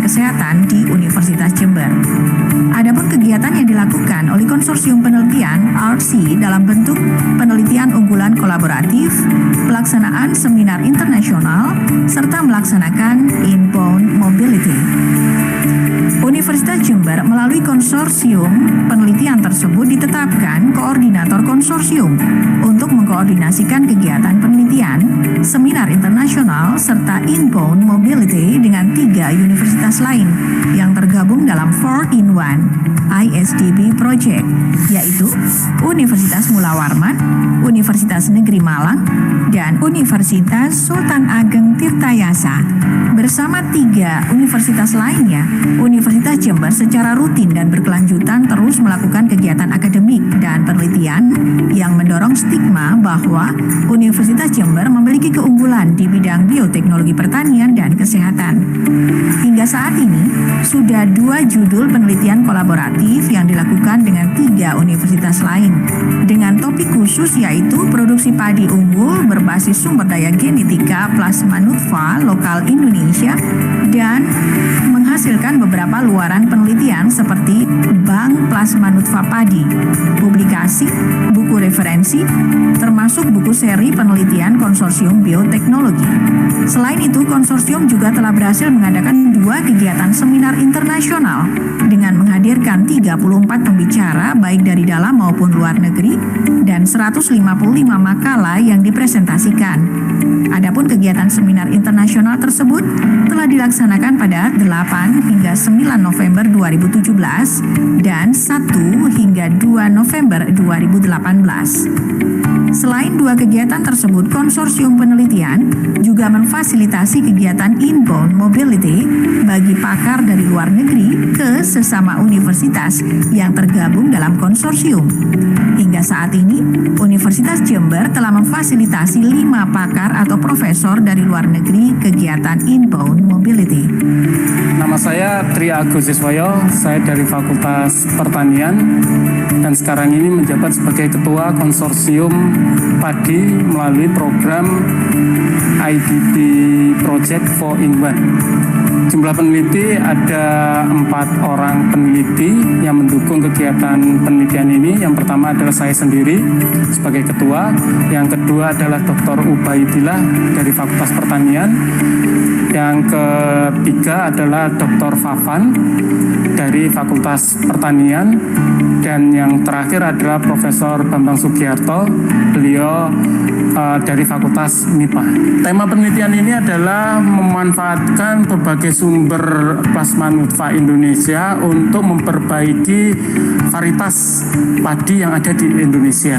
Kesehatan di Universitas Jember. Adapun kegiatan yang dilakukan oleh Konsorsium Penelitian RC dalam bentuk penelitian unggulan kolaboratif, pelaksanaan seminar internasional, serta melaksanakan inbound mobility. Universitas Jember melalui konsorsium penelitian tersebut ditetapkan koordinator konsorsium untuk mengkoordinasikan kegiatan penelitian, seminar internasional, serta inbound mobility dengan 3 universitas lain yang tergabung dalam 4-in-1 ISDB Project, yaitu Universitas Mula Warman, Universitas Negeri Malang, dan Universitas Sultan Ageng Tirtayasa. Bersama 3 universitas lainnya, Universitas Jember secara rutin dan berkelanjutan terus melakukan kegiatan akademik dan penelitian yang mendorong stigma bahwa Universitas Jember memiliki keunggulan di bidang bioteknologi pertanian dan kesehatan. Hingga saat ini, sudah 2 judul penelitian kolaboratif yang dilakukan dengan 3 universitas lain, dengan topik khusus yaitu produksi padi unggul berbasis sumber daya genetika plasma nutfah lokal Indonesia dan menghasilkan beberapa luaran penelitian seperti bank plasma nutfah padi, publikasi, buku referensi, termasuk buku seri penelitian konsorsium bioteknologi. Selain itu, konsorsium juga telah berhasil mengadakan 2 kegiatan seminar internasional dengan menghadirkan 34 pembicara baik dari dalam maupun luar negeri dan 155 makalah yang dipresentasikan. Adapun kegiatan seminar internasional tersebut telah dilaksanakan pada 8 hingga 9 November 2017 dan 1 hingga 2 November 2018. Selain 2 kegiatan tersebut, konsorsium penelitian juga memfasilitasi kegiatan inbound mobility bagi pakar dari luar negeri ke sesama universitas yang tergabung dalam konsorsium. Hingga saat ini, Universitas Jember telah memfasilitasi 5 pakar atau profesor dari luar negeri kegiatan inbound mobility. Nama saya Tri Agus Siswoyo, saya dari Fakultas Pertanian dan sekarang ini menjabat sebagai Ketua Konsorsium Padi melalui program IDB Project 4-in-1. Jumlah peneliti ada 4 orang peneliti yang mendukung kegiatan penelitian ini. Yang pertama adalah saya sendiri sebagai ketua, yang kedua adalah Dr. Ubaidillah dari Fakultas Pertanian, yang ketiga adalah Dr. Fafan dari Fakultas Pertanian, dan yang terakhir adalah Profesor Bambang Sugiarto, beliau dari Fakultas MIPA. Tema penelitian ini adalah memanfaatkan berbagai sumber plasma nutfah Indonesia untuk memperbaiki varietas padi yang ada di Indonesia.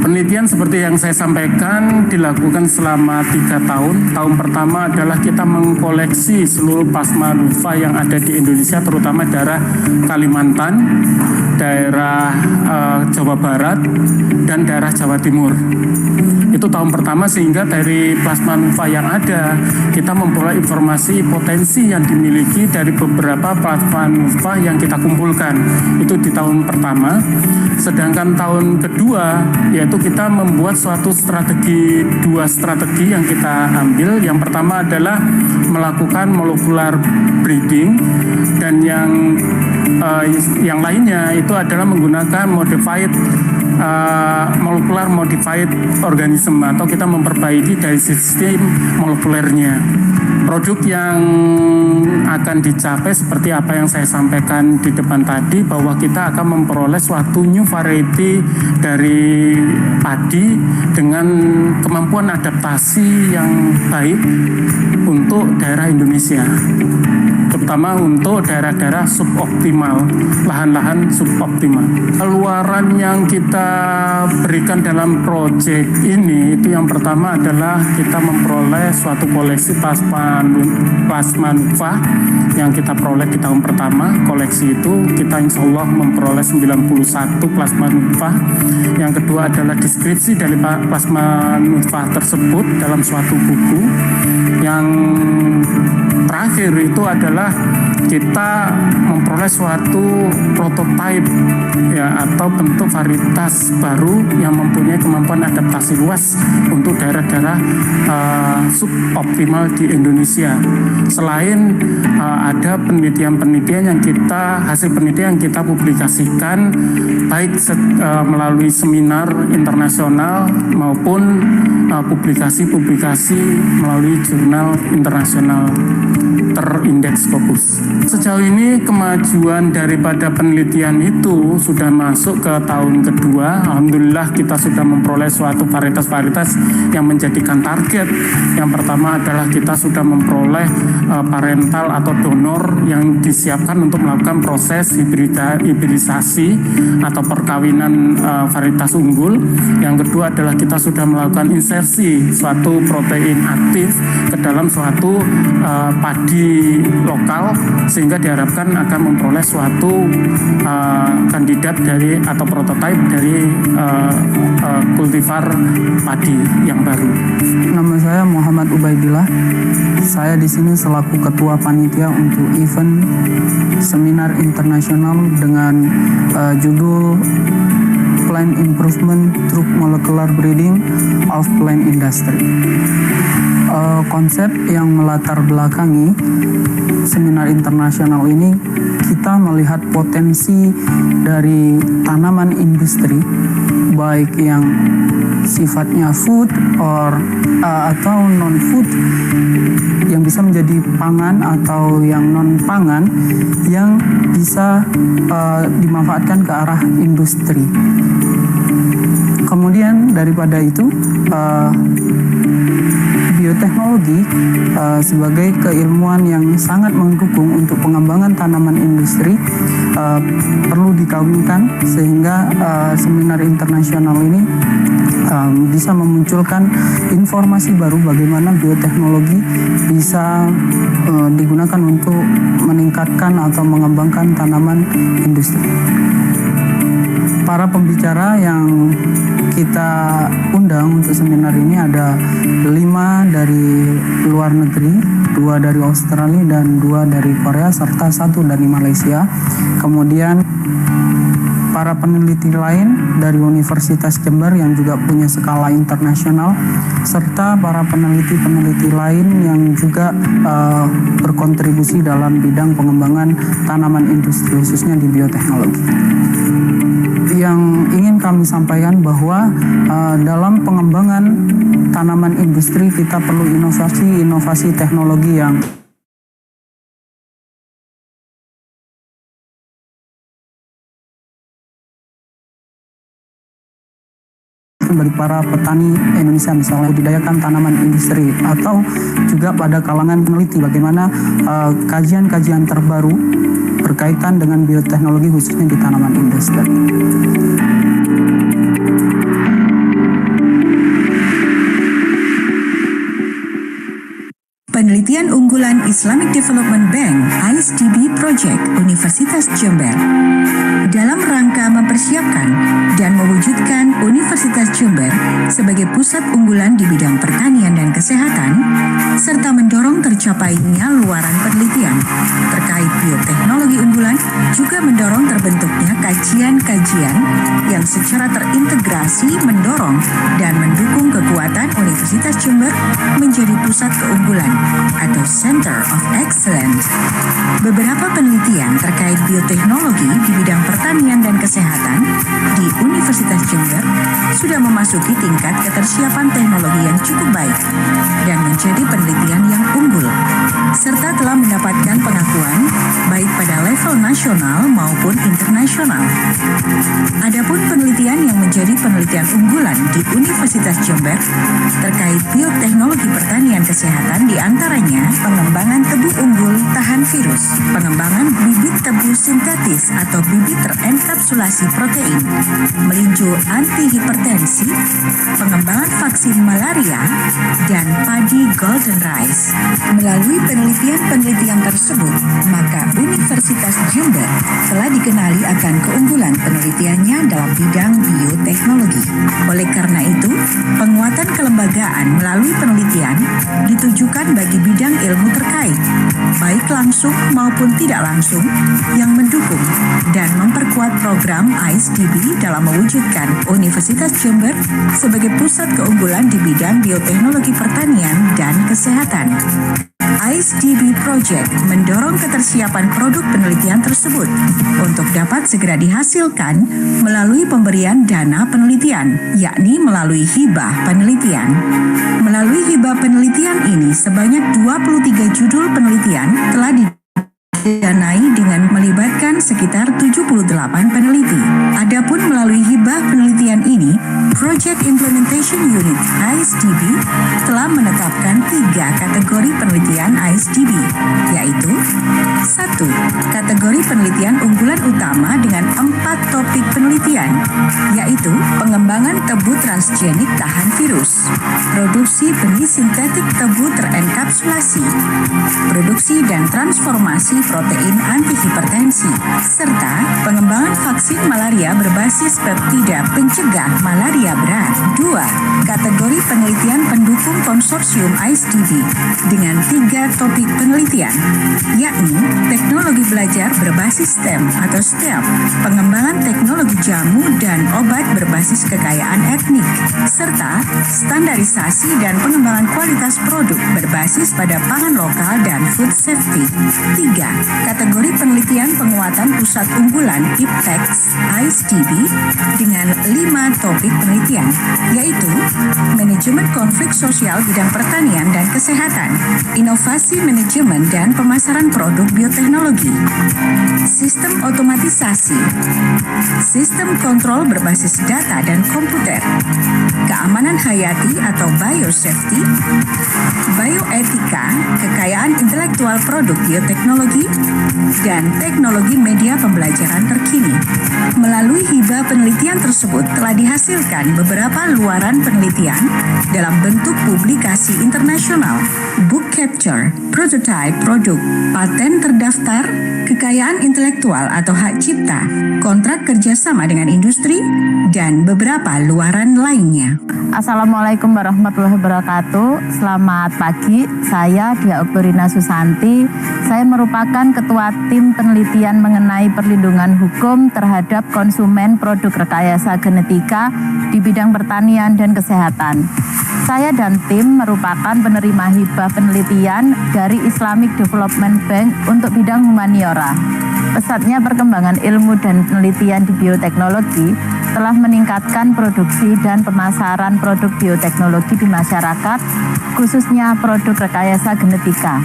Penelitian seperti yang saya sampaikan dilakukan selama 3 tahun. Tahun pertama adalah kita mengkoleksi seluruh plasma nutfah yang ada di Indonesia, terutama daerah Kalimantan, daerah Jawa Barat, dan daerah Jawa Timur. Itu tahun pertama, sehingga dari plasma nutfah yang ada kita memperoleh informasi potensi yang dimiliki dari beberapa plasma nutfah yang kita kumpulkan. Itu di tahun pertama. Sedangkan tahun kedua yaitu kita membuat suatu strategi, 2 strategi yang kita ambil. Yang pertama adalah melakukan molecular breeding, dan yang lainnya itu adalah menggunakan molecular modified organism, atau kita memperbaiki dari sistem molekulernya. Produk yang akan dicapai seperti apa yang saya sampaikan di depan tadi, bahwa kita akan memperoleh suatu new variety dari padi dengan kemampuan adaptasi yang baik untuk daerah Indonesia, terutama untuk daerah-daerah suboptimal, lahan-lahan suboptimal. Luaran yang kita berikan dalam proyek ini itu yang pertama adalah kita memperoleh suatu koleksi plasma nutfah yang kita peroleh di tahun pertama. Koleksi itu kita insya Allah memperoleh 91 plasma nutfah. Yang kedua adalah deskripsi dari plasma nutfah tersebut dalam suatu buku. Yang terakhir itu adalah kita memperoleh suatu prototipe ya atau bentuk varietas baru yang mempunyai kemampuan adaptasi luas untuk daerah-daerah suboptimal di Indonesia. Selain ada penelitian-penelitian yang hasil penelitian yang kita publikasikan baik melalui seminar internasional maupun publikasi-publikasi melalui jurnal internasional terindeks Scopus. Sejauh ini kemajuan daripada penelitian itu sudah masuk ke tahun kedua. Alhamdulillah kita sudah memperoleh suatu varietas-varietas yang menjadikan target. Yang pertama adalah kita sudah memperoleh parental atau donor yang disiapkan untuk melakukan proses hibridisasi atau perkawinan varietas unggul. Yang kedua adalah kita sudah melakukan insersi suatu protein aktif ke dalam suatu padi lokal sehingga diharapkan akan memperoleh suatu kandidat dari atau prototipe dari kultivar padi yang baru. Nama saya Muhammad Ubaidillah. Saya di sini selaku ketua panitia untuk event seminar internasional dengan judul Plant Improvement Through Molecular Breeding of Plant Industry. Konsep yang melatar belakangi seminar internasional ini, kita melihat potensi dari tanaman industri, baik yang sifatnya food atau non food, yang bisa menjadi pangan atau yang non pangan, yang bisa dimanfaatkan ke arah industri. Kemudian daripada itu, bioteknologi sebagai keilmuan yang sangat mendukung untuk pengembangan tanaman industri perlu dikawinkan sehingga seminar internasional ini bisa memunculkan informasi baru bagaimana bioteknologi bisa digunakan untuk meningkatkan atau mengembangkan tanaman industri. Para pembicara yang kita undang untuk seminar ini ada 5 dari luar negeri, 2 dari Australia dan 2 dari Korea, serta 1 dari Malaysia. Kemudian para peneliti lain dari Universitas Jember yang juga punya skala internasional, serta para peneliti-peneliti lain yang juga berkontribusi dalam bidang pengembangan tanaman industri, khususnya di bioteknologi. Yang ingin kami sampaikan bahwa dalam pengembangan tanaman industri kita perlu inovasi teknologi yang bagi para petani Indonesia, misalnya budidayakan tanaman industri, atau juga pada kalangan peneliti bagaimana kajian-kajian terbaru berkaitan dengan bioteknologi khususnya di tanaman industri. Penelitian unggulan Islamic Development Bank (ISDB) Project Universitas Jember dalam rangka mempersiapkan dan mewujudkan Universitas Jember sebagai pusat unggulan di bidang pertanian dan kesehatan, serta mendorong tercapainya luaran penelitian terkait bioteknologi unggulan, juga mendorong terbentuknya kajian-kajian yang secara terintegrasi mendorong dan mendukung kekuatan Universitas Jember menjadi pusat keunggulan atau Center of Excellence. Beberapa penelitian terkait bioteknologi di bidang pertanian dan kesehatan di Universitas Jember sudah memasuki tingkat ketersiapan teknologi yang cukup baik dan menjadi penelitian yang unggul, serta telah mendapatkan pengakuan baik pada level nasional maupun internasional. Adapun penelitian yang menjadi penelitian unggulan di Universitas Jember terkait bioteknologi pertanian kesehatan diantaranya pengembangan tebu unggul tahan virus, pengembangan bibit tebu sintetis atau bibit terenkapsulasi protein, melinjo anti hipertensi, pengembangan vaksin vaksin malaria dan padi golden rice. Melalui penelitian-penelitian tersebut, maka Universitas Jember telah dikenali akan keunggulan penelitiannya dalam bidang bioteknologi. Oleh karena itu, penguatan kelembagaan melalui penelitian ditujukan bagi bidang ilmu terkait, baik langsung maupun tidak langsung, yang mendukung dan memperkuat program ISDB dalam mewujudkan Universitas Jember sebagai pusat keunggulan di bidang bioteknologi pertanian dan kesehatan. ISDB Project mendorong ketersiapan produk penelitian tersebut untuk dapat segera dihasilkan melalui pemberian dana penelitian, yakni melalui hibah penelitian. Melalui hibah penelitian ini, sebanyak 23 judul penelitian telah didanai dengan melibatkan sekitar 78 peneliti. Adapun melalui hibah penelitian ini, Project Implementation Unit ISDB telah menetapkan 3 kategori penelitian ISDB, yaitu 1. Kategori penelitian unggulan utama dengan 4 topik penelitian, yaitu pengembangan tebu transgenik tahan virus, produksi benih sintetik tebu terenkapsulasi, produksi dan transformasi protein antihipertensi, serta pengembangan vaksin malaria berbasis peptida pencegah malaria berat. 2. Kategori penelitian pendukung konsorsium ISDB dengan 3 topik penelitian, yakni teknologi belajar berbasis STEM atau STEP, pengembangan teknologi jamu dan obat berbasis kekayaan etnik, serta standarisasi dan pengembangan kualitas produk berbasis pada pangan lokal dan food safety. 3. Kategori penelitian penguatan pusat unggulan IPTEX ISDB dengan 5 topik penelitian, yaitu manajemen konflik sosial bidang pertanian dan kesehatan, inovasi manajemen dan pemasaran produk bioteknologi, sistem otomatisasi, sistem kontrol berbasis data dan komputer, keamanan hayati atau biosafety, bioetika, kekayaan intelektual produk bioteknologi, dan teknologi media pembelajaran terkini. Melalui hibah penelitian tersebut telah dihasilkan beberapa luaran penelitian dalam bentuk publikasi internasional, book capture, prototype produk, paten terdaftar, kekayaan intelektual atau hak cipta, kontrak kerjasama dengan industri, dan beberapa luaran lainnya. Assalamualaikum warahmatullahi wabarakatuh. Selamat pagi, saya Dia Oktorina Susanti. Saya merupakan Ketua Tim Penelitian mengenai perlindungan hukum terhadap konsumen produk rekayasa genetika di bidang pertanian dan kesehatan. Saya dan tim merupakan penerima hibah penelitian dari Islamic Development Bank untuk bidang humaniora. Pesatnya perkembangan ilmu dan penelitian di bioteknologi telah meningkatkan produksi dan pemasaran produk bioteknologi di masyarakat, khususnya produk rekayasa genetika.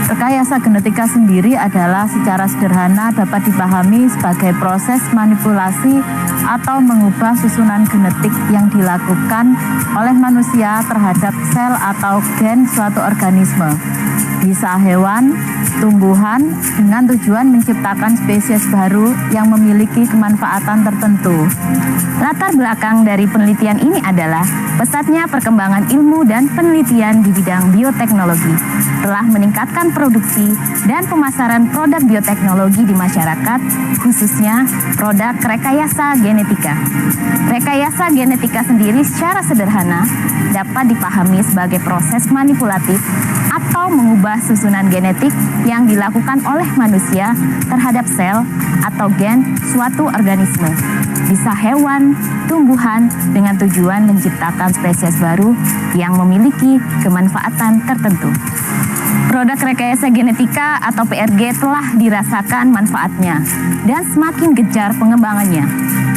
Rekayasa genetika sendiri adalah secara sederhana dapat dipahami sebagai proses manipulasi atau mengubah susunan genetik yang dilakukan oleh manusia terhadap sel atau gen suatu organisme, bisa hewan, tumbuhan, dengan tujuan menciptakan spesies baru yang memiliki kemanfaatan tertentu. Latar belakang dari penelitian ini adalah pesatnya perkembangan ilmu dan penelitian di bidang bioteknologi telah meningkatkan produksi dan pemasaran produk bioteknologi di masyarakat, khususnya produk rekayasa genetika. Rekayasa genetika sendiri secara sederhana dapat dipahami sebagai proses manipulatif atau mengubah susunan genetik yang dilakukan oleh manusia terhadap sel atau gen suatu organisme, bisa hewan, tumbuhan, dengan tujuan menciptakan spesies baru yang memiliki kemanfaatan tertentu. Produk rekayasa genetika atau PRG telah dirasakan manfaatnya dan semakin gencar pengembangannya.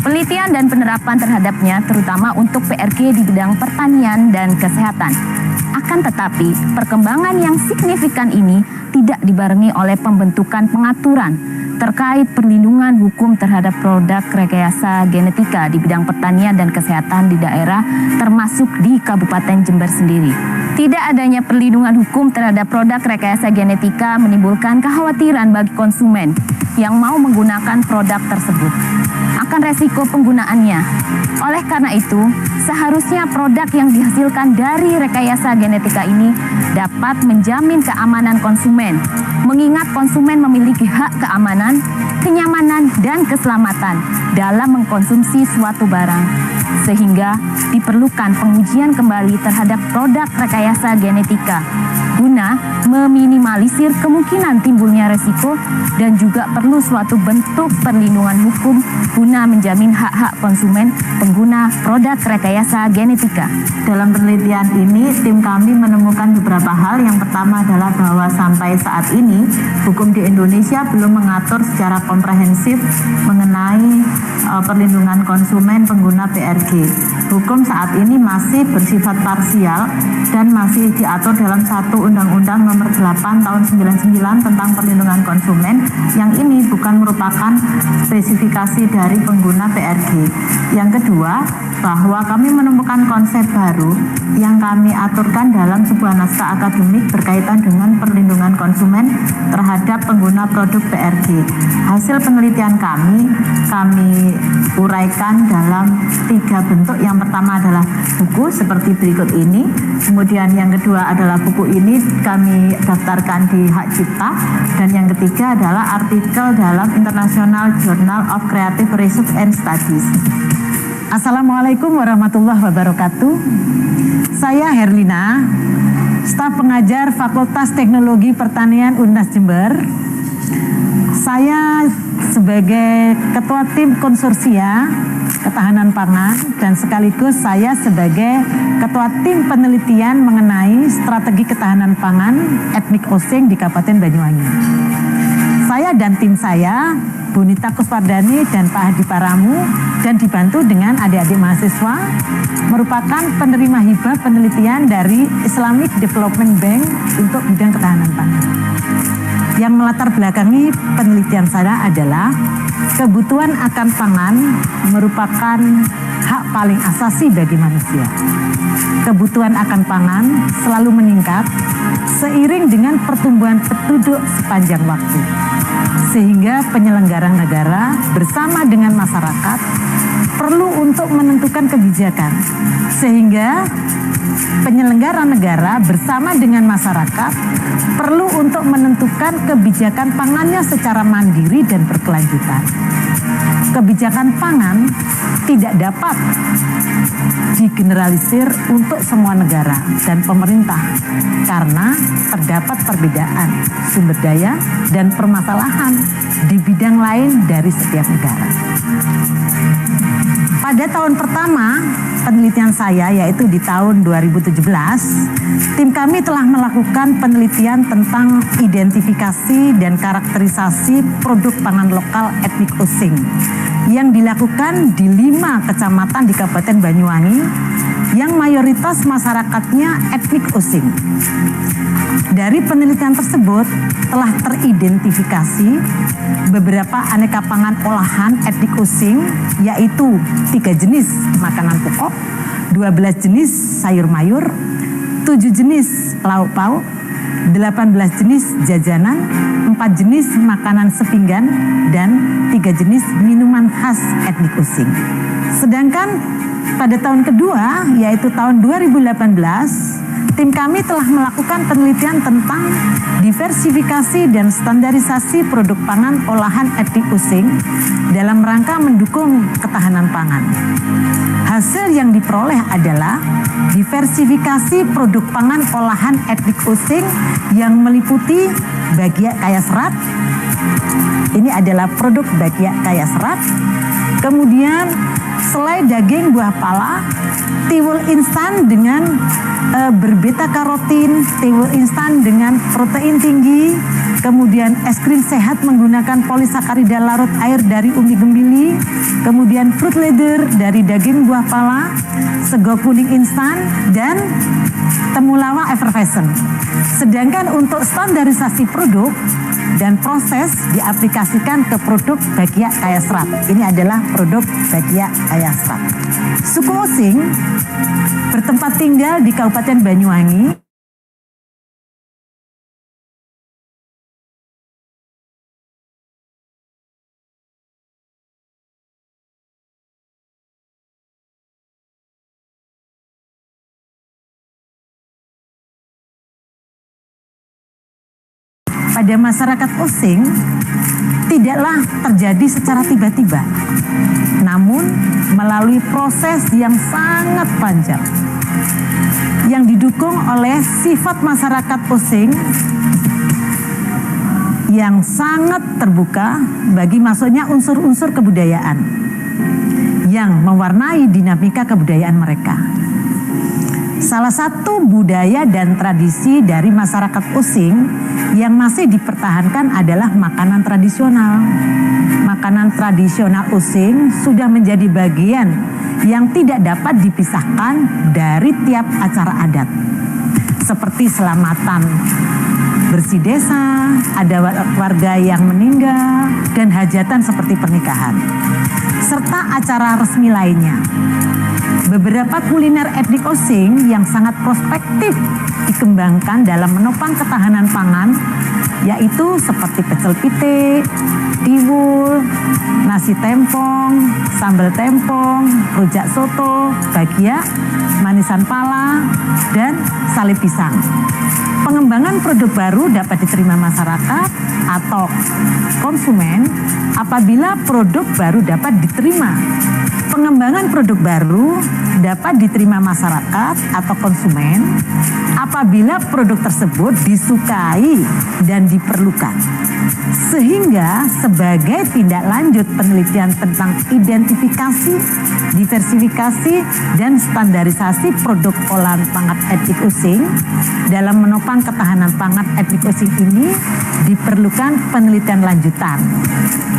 Penelitian dan penerapan terhadapnya terutama untuk PRG di bidang pertanian dan kesehatan. Akan tetapi, perkembangan yang signifikan ini tidak dibarengi oleh pembentukan pengaturan terkait perlindungan hukum terhadap produk rekayasa genetika di bidang pertanian dan kesehatan di daerah, termasuk di Kabupaten Jember sendiri. Tidak adanya perlindungan hukum terhadap produk rekayasa genetika menimbulkan kekhawatiran bagi konsumen yang mau menggunakan produk tersebut. akan resiko penggunaannya. Oleh karena itu, seharusnya produk yang dihasilkan dari rekayasa genetika ini dapat menjamin keamanan konsumen, mengingat konsumen memiliki hak keamanan, kenyamanan, dan keselamatan dalam mengkonsumsi suatu barang. Sehingga diperlukan pengujian kembali terhadap produk rekayasa genetika guna meminimalisir kemungkinan timbulnya resiko dan juga perlu suatu bentuk perlindungan hukum guna menjamin hak-hak konsumen pengguna produk rekayasa genetika. Dalam penelitian ini, tim kami menemukan beberapa hal. Yang pertama adalah bahwa sampai saat ini, hukum di Indonesia belum mengatur secara komprehensif mengenai perlindungan konsumen pengguna PRG. Hukum saat ini masih bersifat parsial dan masih diatur dalam satu Undang-Undang Nomor 8 Tahun 99 tentang perlindungan konsumen, yang ini bukan merupakan spesifikasi dari pengguna PRG. Yang kedua, bahwa kami menemukan konsep baru yang kami aturkan dalam sebuah naskah akademik berkaitan dengan perlindungan konsumen terhadap pengguna produk PRG. Hasil penelitian kami uraikan dalam 3 bentuk. Yang pertama adalah buku seperti berikut ini. Kemudian yang kedua adalah buku ini kami daftarkan di hak cipta. Dan yang ketiga adalah artikel dalam International Journal of Creative Research and Studies. Assalamualaikum warahmatullahi wabarakatuh. Saya Herlina, staf pengajar Fakultas Teknologi Pertanian UNAS Jember. Saya sebagai Ketua Tim Konsorsia Ketahanan Pangan dan sekaligus saya sebagai Ketua Tim Penelitian mengenai Strategi Ketahanan Pangan Etnik Osing di Kabupaten Banyuwangi. Saya dan tim saya, Bunita Kuswardani dan Pak Hadi Paramu, dan dibantu dengan adik-adik mahasiswa, merupakan penerima hibah penelitian dari Islamic Development Bank untuk bidang ketahanan pangan. Yang melatar belakangi penelitian saya adalah kebutuhan akan pangan merupakan hak paling asasi bagi manusia. Kebutuhan akan pangan selalu meningkat seiring dengan pertumbuhan penduduk sepanjang waktu. Sehingga penyelenggara negara bersama dengan masyarakat perlu untuk menentukan kebijakan. Sehingga penyelenggara negara bersama dengan masyarakat perlu untuk menentukan kebijakan pangannya secara mandiri dan berkelanjutan. Kebijakan pangan tidak dapat digeneralisir untuk semua negara dan pemerintah karena terdapat perbedaan sumber daya dan permasalahan di bidang lain dari setiap negara. Pada tahun pertama penelitian saya, yaitu di tahun 2017, tim kami telah melakukan penelitian tentang identifikasi dan karakterisasi produk pangan lokal etnik Osing yang dilakukan di 5 kecamatan di Kabupaten Banyuwangi yang mayoritas masyarakatnya etnik Osing. Dari penelitian tersebut telah teridentifikasi beberapa aneka pangan olahan etnik Osing, yaitu 3 jenis makanan pokok, 12 jenis sayur mayur, 7 jenis lauk pauk, 18 jenis jajanan, 4 jenis makanan sepinggan, dan 3 jenis minuman khas etnik Osing. Sedangkan pada tahun kedua, yaitu tahun 2018, tim kami telah melakukan penelitian tentang diversifikasi dan standarisasi produk pangan olahan etnik Osing dalam rangka mendukung ketahanan pangan. Hasil yang diperoleh adalah diversifikasi produk pangan olahan etnik Osing yang meliputi bagiak kaya serat. Ini adalah produk bagiak kaya serat. Kemudian selai daging buah pala, tiwul instan dengan berbeta karotin, tiwul instan dengan protein tinggi, kemudian es krim sehat menggunakan polisakarida larut air dari umbi gembili, kemudian fruit leather dari daging buah pala, sego kuning instan, dan temulawak effervescent. Sedangkan untuk standarisasi produk dan proses diaplikasikan ke produk bagiak kaya serat. Ini adalah produk bagiak kaya serat. Suku Osing bertempat tinggal di Kabupaten Banyuwangi. pada masyarakat Osing tidaklah terjadi secara tiba-tiba, namun melalui proses yang sangat panjang yang didukung oleh sifat masyarakat Osing yang sangat terbuka bagi masuknya unsur-unsur kebudayaan yang mewarnai dinamika kebudayaan mereka. Salah satu budaya dan tradisi dari masyarakat Osing yang masih dipertahankan adalah makanan tradisional. Makanan tradisional Osing sudah menjadi bagian yang tidak dapat dipisahkan dari tiap acara adat. Seperti selamatan bersih desa, ada warga yang meninggal, dan hajatan seperti pernikahan. Serta acara resmi lainnya. Beberapa kuliner etnik Osing yang sangat prospektif dikembangkan dalam menopang ketahanan pangan, yaitu seperti pecel pitik, tiwul, nasi tempong, sambal tempong, rujak soto, bagia, manisan pala, dan sale pisang. Pengembangan produk baru dapat diterima masyarakat atau konsumen apabila produk baru dapat diterima. Pengembangan produk baru dapat diterima masyarakat atau konsumen apabila produk tersebut disukai dan diperlukan. Sehingga sebagai tindak lanjut penelitian tentang identifikasi, diversifikasi, dan standarisasi produk olahan pangan etnik Osing, dalam menopang ketahanan pangan etnik Osing ini diperlukan penelitian lanjutan.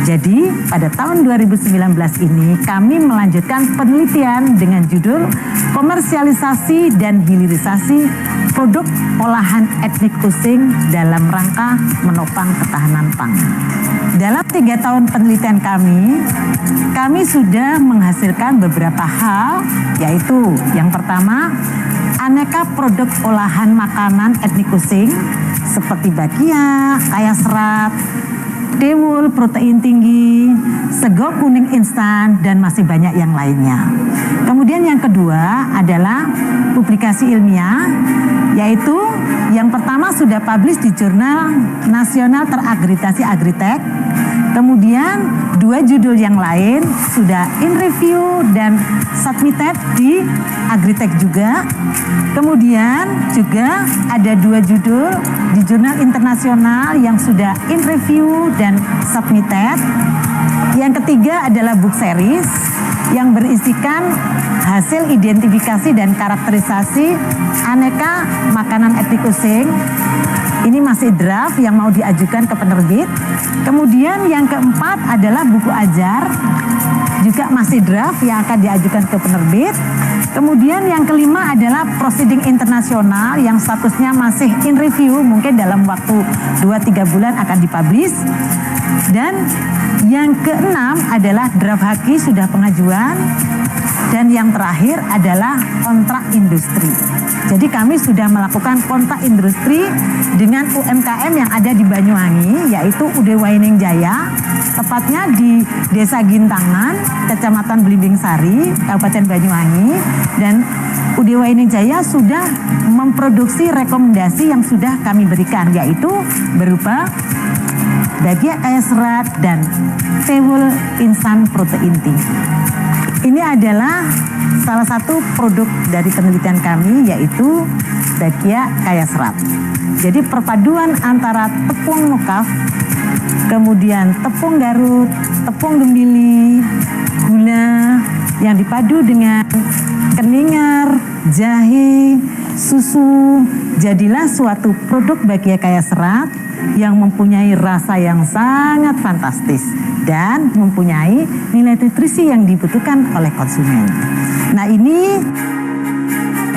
Jadi pada tahun 2019 ini kami melanjutkan penelitian dengan judul komersialisasi dan hilirisasi produk olahan etnik Osing dalam rangka menopang ketahanan pangan. Dalam 3 tahun penelitian kami sudah menghasilkan beberapa hal, yaitu yang pertama, aneka produk olahan makanan etnik Osing seperti bagia, kaya serat, tiwul, protein tinggi, sego kuning instan, dan masih banyak yang lainnya. Kemudian yang kedua adalah publikasi ilmiah, yaitu yang pertama sudah publish di jurnal nasional terakreditasi Agritek. Kemudian 2 judul yang lain sudah in review dan submitted di Agritek juga. Kemudian juga ada 2 judul di jurnal internasional yang sudah in review dan submitted. Yang ketiga adalah book series yang berisikan hasil identifikasi dan karakterisasi aneka makanan etnik Osing. Ini masih draft yang mau diajukan ke penerbit. Kemudian yang keempat adalah buku ajar, juga masih draft yang akan diajukan ke penerbit. Kemudian yang kelima adalah proceeding internasional yang statusnya masih in review, mungkin dalam waktu 2-3 bulan akan dipublish. Dan yang keenam adalah draft haki sudah pengajuan. Dan yang terakhir adalah kontrak industri. Jadi kami sudah melakukan kontrak industri dengan UMKM yang ada di Banyuwangi, yaitu UD Waining Jaya, tepatnya di Desa Gintangan, Kecamatan Belimbing Sari, Kabupaten Banyuwangi. Dan UD Waining Jaya sudah memproduksi rekomendasi yang sudah kami berikan, yaitu berupa bagia kaya serat dan tiwul instan protein tinggi. Ini adalah salah satu produk dari penelitian kami, yaitu bagia kaya serat. Jadi perpaduan antara tepung MOCAF, kemudian tepung Garut, tepung gembili, gula yang dipadu dengan keningar, jahe, susu, jadilah suatu produk bagia kaya serat yang mempunyai rasa yang sangat fantastis dan mempunyai nilai nutrisi yang dibutuhkan oleh konsumen. Nah, ini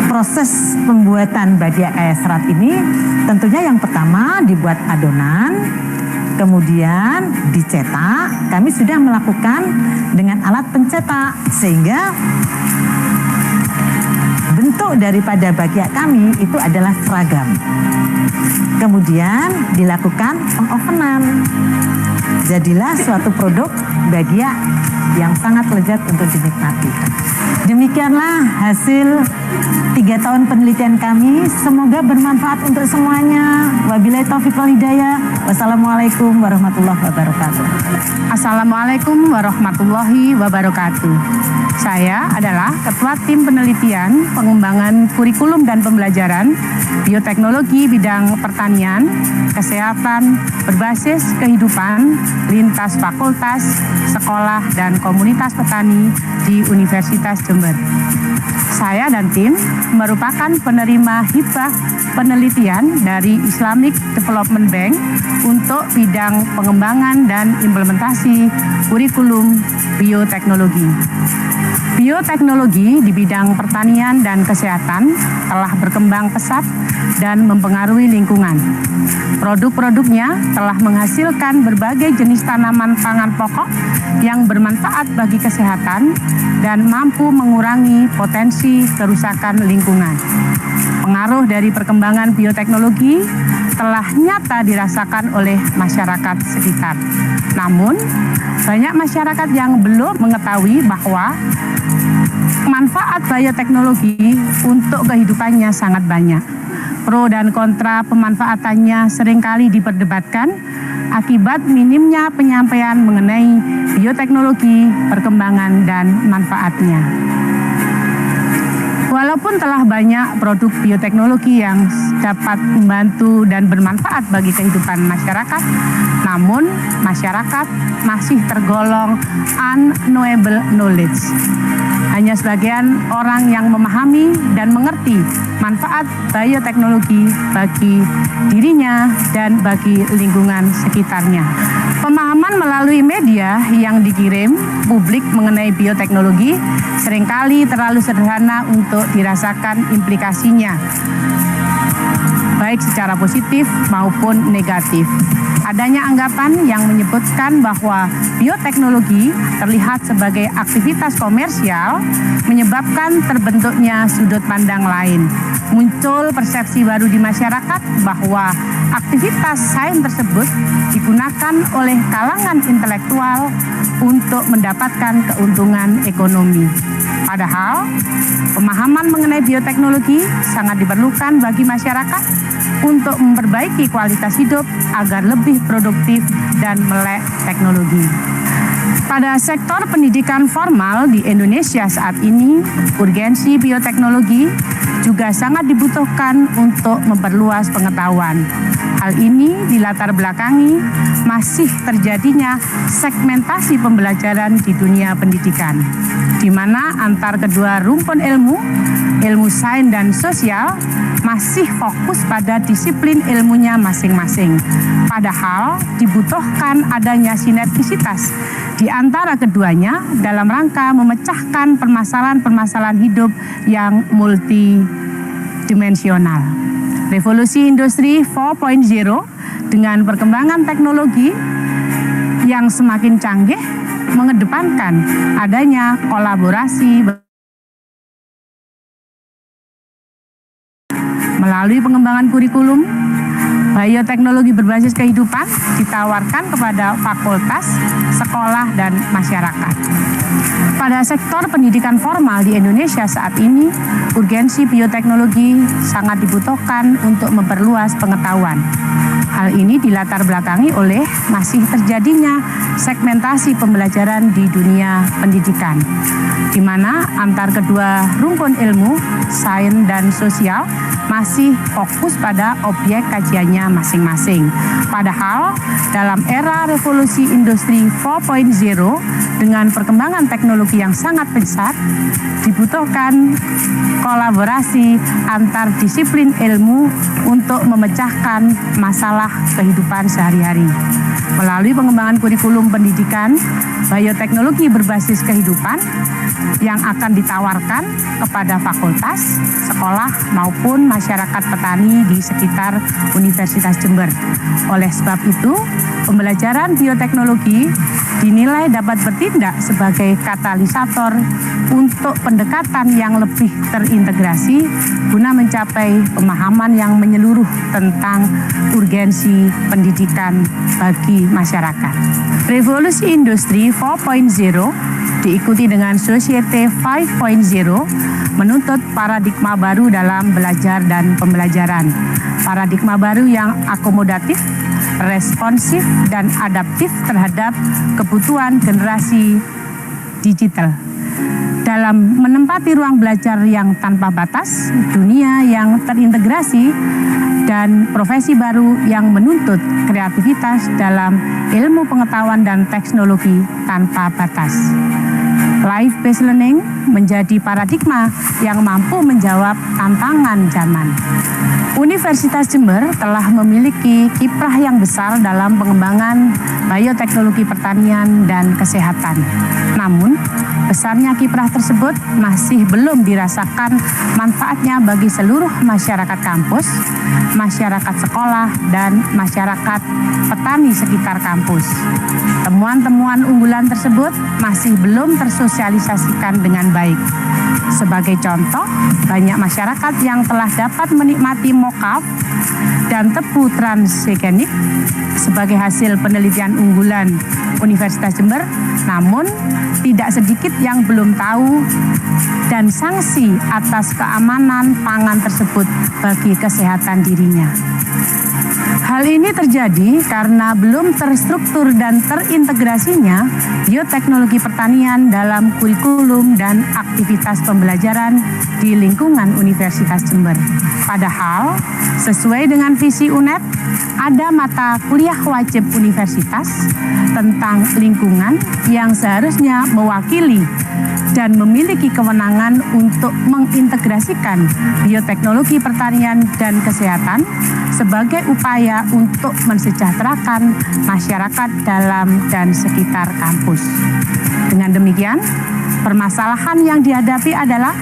proses pembuatan bagia kaya serat ini tentunya yang pertama dibuat adonan, kemudian dicetak. Kami sudah melakukan dengan alat pencetak sehingga bentuk daripada bagia kami itu adalah seragam. Kemudian dilakukan pengovenan. Jadilah suatu produk bagia yang sangat lezat untuk dinikmati. Demikianlah hasil 3 tahun penelitian kami. Semoga bermanfaat untuk semuanya. Wabillahi taufiq wal hidayah. Wassalamualaikum warahmatullahi wabarakatuh. Assalamualaikum warahmatullahi wabarakatuh. Saya adalah Ketua Tim Penelitian Pengembangan Kurikulum dan Pembelajaran Bioteknologi Bidang Pertanian, Kesehatan, Berbasis Kehidupan, lintas fakultas, sekolah, dan komunitas petani di Universitas Jember. Saya dan tim merupakan penerima hibah penelitian dari Islamic Development Bank untuk bidang pengembangan dan implementasi kurikulum bioteknologi. Bioteknologi di bidang pertanian dan kesehatan telah berkembang pesat dan mempengaruhi lingkungan. Produk-produknya telah menghasilkan berbagai jenis tanaman pangan pokok yang bermanfaat bagi kesehatan dan mampu mengurangi potensi kerusakan lingkungan. Pengaruh dari perkembangan bioteknologi telah nyata dirasakan oleh masyarakat sekitar. Namun, banyak masyarakat yang belum mengetahui bahwa manfaat bioteknologi untuk kehidupannya sangat banyak. Pro dan kontra pemanfaatannya seringkali diperdebatkan akibat minimnya penyampaian mengenai bioteknologi, perkembangan, dan manfaatnya. Walaupun telah banyak produk bioteknologi yang dapat membantu dan bermanfaat bagi kehidupan masyarakat, namun masyarakat masih tergolong unknowable knowledge. Hanya sebagian orang yang memahami dan mengerti manfaat bioteknologi bagi dirinya dan bagi lingkungan sekitarnya. Pemahaman melalui media yang dikirim publik mengenai bioteknologi seringkali terlalu sederhana untuk dirasakan implikasinya, baik secara positif maupun negatif. Adanya anggapan yang menyebutkan bahwa bioteknologi terlihat sebagai aktivitas komersial menyebabkan terbentuknya sudut pandang lain. Muncul persepsi baru di masyarakat bahwa aktivitas sains tersebut digunakan oleh kalangan intelektual untuk mendapatkan keuntungan ekonomi. Padahal, pemahaman mengenai bioteknologi sangat diperlukan bagi masyarakat untuk memperbaiki kualitas hidup agar lebih produktif dan melek teknologi. Pada sektor pendidikan formal di Indonesia saat ini, urgensi bioteknologi juga sangat dibutuhkan untuk memperluas pengetahuan. Hal ini dilatar belakangi masih terjadinya segmentasi pembelajaran di dunia pendidikan, di mana antar kedua rumpun ilmu sains dan sosial, masih fokus pada disiplin ilmunya masing-masing. Padahal dibutuhkan adanya sinergisitas di antara keduanya dalam rangka memecahkan permasalahan-permasalahan hidup yang multidimensional. Revolusi Industri 4.0 dengan perkembangan teknologi yang semakin canggih mengedepankan adanya kolaborasi melalui pengembangan kurikulum. Bioteknologi berbasis kehidupan ditawarkan kepada fakultas, sekolah, dan masyarakat. Pada sektor pendidikan formal di Indonesia saat ini, urgensi bioteknologi sangat dibutuhkan untuk memperluas pengetahuan. Hal ini dilatar belakangi oleh masih terjadinya segmentasi pembelajaran di dunia pendidikan, di mana antar kedua rumpun ilmu, sains dan sosial, masih fokus pada objek kajiannya masing-masing. Padahal dalam era revolusi industri 4.0 dengan perkembangan teknologi yang sangat pesat, dibutuhkan kolaborasi antar disiplin ilmu untuk memecahkan masalah kehidupan sehari-hari. Melalui pengembangan kurikulum pendidikan, bioteknologi berbasis kehidupan yang akan ditawarkan kepada fakultas, sekolah, maupun masyarakat petani di sekitar Universitas Jember. Oleh sebab itu, pembelajaran bioteknologi dinilai dapat bertindak sebagai katalisator untuk pendekatan yang lebih terintegrasi guna mencapai pemahaman yang menyeluruh tentang urgensi pendidikan bagi masyarakat. Revolusi Industri 4.0 diikuti dengan Society 5.0 menuntut paradigma baru dalam belajar dan pembelajaran. Paradigma baru yang akomodatif, responsif, dan adaptif terhadap kebutuhan generasi digital. Dalam menempati ruang belajar yang tanpa batas, dunia yang terintegrasi, dan profesi baru yang menuntut kreativitas dalam ilmu pengetahuan dan teknologi tanpa batas. Life-based learning menjadi paradigma yang mampu menjawab tantangan zaman. Universitas Jember telah memiliki kiprah yang besar dalam pengembangan bioteknologi pertanian dan kesehatan. Namun, besarnya kiprah tersebut masih belum dirasakan manfaatnya bagi seluruh masyarakat kampus, masyarakat sekolah, dan masyarakat petani sekitar kampus. Temuan-temuan unggulan tersebut masih belum tersosialisasikan dengan baik. Sebagai contoh, banyak masyarakat yang telah dapat menikmati MOCAF dan TEBU transgenik sebagai hasil penelitian unggulan Universitas Jember, namun tidak sedikit yang belum tahu dan sanksi atas keamanan pangan tersebut bagi kesehatan dirinya. Hal ini terjadi karena belum terstruktur dan terintegrasinya bioteknologi pertanian dalam kurikulum dan aktivitas pembelajaran di lingkungan Universitas Jember. Padahal, sesuai dengan visi UNEJ, ada mata kuliah wajib universitas tentang lingkungan yang seharusnya mewakili dan memiliki kewenangan untuk mengintegrasikan bioteknologi pertanian dan kesehatan sebagai upaya untuk mensejahterakan masyarakat dalam dan sekitar kampus. Dengan demikian, permasalahan yang dihadapi adalah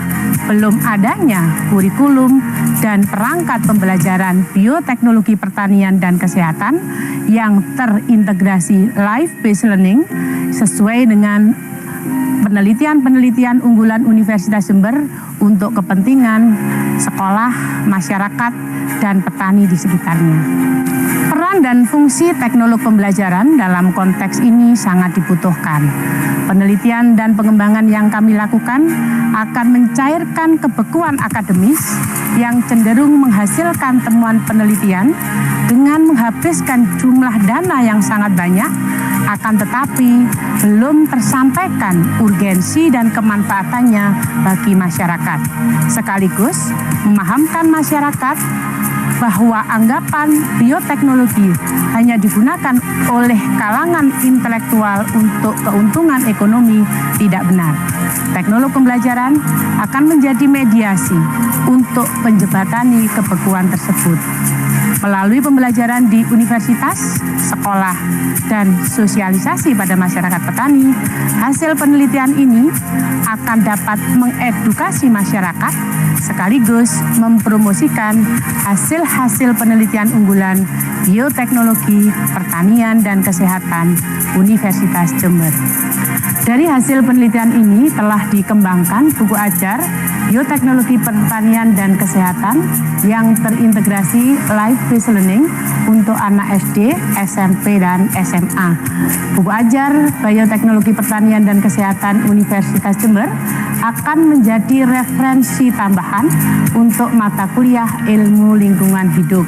belum adanya kurikulum dan perangkat pembelajaran bioteknologi pertanian dan kesehatan yang terintegrasi life-based learning sesuai dengan penelitian-penelitian unggulan Universitas Jember untuk kepentingan sekolah, masyarakat, dan petani di sekitarnya. Peran dan fungsi teknolog pembelajaran dalam konteks ini sangat dibutuhkan. Penelitian dan pengembangan yang kami lakukan akan mencairkan kebekuan akademis yang cenderung menghasilkan temuan penelitian dengan menghabiskan jumlah dana yang sangat banyak, akan tetapi belum tersampaikan urgensi dan kemanfaatannya bagi masyarakat. Sekaligus memahamkan masyarakat bahwa anggapan bioteknologi hanya digunakan oleh kalangan intelektual untuk keuntungan ekonomi tidak benar. Teknolog pembelajaran akan menjadi mediasi untuk menjembatani kebekuan tersebut. Melalui pembelajaran di universitas, sekolah, dan sosialisasi pada masyarakat petani, hasil penelitian ini akan dapat mengedukasi masyarakat sekaligus mempromosikan hasil-hasil penelitian unggulan bioteknologi, pertanian, dan kesehatan Universitas Jember. Dari hasil penelitian ini telah dikembangkan buku ajar bioteknologi pertanian dan kesehatan yang terintegrasi life-based learning untuk anak SD, SMP, dan SMA. Buku ajar bioteknologi pertanian dan kesehatan Universitas Jember akan menjadi referensi tambahan untuk mata kuliah ilmu lingkungan hidup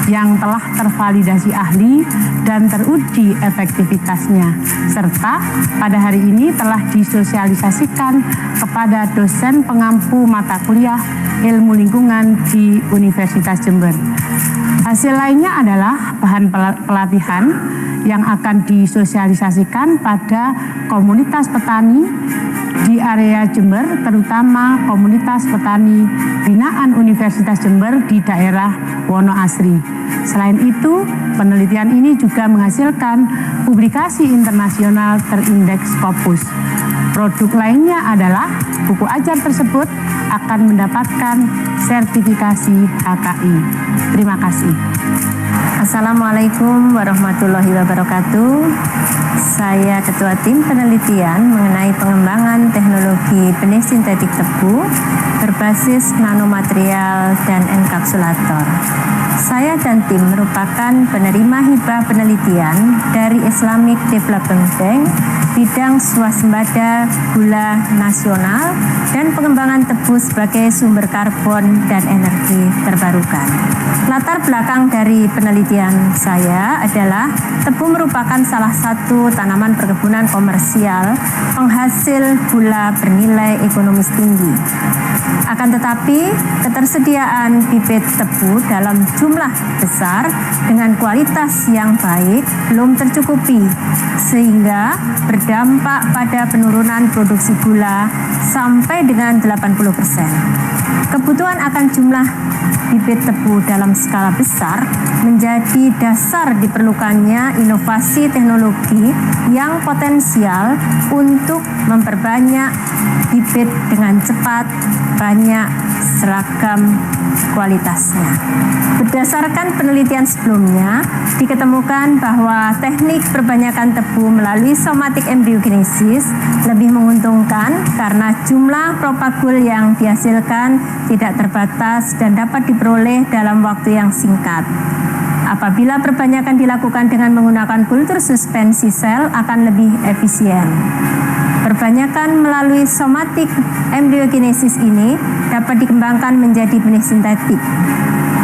yang telah tervalidasi ahli dan teruji efektivitasnya, serta pada hari ini telah disosialisasikan kepada dosen pengampu mata kuliah ilmu lingkungan di Universitas Jember. Hasil lainnya adalah bahan pelatihan yang akan disosialisasikan pada komunitas petani di area Jember, terutama komunitas petani binaan Universitas Jember di daerah Wonoasri. Selain itu, penelitian ini juga menghasilkan publikasi internasional terindeks Scopus. Produk lainnya adalah buku ajar tersebut akan mendapatkan sertifikasi HKI. Terima kasih. Assalamualaikum warahmatullahi wabarakatuh. Saya Ketua Tim Penelitian mengenai pengembangan teknologi benih sintetik tebu berbasis nanomaterial dan enkapsulator. Saya dan tim merupakan penerima hibah penelitian dari Islamic Development Bank bidang swasembada gula nasional dan pengembangan tebu sebagai sumber karbon dan energi terbarukan. Latar belakang dari penelitian saya adalah tebu merupakan salah satu tanaman perkebunan komersial penghasil gula bernilai ekonomis tinggi. Akan tetapi, ketersediaan bibit tebu dalam jumlah besar dengan kualitas yang baik belum tercukupi, sehingga berdampak pada penurunan produksi gula sampai dengan 80%. Kebutuhan akan jumlah bibit tebu dalam skala besar menjadi dasar diperlukannya inovasi teknologi yang potensial untuk memperbanyak bibit dengan cepat, banyak, seragam kualitasnya. Berdasarkan penelitian sebelumnya, diketemukan bahwa teknik perbanyakan tebu melalui somatic embryogenesis lebih menguntungkan karena jumlah propagul yang dihasilkan tidak terbatas dan dapat diperoleh dalam waktu yang singkat. Apabila perbanyakan dilakukan dengan menggunakan kultur suspensi sel akan lebih efisien. Perbanyakan melalui somatic embryogenesis ini dapat dikembangkan menjadi benih sintetik.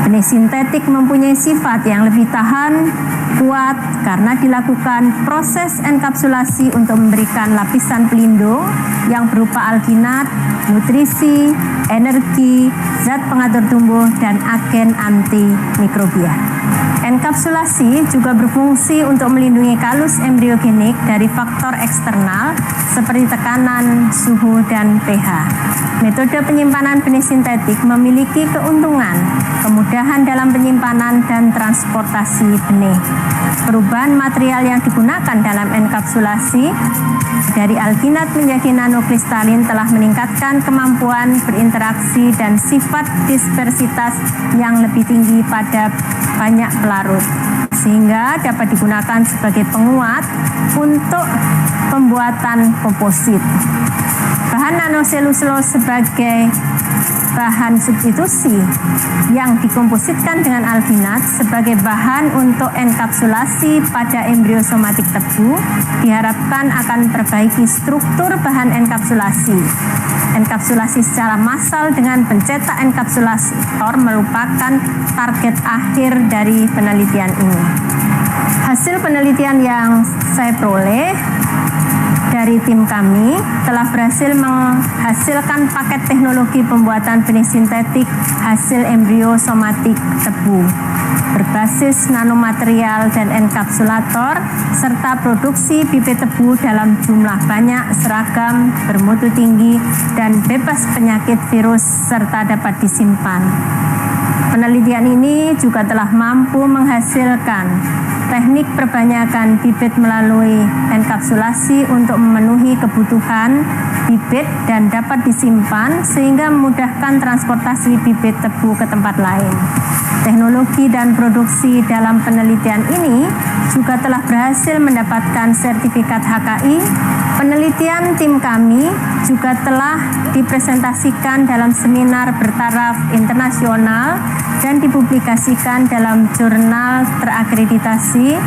Benih sintetik mempunyai sifat yang lebih tahan, kuat karena dilakukan proses enkapsulasi untuk memberikan lapisan pelindung yang berupa alginat, nutrisi, energi, zat pengatur tumbuh, dan agen antimikrobia. Enkapsulasi juga berfungsi untuk melindungi kalus embryogenik dari faktor eksternal seperti tekanan, suhu, dan pH. Metode penyimpanan benih sintetik memiliki keuntungan, kemudahan dalam penyimpanan dan transportasi benih. Perubahan material yang digunakan dalam enkapsulasi dari alginat menjadi nanokristalin telah meningkatkan kemampuan berinteraksi dan sifat dispersitas yang lebih tinggi pada banyak pelarut, sehingga dapat digunakan sebagai penguat untuk pembuatan komposit. Bahan nanoselulose sebagai bahan substitusi yang dikompositkan dengan alginat sebagai bahan untuk enkapsulasi pada embrio somatik tebu diharapkan akan memperbaiki struktur bahan enkapsulasi. Enkapsulasi secara massal dengan pencetak enkapsulator merupakan target akhir dari penelitian ini. Hasil penelitian yang saya peroleh dari tim kami telah berhasil menghasilkan paket teknologi pembuatan benih sintetik hasil embrio somatik tebu berbasis nanomaterial dan enkapsulator serta produksi bibit tebu dalam jumlah banyak, seragam, bermutu tinggi, dan bebas penyakit virus serta dapat disimpan. Penelitian ini juga telah mampu menghasilkan teknik perbanyakan bibit melalui enkapsulasi untuk memenuhi kebutuhan bibit dan dapat disimpan sehingga memudahkan transportasi bibit tebu ke tempat lain. Teknologi dan produksi dalam penelitian ini juga telah berhasil mendapatkan sertifikat HKI. Penelitian tim kami juga telah dipresentasikan dalam seminar bertaraf internasional dan dipublikasikan dalam jurnal terakreditasi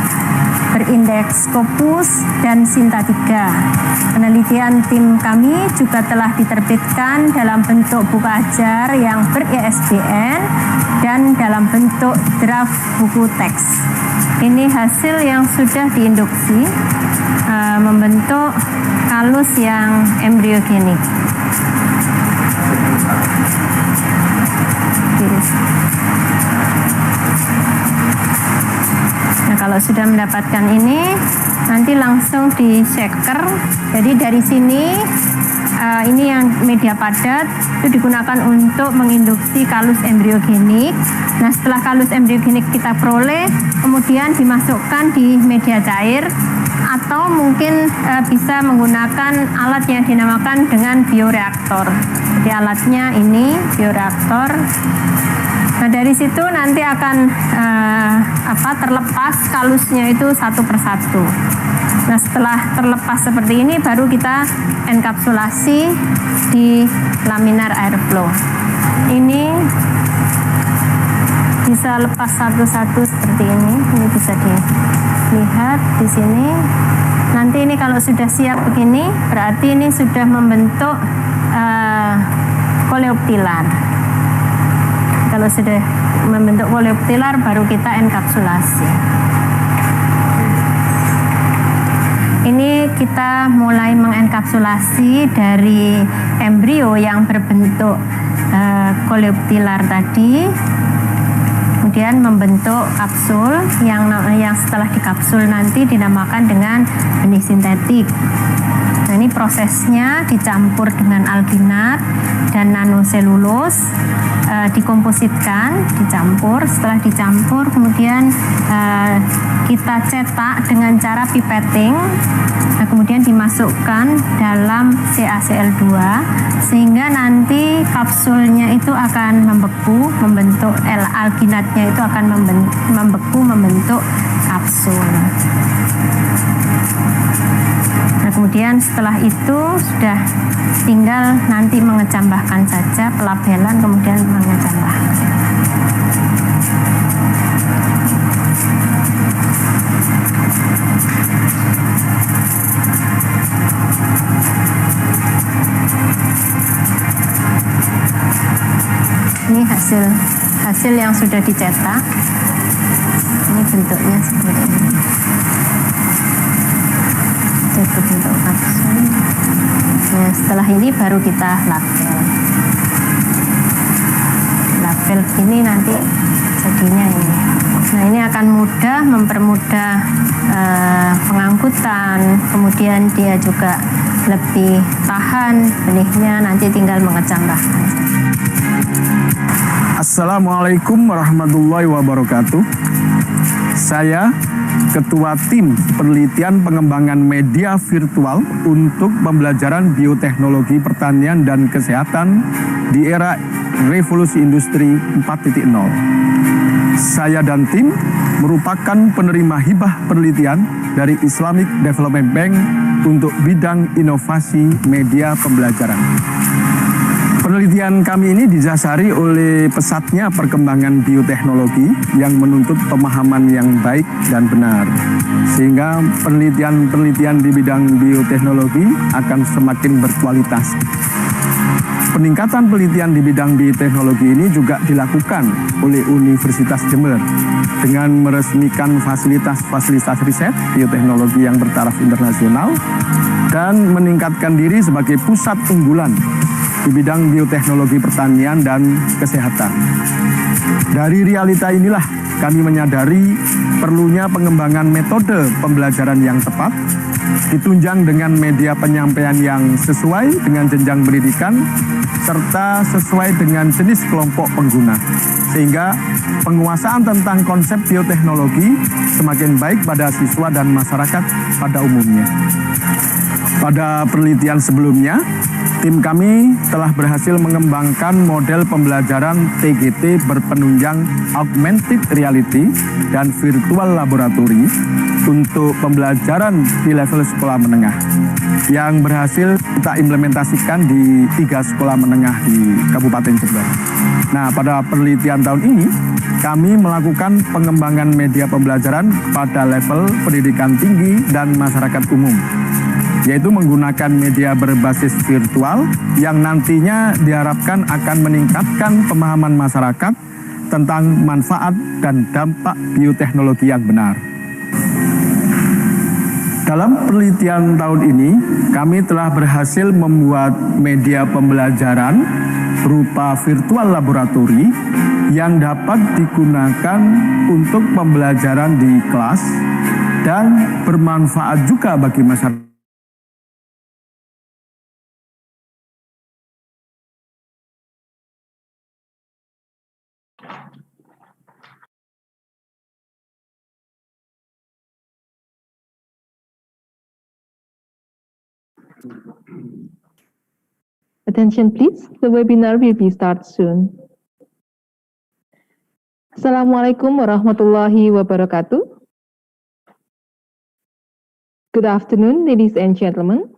berindeks Scopus dan Sinta3. Penelitian tim kami juga telah diterbitkan dalam bentuk buku ajar yang ber-ISBN dan dalam bentuk draft buku teks. Ini hasil yang sudah diinduksi membentuk kalus yang embryogenik. Nah, kalau sudah mendapatkan ini, nanti langsung di shaker. Jadi dari sini, ini yang media padat itu digunakan untuk menginduksi kalus embryogenik. Nah, setelah kalus embryogenik kita peroleh, kemudian dimasukkan di media cair atau mungkin bisa menggunakan alat yang dinamakan dengan bioreaktor. Jadi alatnya ini bioreaktor. Nah, dari situ nanti akan terlepas kalusnya itu satu persatu. Nah, setelah terlepas seperti ini baru kita enkapsulasi di laminar airflow. Ini bisa lepas satu-satu seperti ini. Ini bisa dilihat di sini. Nanti ini kalau sudah siap begini, berarti ini sudah membentuk koleoptilar. Kalau sudah membentuk koleoptilar, baru kita enkapsulasi. Ini kita mulai mengenkapsulasi dari embrio yang berbentuk koleoptilar tadi, kemudian membentuk kapsul yang setelah dikapsul nanti dinamakan dengan benih sintetik. Nah, ini prosesnya dicampur dengan alginat dan nanoselulus, dikompositkan, dicampur. Setelah dicampur kemudian kita cetak dengan cara pipetting. Nah, kemudian dimasukkan dalam CaCl2 sehingga nanti kapsulnya itu akan membeku, membentuk alginatnya itu akan membeku membentuk kapsul. Nah, kemudian setelah itu sudah tinggal nanti mengecambahkan saja, pelabelan kemudian mengecambahkan. Ini hasil yang sudah dicetak. Ini bentuknya seperti ini. Itu bentuk kapsul. Nah, setelah ini baru kita label. Label ini nanti jadinya ini. Nah, ini akan mempermudah pengangkutan. Kemudian dia juga lebih tahan benihnya. Nanti tinggal mengecambahkan. Assalamualaikum warahmatullahi wabarakatuh. Saya Ketua Tim Penelitian Pengembangan Media Virtual untuk Pembelajaran Bioteknologi Pertanian dan Kesehatan di era Revolusi Industri 4.0. Saya dan tim merupakan penerima hibah penelitian dari Islamic Development Bank untuk bidang inovasi media pembelajaran. Penelitian kami ini didasari oleh pesatnya perkembangan bioteknologi yang menuntut pemahaman yang baik dan benar. Sehingga penelitian-penelitian di bidang bioteknologi akan semakin berkualitas. Peningkatan penelitian di bidang bioteknologi ini juga dilakukan oleh Universitas Jember dengan meresmikan fasilitas-fasilitas riset bioteknologi yang bertaraf internasional dan meningkatkan diri sebagai pusat unggulan di bidang bioteknologi pertanian dan kesehatan. Dari realita inilah kami menyadari perlunya pengembangan metode pembelajaran yang tepat, ditunjang dengan media penyampaian yang sesuai dengan jenjang pendidikan, serta sesuai dengan jenis kelompok pengguna. Sehingga penguasaan tentang konsep bioteknologi semakin baik pada siswa dan masyarakat pada umumnya. Pada penelitian sebelumnya, tim kami telah berhasil mengembangkan model pembelajaran TGT berpenunjang augmented reality dan virtual laboratory untuk pembelajaran di level sekolah menengah yang berhasil kita implementasikan di 3 sekolah menengah di Kabupaten Jember. Nah, pada penelitian tahun ini kami melakukan pengembangan media pembelajaran pada level pendidikan tinggi dan masyarakat umum, yaitu menggunakan media berbasis virtual yang nantinya diharapkan akan meningkatkan pemahaman masyarakat tentang manfaat dan dampak bioteknologi yang benar. Dalam penelitian tahun ini, kami telah berhasil membuat media pembelajaran berupa virtual laboratory yang dapat digunakan untuk pembelajaran di kelas dan bermanfaat juga bagi masyarakat. Attention please, the webinar will be start soon. Assalamualaikum warahmatullahi wabarakatuh. Good afternoon, ladies and gentlemen.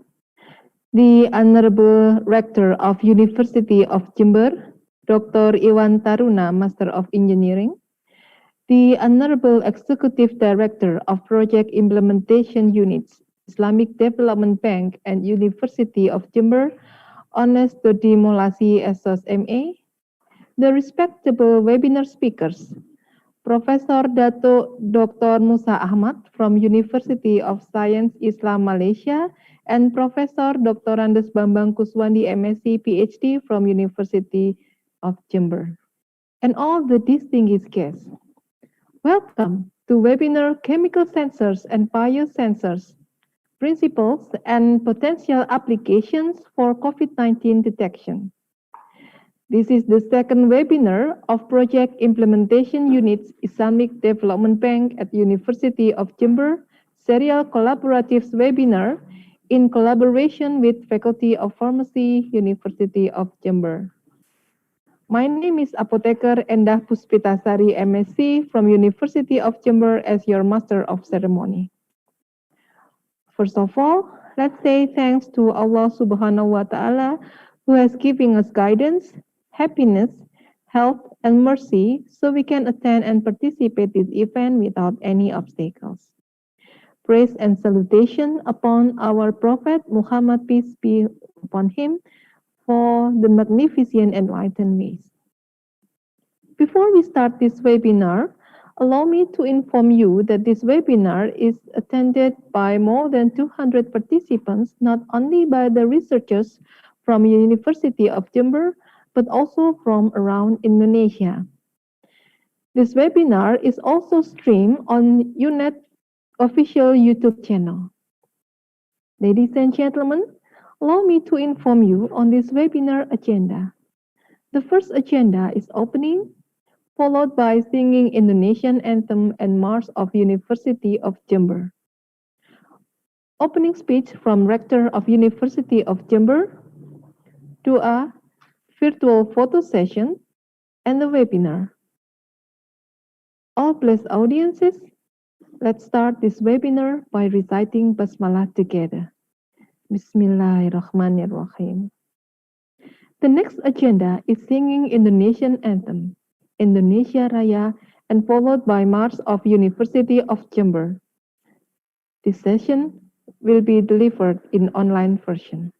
The Honorable Rector of University of Jember, Dr. Iwan Taruna, Master of Engineering, the Honorable Executive Director of Project Implementation Units, Islamic Development Bank and University of Jember, Ones Dodi Molasi Esos MA, the respectable webinar speakers, Professor Dato Dr. Musa Ahmad from University of Science Islam Malaysia and Professor Dr. Andes Bambang Kuswandi MSc PhD from University of Jember, and all the distinguished guests. Welcome to webinar Chemical Sensors and Biosensors, Principles and Potential Applications for COVID-19 Detection. This is the second webinar of Project Implementation Unit's Islamic Development Bank at University of Jember Serial Collaborative Webinar in collaboration with Faculty of Pharmacy, University of Jember. My name is Apotheker Endah Puspitasari MSc from University of Jember as your Master of Ceremony. First of all, let's say thanks to Allah Subhanahu wa Ta'ala who has given us guidance, happiness, health, and mercy so we can attend and participate this event without any obstacles. Praise and salutation upon our Prophet Muhammad, peace be upon him, for the magnificent enlightened ways. Before we start this webinar, allow me to inform you that this webinar is attended by more than 200 participants, not only by the researchers from University of Jember, but also from around Indonesia. This webinar is also streamed on UNEJ official YouTube channel. Ladies and gentlemen, allow me to inform you on this webinar agenda. The first agenda is opening, followed by singing Indonesian anthem and march of University of Jember. Opening speech from Rector of University of Jember, Doa, virtual photo session, and the webinar. All blessed audiences, let's start this webinar by reciting Basmalah together. Bismillahirrahmanirrahim. The next agenda is singing Indonesian anthem, Indonesia Raya, and followed by march of University of Jember. This session will be delivered in online version.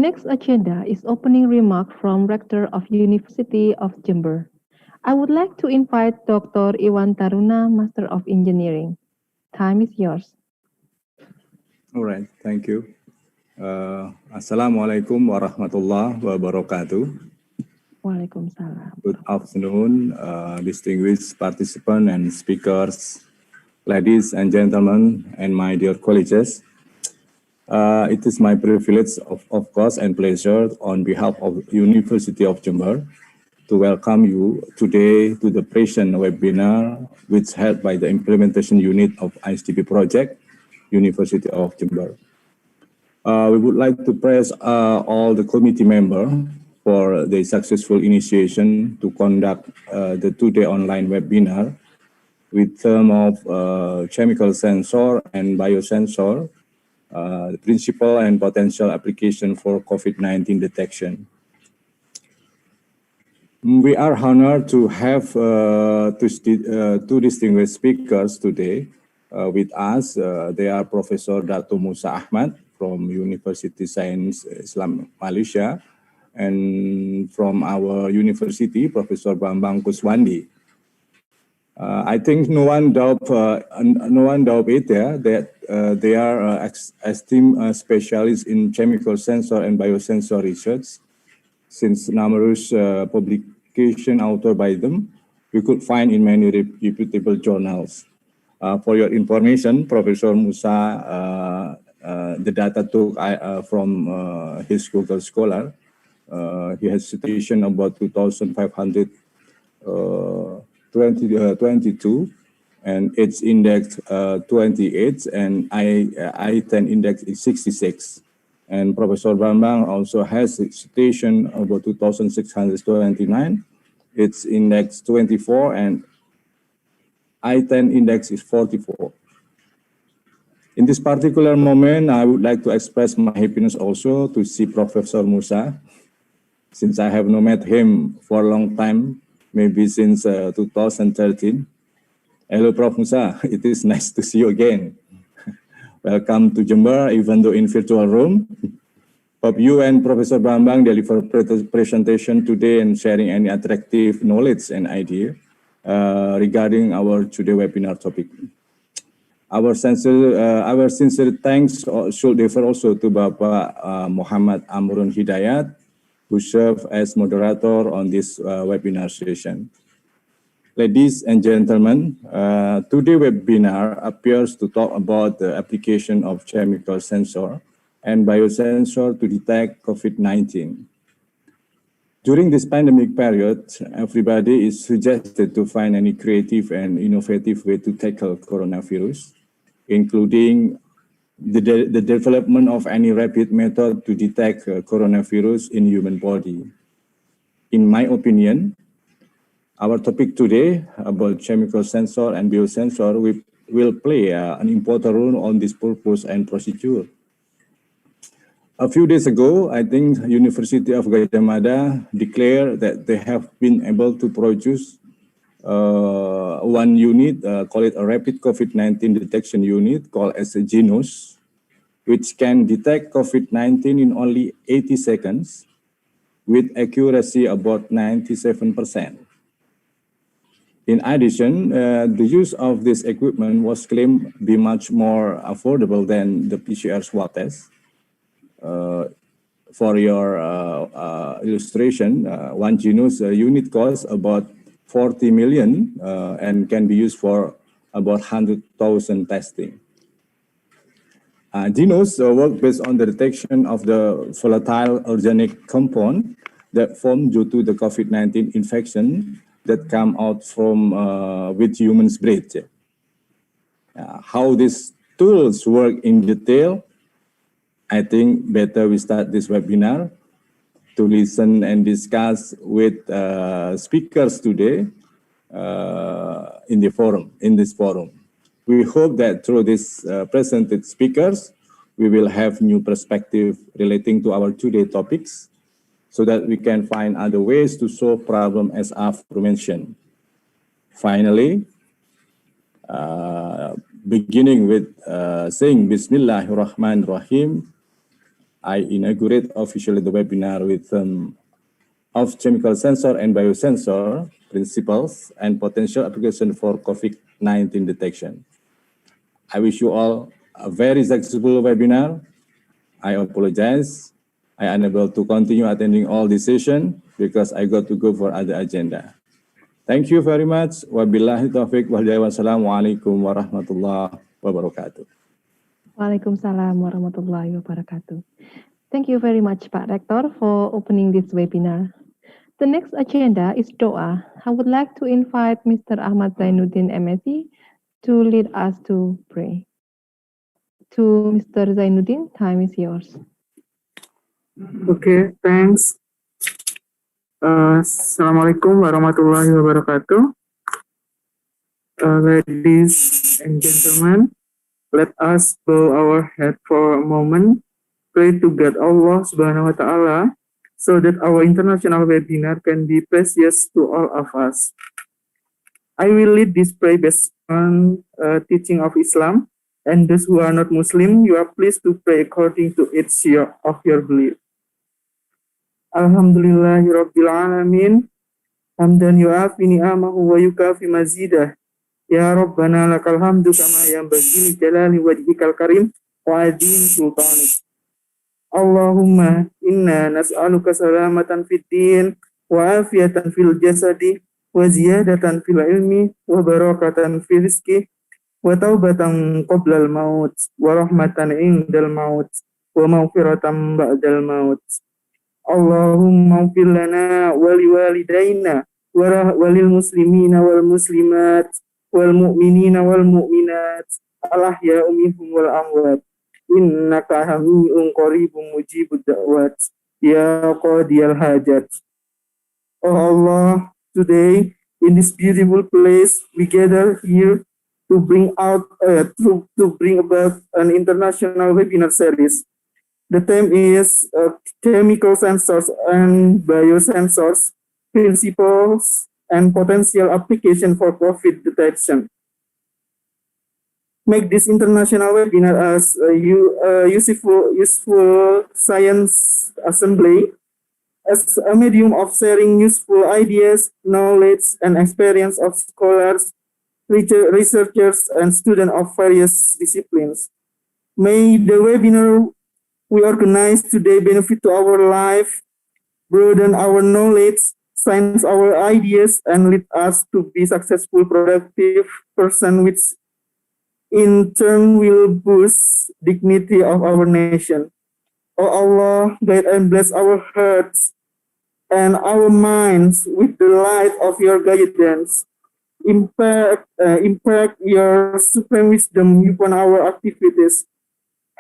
next agenda is opening remark from Rector of University of Jember. I would like to invite Dr. Iwan Taruna, Master of Engineering. Time is yours. All right, thank you. Assalamualaikum warahmatullahi wabarakatuh. Waalaikumsalam. Good afternoon, distinguished participants and speakers, ladies and gentlemen, and my dear colleagues. It is my privilege, of course, and pleasure on behalf of University of Jember to welcome you today to the present webinar, which held by the Implementation Unit of ISDB Project, University of Jember. We would like to praise all the committee members for the successful initiation to conduct the two-day online webinar with term of chemical sensor and biosensor, the principal and potential application for COVID-19 detection. We are honored to have two distinguished speakers today with us. They are Professor Dato Musa Ahmad from University Science Islam Malaysia, and from our university, Professor Bambang Kuswandi. I think no one doubt it, that they are esteemed specialists in chemical sensor and biosensor research. Since numerous publication authored by them, we could find in many reputable journals. For your information, Professor Musa, the data took from his Google Scholar. He has citation about 2,522, and its index 28, and I-10 index is 66. And Professor Bambang also has citation about 2,629, its index 24, and I-10 index is 44. In this particular moment, I would like to express my happiness also to see Professor Musa, since I have not met him for a long time, maybe since 2013. Hello, Prof. Musa. It is nice to see you again. Welcome to Jember, even though in virtual room. Hope you and Professor Bambang deliver presentation today and sharing any attractive knowledge and idea regarding our today webinar topic. Our sincere thanks should defer also to Bapak Muhammad Amrun Hidayat, who serve as moderator on this webinar session. Ladies and gentlemen, today's webinar appears to talk about the application of chemical sensor and biosensor to detect COVID-19. During this pandemic period, everybody is suggested to find any creative and innovative way to tackle coronavirus, including the development of any rapid method to detect coronavirus in human body. In my opinion, our topic today about chemical sensor and biosensor will play an important role on this purpose and procedure. A few days ago, I think University of Gajah Mada declared that they have been able to produce one unit, call it a rapid COVID-19 detection unit, called as a GENOS, which can detect COVID-19 in only 80 seconds with accuracy about 97%. In addition, the use of this equipment was claimed to be much more affordable than the PCR swab test. For your illustration, one GENOS unit costs about 40 million and can be used for about 100,000 testing. GENOS work based on the detection of the volatile organic compound that form due to the COVID-19 infection that come out from with humans' breath. How these tools work in detail, I think better we start this webinar to listen and discuss with speakers today in this forum. We hope that through these presented speakers, we will have new perspective relating to our today topics, so that we can find other ways to solve problem as aforementioned. Finally, beginning with saying Bismillahirrahmanirrahim, I inaugurate officially the webinar with of chemical sensor and biosensor principles and potential application for COVID-19 detection. I wish you all a very successful webinar. I apologize. I am unable to continue attending all this session because I got to go for other agenda. Thank you very much. Wabillahi taufiq wal hidayah. Wassalamualaikum warahmatullahi wabarakatuh. Waalaikumsalam warahmatullahi wabarakatuh. Thank you very much, Pak Rektor, for opening this webinar. The next agenda is Doa. I would like to invite Mr. Ahmad Zainuddin, MSc, to lead us to pray. To Mr. Zainuddin, time is yours. Okay, thanks. Assalamualaikum warahmatullahi wabarakatuh. Ladies and gentlemen, let us bow our head for a moment, pray to God Allah Subhanahu wa Ta'ala, so that our international webinar can be precious to all of us. I will lead this prayer based on teaching of Islam, and those who are not Muslim, you are pleased to pray according to each of your belief. Alhamdulillahi Rabbil Alamin, hamdan yu'afi ni'amahu wa yukafi mazidah. Ya Rabbana lakal hamdu kama yanbaghi li jalali wajhikal karim wa adhim sultanik. Allahumma inna nas'aluka salamatan fid din wa afiyatan fil jasadi wa ziyadatan fil ilmi wa barakatan fil rizki wa taubatan qoblal maut wa rahmatan indal maut wa maghfiratan ba'dal maut. Allahumma ighfir lana wa liwalidayna wa lil muslimina wal muslimat wal mu'minina wal mu'minat al ahya'i minhum wal amwat innaka hamiyun qaribun mujibud da'wat ya qadiyal hajat. Oh Allah, today in this beautiful place we gather here to bring about an international webinar series. The theme is chemical sensors and biosensors, principles and potential application for COVID detection. Make this international webinar as a useful science assembly, as a medium of sharing useful ideas, knowledge, and experience of scholars, researchers, and students of various disciplines. May the webinar we organize today benefit to our life, broaden our knowledge, science our ideas, and lead us to be successful, productive person, which in turn will boost dignity of our nation. Oh Allah, guide and bless our hearts and our minds with the light of your guidance. Impact your supreme wisdom upon our activities.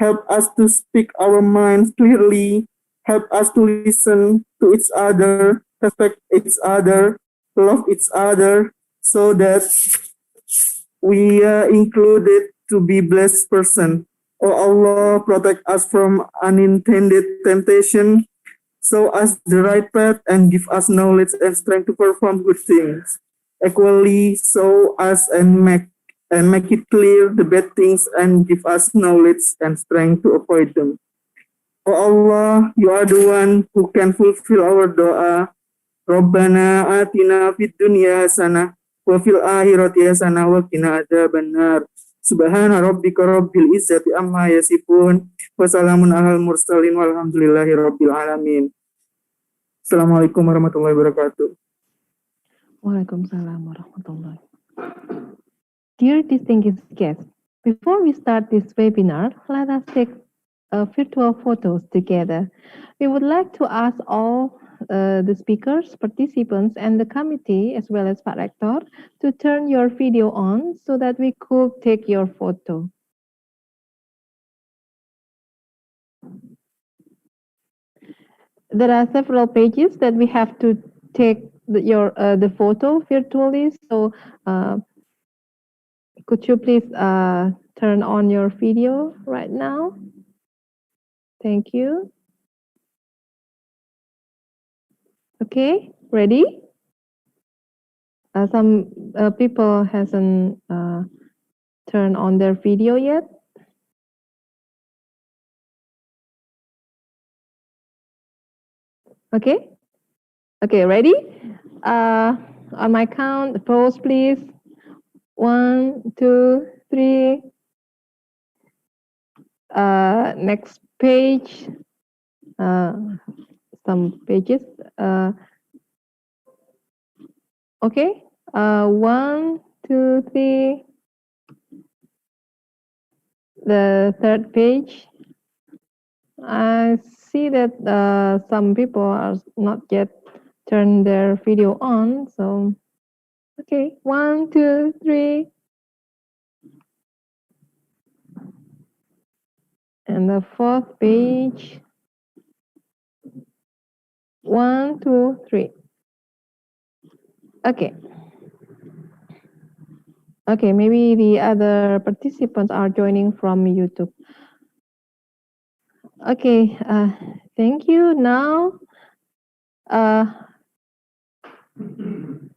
Help us to speak our minds clearly. Help us to listen to each other, respect each other, love each other, so that we are included to be blessed person. Oh Allah, protect us from unintended temptation, show us the right path, and give us knowledge and strength to perform good things. Equally, show us and make it clear the bad things and give us knowledge and strength to avoid them. Oh Allah, you are the one who can fulfill our doa. Rabbana atina fid dunya hasanah wa fil akhirati hasanah wa qina adzabannar. Subhana rabbika rabbil izzati amma yasifun wa salamun alal mursalin walhamdulillahi rabbil alamin. Assalamualaikum warahmatullahi wabarakatuh. Waalaikumsalam warahmatullahi wabarakatuh. Dear distinguished guests, before we start this webinar, let us take virtual photos together. We would like to ask all the speakers, participants, and the committee, as well as Pak Rektor, to turn your video on so that we could take your photo. There are several pages that we have to take the photo virtually, so could you please turn on your video right now? Thank you. Okay, ready? Some people hasn't turned on their video yet. Okay? Okay, ready? On my count, pause please. 1, 2, 3. Next page. Some pages. Okay. 1, 2, 3. The third page. I see that some people are not yet turned their video on. So, okay. 1, 2, 3. And the fourth page. 1, 2, 3. Okay. Okay, maybe the other participants are joining from YouTube. Okay, thank you. Now,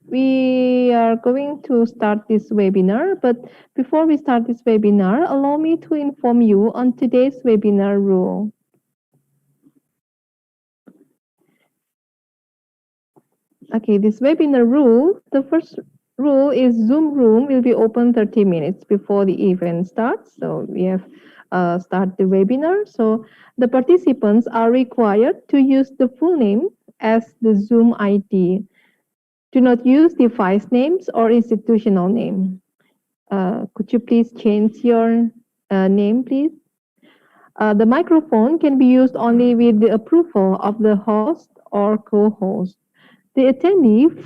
we are going to start this webinar, but before we start this webinar, allow me to inform you on today's webinar rule. Okay, this webinar rule, the first rule is Zoom room will be open 30 minutes before the event starts. So we have start the webinar. So the participants are required to use the full name as the Zoom ID. Do not use device names or institutional name. Could you please change your name, please? The microphone can be used only with the approval of the host or co-host. The attendance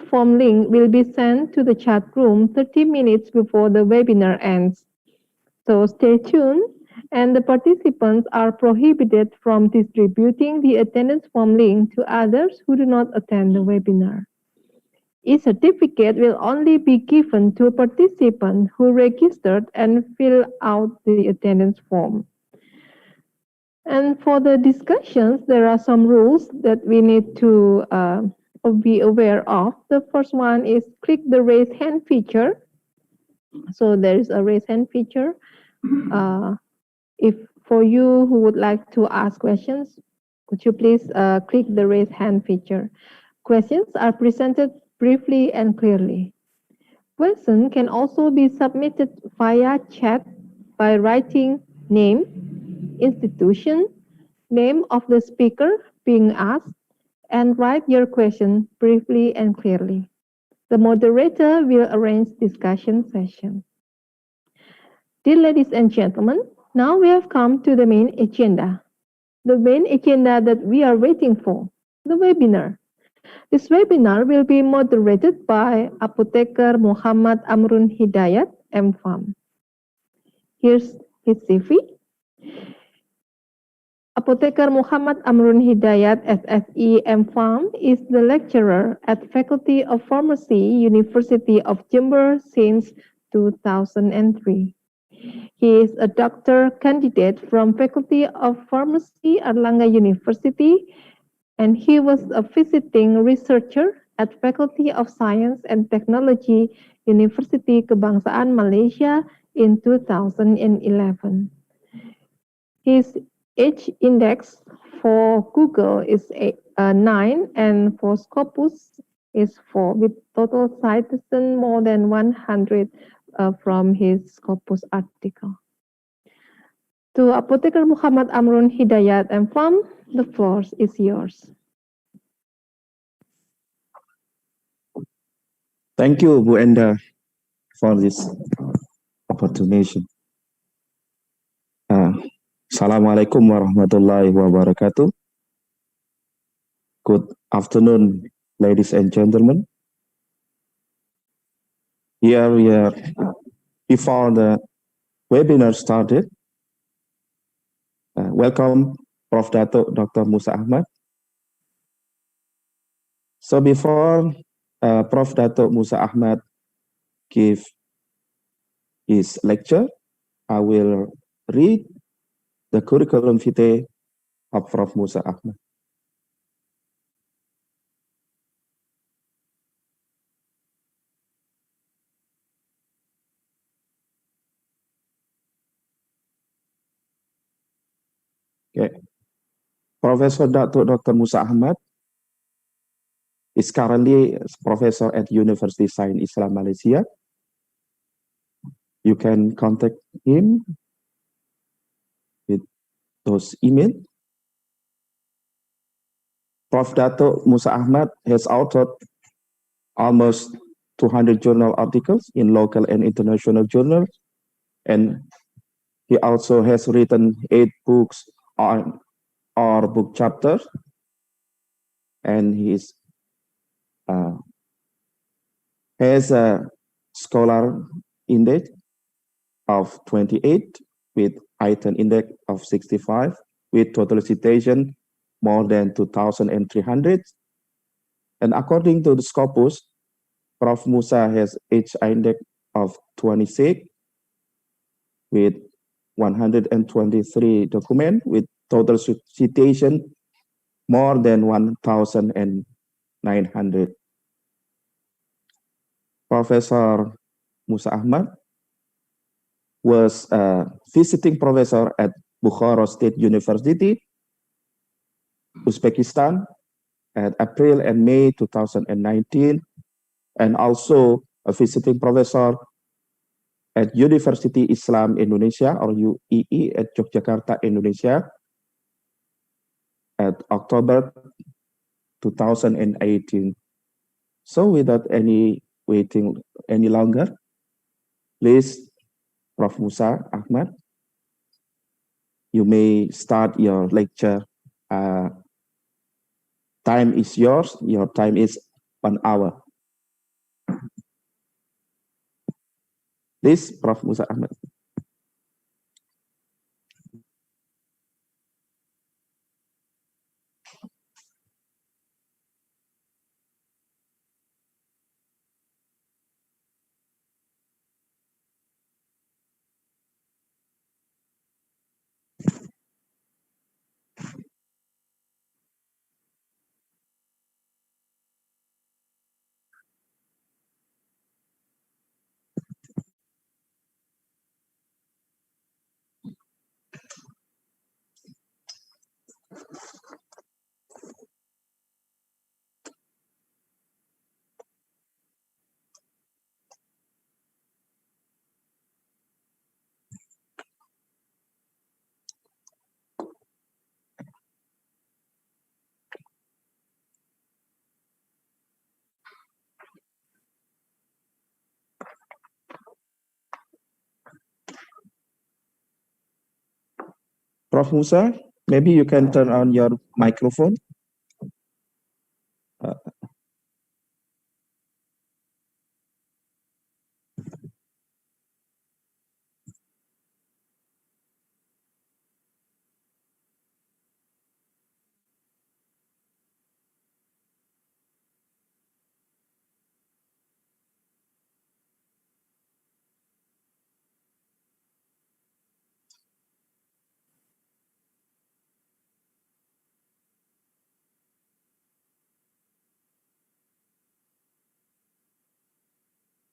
form link will be sent to the chat room 30 minutes before the webinar ends. So stay tuned, and the participants are prohibited from distributing the attendance form link to others who do not attend the webinar. E-certificate will only be given to a participant who registered and filled out the attendance form. And for the discussions, there are some rules that we need to be aware of. The first one is click the raise hand feature. So there is a raise hand feature. If for you who would like to ask questions, could you please click the raise hand feature. Questions are presented briefly and clearly. Questions can also be submitted via chat by writing name, institution, name of the speaker being asked, and write your question briefly and clearly. The moderator will arrange discussion session. Dear ladies and gentlemen, now we have come to the main agenda. The main agenda that we are waiting for, the webinar. This webinar will be moderated by Apotheker Muhammad Amrun Hidayat, M.Pharm. Here's his CV. Apotheker Muhammad Amrun Hidayat, SSE, M.Pharm, is the lecturer at Faculty of Pharmacy, University of Jember since 2003. He is a doctor candidate from Faculty of Pharmacy, Erlangga University, and he was a visiting researcher at Faculty of Science and Technology, University Kebangsaan Malaysia in 2011. His H index for Google is 9 and for Scopus is 4, with total citation more than 100 from his Scopus article. To Apotheker Muhammad Amrun Hidayat, M.Pharm, the floor is yours. Thank you, Bu Enda, for this opportunity. Assalamualaikum warahmatullahi wabarakatuh. Good afternoon, ladies and gentlemen. Here we are, before the webinar started, welcome Prof. Dato Dr. Musa Ahmad. So before Prof. Dato Musa Ahmad give his lecture, I will read the curriculum vitae of Prof. Musa Ahmad. Okay. Professor Dr. Musa Ahmad is currently a professor at University Science Islam Malaysia. You can contact him with those email. Prof. Dato Musa Ahmad has authored almost 200 journal articles in local and international journals, and he also has written 8 books on or book chapters, and he is has a scholar index of 28 with item index of 65 with total citation more than 2,300. And according to the Scopus, Prof. Musa has H index of 26 with 123 documents with total citation more than 1,900. Professor Musa Ahmad was a visiting professor at Bukhara State University, Uzbekistan, at April and May 2019, and also a visiting professor at University Islam Indonesia, or UII, at Yogyakarta, Indonesia, at October 2018. So without any waiting any longer, please, Prof. Musa Ahmad, you may start your lecture. Time is yours. Your time is 1 hour. Please, Prof. Musa Ahmad. Prof. Musa, maybe you can turn on your microphone.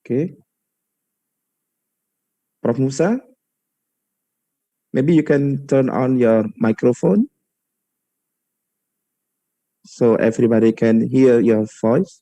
Okay. Prof. Musa, maybe you can turn on your microphone so everybody can hear your voice.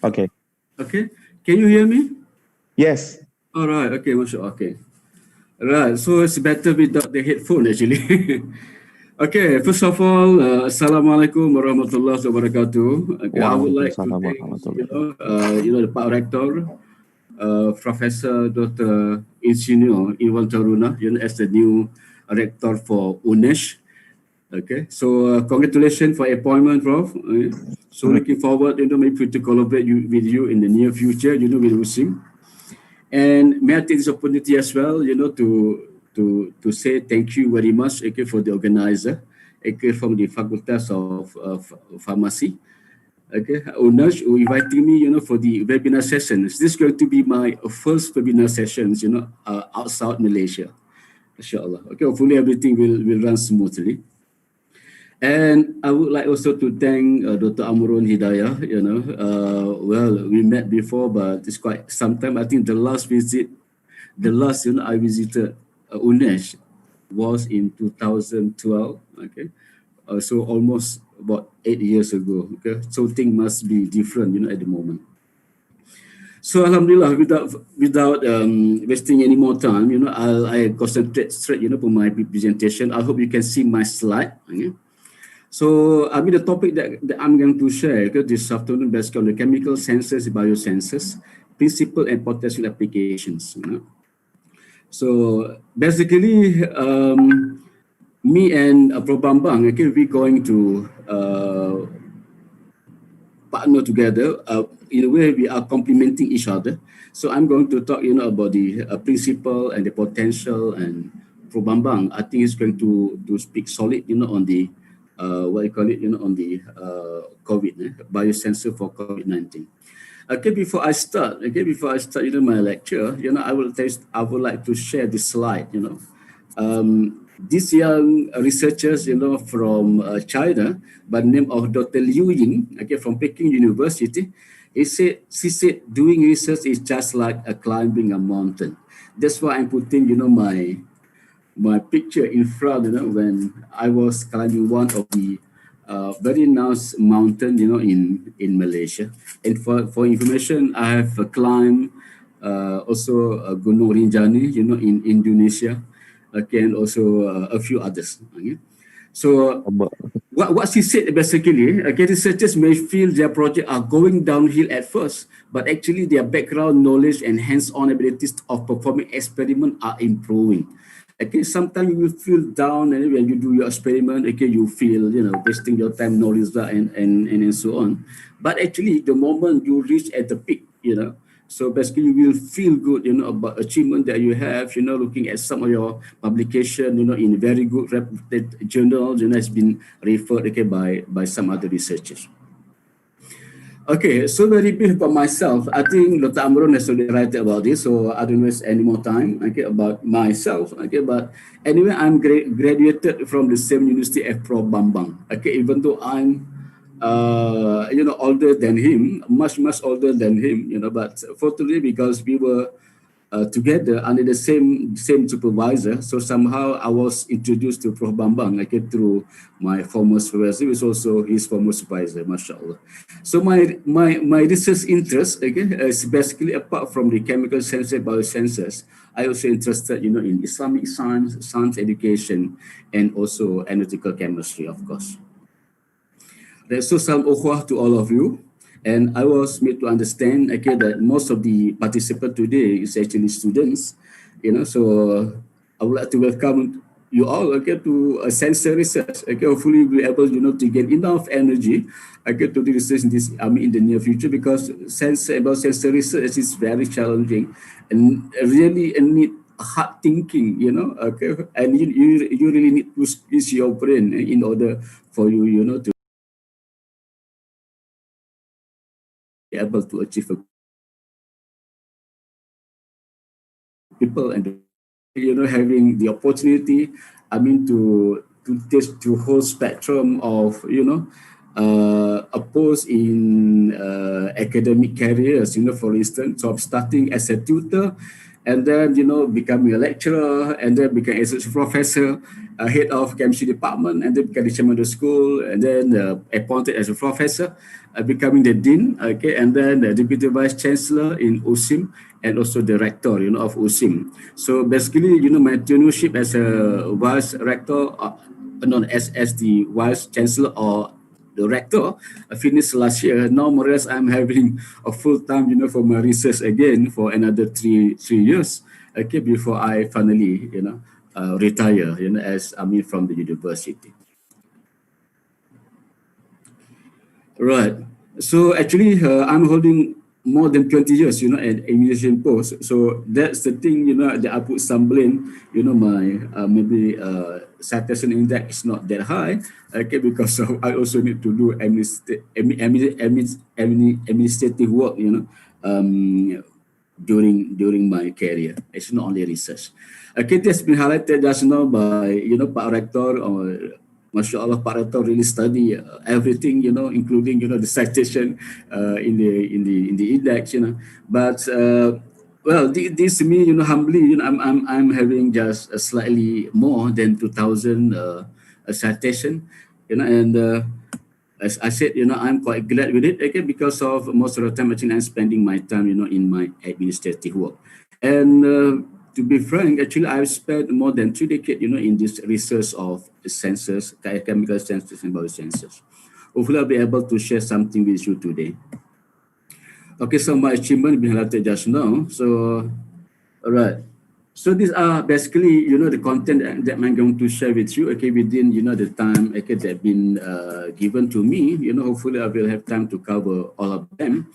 Okay. Okay. Can you hear me? Yes. All right. Okay. Okay. Right. So it's better without the headphone actually. Okay. First of all, Assalamualaikum warahmatullahi wabarakatuh. Okay, I would like to thank the Pak Rector, Professor Dr. Insinyur Iwan Taruna, as the new rector for UNEJ. Okay, so congratulations for appointment, Prof. So looking forward, maybe to collaborate with you in the near future, with USIM. And may I take this opportunity as well, to say thank you very much, okay, for the organizer, okay, from the Facultas of Pharmacy. Okay, UNEJ inviting me, for the webinar sessions. This is going to be my first webinar sessions, outside Malaysia, inshallah. Okay, hopefully everything will run smoothly. And I would like also to thank Dr. Amrun Hidayah. Well, we met before, but it's quite some time. I think the last I visited UNEJ was in 2012. Okay, so almost about 8 years ago. Okay, so things must be different, at the moment. So Alhamdulillah, without wasting any more time, I concentrate straight, for my presentation. I hope you can see my slide. Okay? So the topic that I'm going to share this afternoon based on the chemical sensors, biosensors, principle and potential applications. So basically, me and Prof. Bambang, okay, we're going to partner together. In a way, we are complementing each other. So I'm going to talk, about the principle and the potential. And Prof. Bambang, I think, is going to speak solid, on the on the COVID, biosensor for COVID-19. Okay, before I start, my lecture, I would like to share this slide. These young researchers, from China, by the name of Dr. Liu Ying, okay, from Peking University, she said doing research is just like climbing a mountain. That's why I'm putting, my picture in front, when I was climbing one of the very nice mountain, in Malaysia. And for information, I have climbed also Gunung Rinjani, in Indonesia. Okay, and also a few others. Okay. So what she said basically, okay, researchers may feel their project are going downhill at first, but actually their background knowledge and hands-on abilities of performing experiment are improving. Okay, sometimes you will feel down, and when you do your experiment, okay, you feel, wasting your time, knowledge, and so on. But actually, the moment you reach at the peak, so basically you will feel good, about achievement that you have, looking at some of your publication, in very good reputed journals, has been referred, okay, by some other researchers. Okay, so very brief about myself. I think Dr. Amrun has already written about this, so I don't waste any more time, okay, about myself. Okay, but anyway, I'm graduated from the same university as Prof. Bambang. Okay, even though I'm older than him, much older than him, but fortunately because we were together under the same supervisor, so somehow I was introduced to Prof. Bambang, okay, through my former supervisor, who is also his former supervisor, mashallah. So my research interest, okay, is basically apart from the chemical sensor, biosensors, I also interested, in Islamic science education, and also analytical chemistry, of course. So some ukhuwah to all of you. And I was made to understand, okay, that most of the participants today is actually students, so I would like to welcome you all, okay, to sensor research. Okay, hopefully we'll be able, to get enough energy, okay, to do research in this, in the near future, because sensor research is very challenging and really need hard thinking, okay, and you really need to squeeze your brain in order for you, to be able to achieve people and having the opportunity, to test the whole spectrum of a post in academic careers, for instance, so starting as a tutor, and then becoming a lecturer, and then become associate professor, head of chemistry department, and then become the chairman of the school, and then appointed as a professor, becoming the dean, okay, and then the deputy vice chancellor in USIM, and also the rector, of USIM. So basically, my tenureship as a vice rector, known as the vice chancellor or the rector, finished last year. Now, more or less, I'm having a full time, for my research again for another three years, okay, before I finally, retire, from the university. Right. So actually, I'm holding more than 20 years, at Indonesian Post. So that's the thing, that I put some blame, my maybe citation index is not that high, okay, because I also need to do administrative work, during my career. It's not only research. Okay, that's been highlighted just now by, Pak Rector, or Masya Allah, Pak Rector really study everything, including, the citation in the index, But well, this me, humbly, I'm having just slightly more than 2,000 citation, and as I said, I'm quite glad with it, okay, because of most of the time actually I'm spending my time, in my administrative work, and. To be frank, actually, I've spent more than 2 decades, in this research of sensors, chemical sensors and biosensors. Hopefully, I'll be able to share something with you today. Okay, so my achievement been highlighted just now. So, all right. So these are basically, the content that I'm going to share with you, okay, within, the time, okay, that been given to me. Hopefully, I will have time to cover all of them.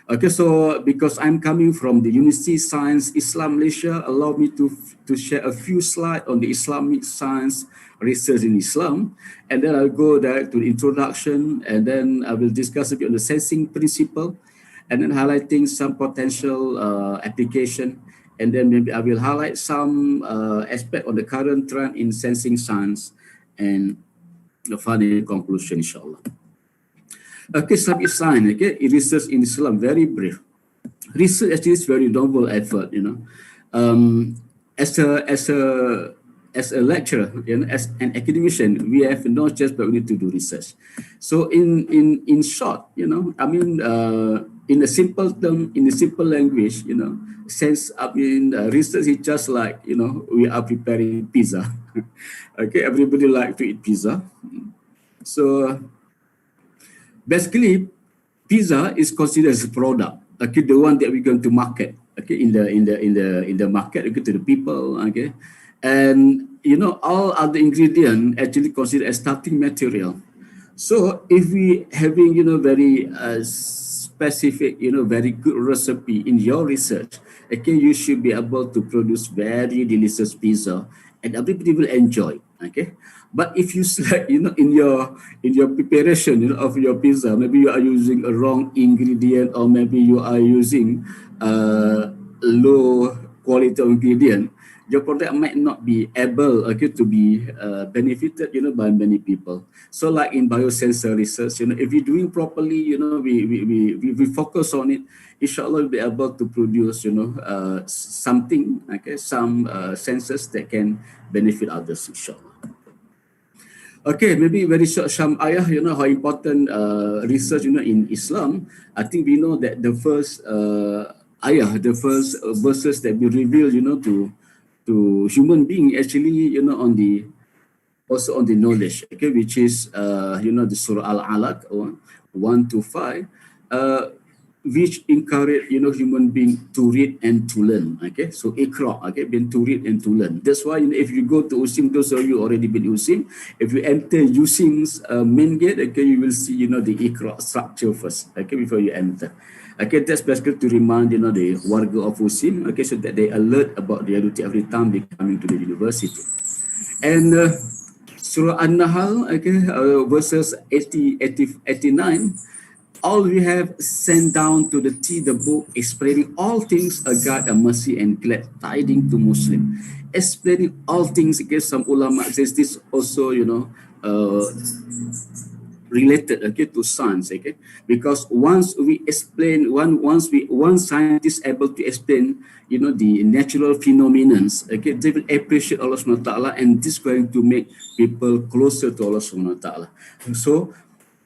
Okay, so because I'm coming from the University Science Islam Malaysia, allow me to share a few slides on the Islamic science research in Islam, and then I'll go direct to the introduction, and then I will discuss a bit on the sensing principle, and then highlighting some potential application, and then maybe I will highlight some aspect on the current trend in sensing science, and the final conclusion, inshallah. Okay, Islamic science, okay, research in Islam, very brief. Research actually is very noble effort, As a lecturer, as an academician, we have no choice but we need to do research. So in short, in a simple term, in a simple language, research is just like, we are preparing pizza. Okay, everybody like to eat pizza. So basically, pizza is considered as a product, okay, the one that we're going to market, okay, in the market, okay, to the people, okay, and all other ingredients actually considered as starting material. So if we having very specific, very good recipe in your research, okay, you should be able to produce very delicious pizza, and everybody will enjoy, okay. But if you select, in your preparation, of your pizza, maybe you are using a wrong ingredient, or maybe you are using low quality ingredient, your product might not be able, okay, to be benefited, by many people. So, like in biosensor research, if you're doing properly, we focus on it, inshallah, we'll be able to produce, something, okay, some sensors that can benefit others, inshallah. Okay, maybe very short some ayah, how important research, in Islam. I think we know that the first ayah, the first verses that we reveal, to human being actually, also on the knowledge, okay, which is, the Surah Al-Alaq, 1-5, which encourage, human being to read and to learn, okay? So Iqra, okay, been to read and to learn. That's why, if you go to USIM, those of you already been USIM, if you enter USIM's main gate, okay, you will see, the Iqra structure first, okay, before you enter. Okay, that's basically to remind, the warga of USIM, okay, so that they alert about the reality every time they coming to the university. And Surah An-Nahl, okay, verses 89, all we have sent down to the book explaining all things, a guide, a mercy, and glad tidings to Muslim. Explaining all things, okay, some ulama says this also, related, okay, to science, okay, because once we explain, one scientist able to explain, the natural phenomena, okay, they will appreciate Allah subhanahu wa ta'ala, and this is going to make people closer to Allah subhanahu wa ta'ala. So,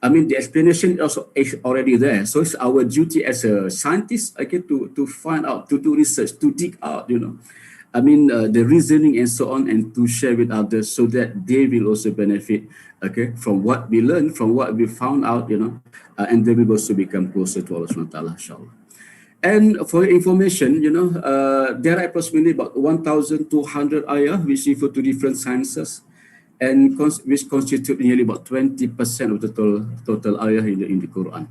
the explanation is already there. So it's our duty as a scientist, okay, to find out, to do research, to dig out, the reasoning and so on, and to share with others so that they will also benefit, okay, from what we learned, from what we found out, and they will also become closer to Allah subhanahu wa ta'ala, inshallah. And for information, there are approximately about 1,200 ayah which refer to different sciences, and which constitute nearly about 20% of the total ayah in the Quran.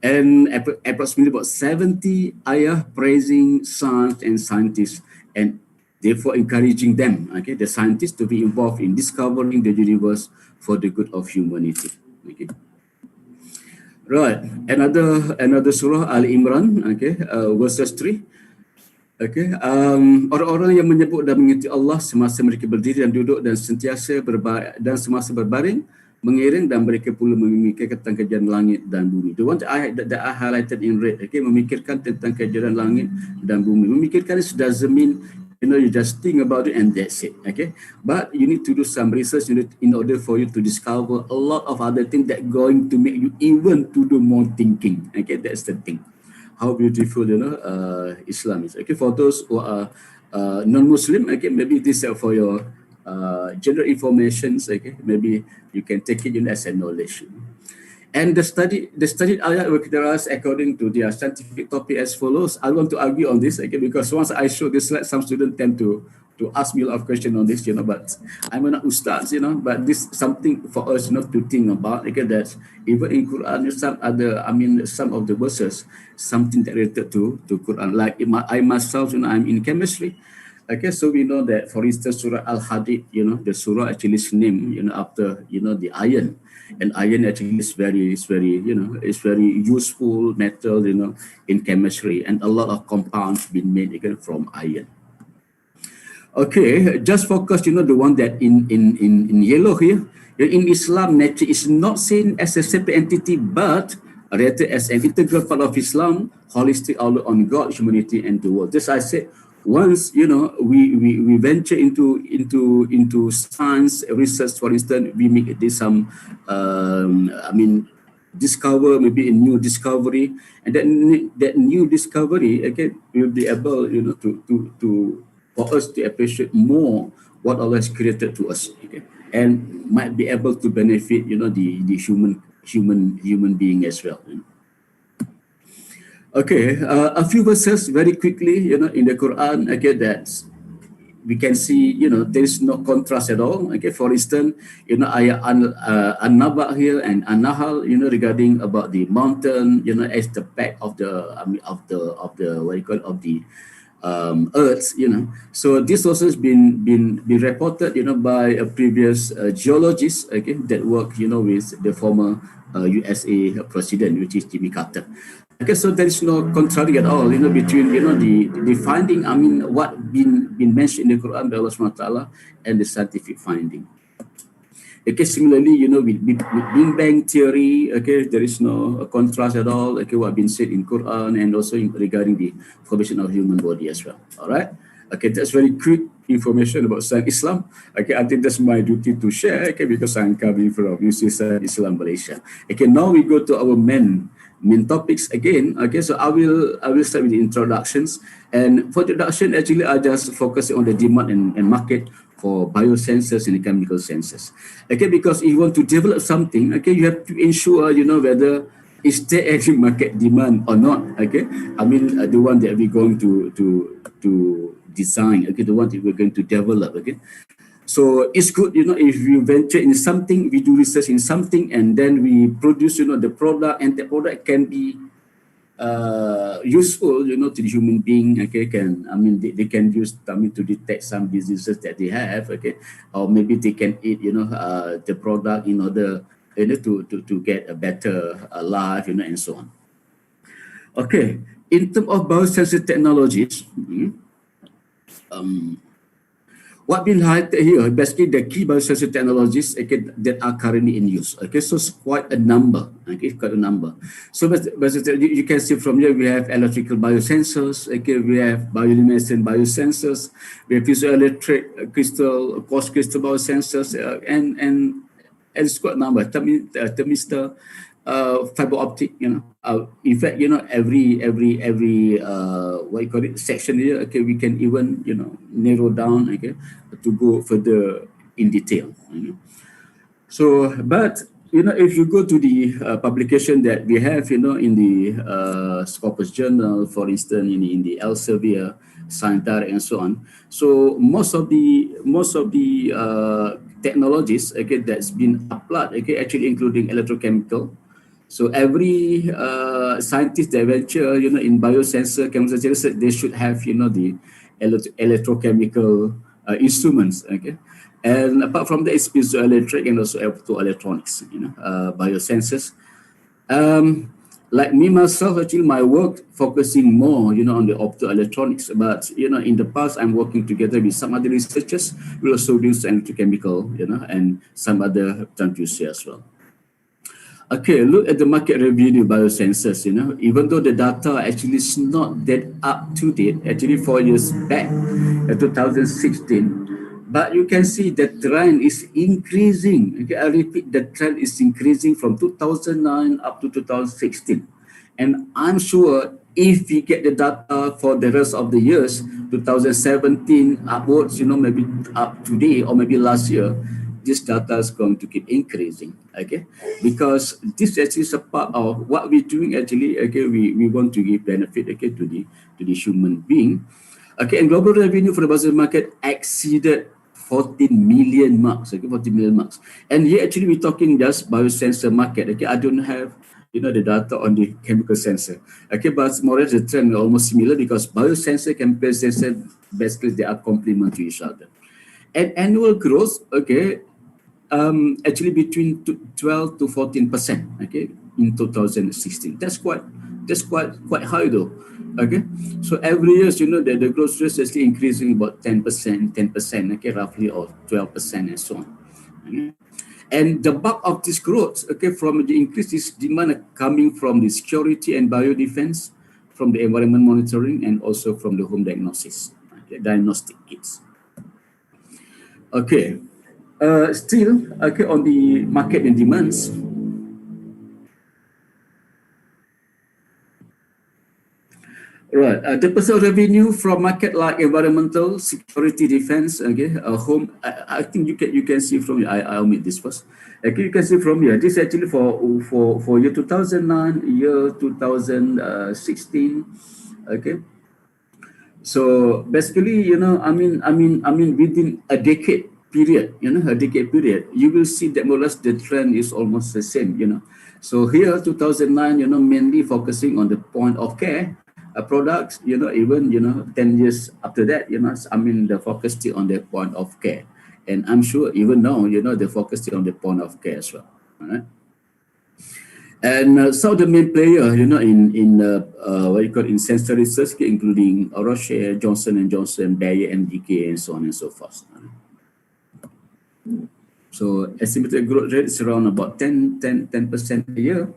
and approximately about 70 ayah praising science and scientists, and therefore encouraging them, okay, the scientists, to be involved in discovering the universe for the good of humanity. Okay. Right, another surah Al-Imran, okay, verses 3. Okay, orang-orang yang menyebut dan mengikuti Allah semasa mereka berdiri dan duduk dan sentiasa dan semasa berbaring, mengiring, dan mereka pula memikirkan tentang kejadian langit dan bumi. The one that I highlighted in red, okay, memikirkan tentang kejadian langit dan bumi. Memikirkan it doesn't mean you just think about it and that's it, okay? But you need to do some research in order for you to discover a lot of other things that going to make you even to do more thinking, okay? That's the thing. How beautiful, Islam is. Okay, for those who are non-Muslim, okay, maybe this is for your general informations, okay, maybe you can take it in as a knowledge. And the studied ayat were categorized according to their scientific topic as follows. I want to argue on this, okay, because once I show this slide, some students tend to ask me a lot of questions on this, but I'm not ustaz, but this is something for us, to think about, okay, that even in Quran, some of the verses, something that related to Quran, like I myself, I'm in chemistry, okay, so we know that, for instance, Surah Al-Hadid, the surah actually is named, after, the iron, and iron actually is very useful metal, in chemistry, and a lot of compounds been made again from iron. Okay, just focus, the one that in yellow here. In Islam, nature is not seen as a separate entity, but rather as an integral part of Islam, holistic outlook on God, humanity, and the world. This I said, once, we venture into science research, for instance, we make this discover maybe a new discovery, and that new discovery, okay, will be able, to for us to appreciate more what Allah has created to us, okay, and might be able to benefit, the human being as well. Okay, a few verses very quickly, in the Quran, okay, that we can see, there is no contrast at all. Okay, for instance, ayat An-Naba here and An-Nahl, regarding about the mountain, as the back of the what you call it, of the Earth, So this also has been reported, by a previous geologist, okay, that worked, with the former USA president, which is Jimmy Carter. Okay, so there is no contrary at all, between, the finding, what been mentioned in the Quran by Allah SWT and the scientific finding. Okay, similarly, with Big Bang theory, okay, there is no contrast at all, okay, what been said in Quran, and also regarding the formation of human body as well. All right. Okay, that's very quick information about Science Islam. Okay, I think that's my duty to share, okay, because I'm coming from UC Islam Malaysia. Okay, now we go to our main topics again. Okay, so I will start with the introductions. And for introduction, actually, I just focus on the demand and market for biosensors and chemical sensors. Okay, because if you want to develop something, okay, you have to ensure, whether is there any market demand or not. Okay, the one that we're going to design, okay, the one that we're going to develop. Okay, so it's good, if you venture in something, we do research in something, and then we produce, the product, and the product can be useful, to the human being. Okay, they can use to detect some diseases that they have. Okay, or maybe they can eat, the product in order, to get a better life, and so on. Okay, in terms of biosensor technologies, what been highlighted here, basically the key biosensor technologies, okay, that are currently in use. Okay, so it's quite a number. Okay, quite a number. So basically, you can see from here we have electrical biosensors. Okay, we have bioluminescent biosensors. We have piezoelectric crystal, quartz crystal biosensors, and it's quite a number. Thermistor, fiber optic. In fact, every what you call it, section here, okay, we can even, narrow down, okay, to go further in detail. So, but, if you go to the publication that we have, in the Scopus Journal, for instance, in the Elsevier, Scientific, and so on. So most of the technologies, okay, that's been applied, okay, actually including electrochemical, So every scientist that venture, in biosensor, chemical sensor, they should have, the electrochemical instruments, okay? And apart from that, it's piezoelectric and also optoelectronics, biosensors. Like me myself, actually, my work focusing more, on the optoelectronics. But in the past, I'm working together with some other researchers. We also do electrochemical, and some other countries here as well. Okay, look at the market revenue biosensors. Even though the data actually is not that up to date, actually 4 years back, 2016, but you can see the trend is increasing. Okay, I repeat, the trend is increasing from 2009 up to 2016. And I'm sure if we get the data for the rest of the years, 2017 upwards, maybe up today or maybe last year, this data is going to keep increasing, okay? Because this actually is a part of what we're doing actually, okay? We want to give benefit, okay, to the human being. Okay, and global revenue for the biosensor market exceeded 14 million marks, okay, 14 million marks. And here actually we're talking just biosensor market, okay? I don't have, the data on the chemical sensor. Okay, but more or less the trend is almost similar because biosensor, chemical sensor, basically they are complement to each other. And annual growth, okay, actually between 12 to 14%, okay, in 2016. That's quite high though, okay. So every year, the growth rate is actually increasing about 10%, okay, roughly, or 12% and so on. Okay? And the bulk of this growth, okay, from the increased demand coming from the security and biodefense, from the environment monitoring, and also from the home diagnosis, okay, diagnostic kits. Okay. Still, okay, on the market and demands. Right, the personal revenue from market like environmental, security, defense, okay, home. I think you can see from here. I'll omit this first. Okay, you can see from here. This actually for year 2009, year 2016. Okay. So basically, I mean, within a decade period, you will see that more or less the trend is almost the same, So here, 2009, mainly focusing on the point of care products, even, 10 years after that, the focus still on the point of care. And I'm sure even now, the focus still on the point of care as well, all right? And so the main player, in what you call in sensor research, including Roche, Johnson & Johnson, Bayer, MDK, and so on and so forth. So estimated growth rate is around about 10% a year.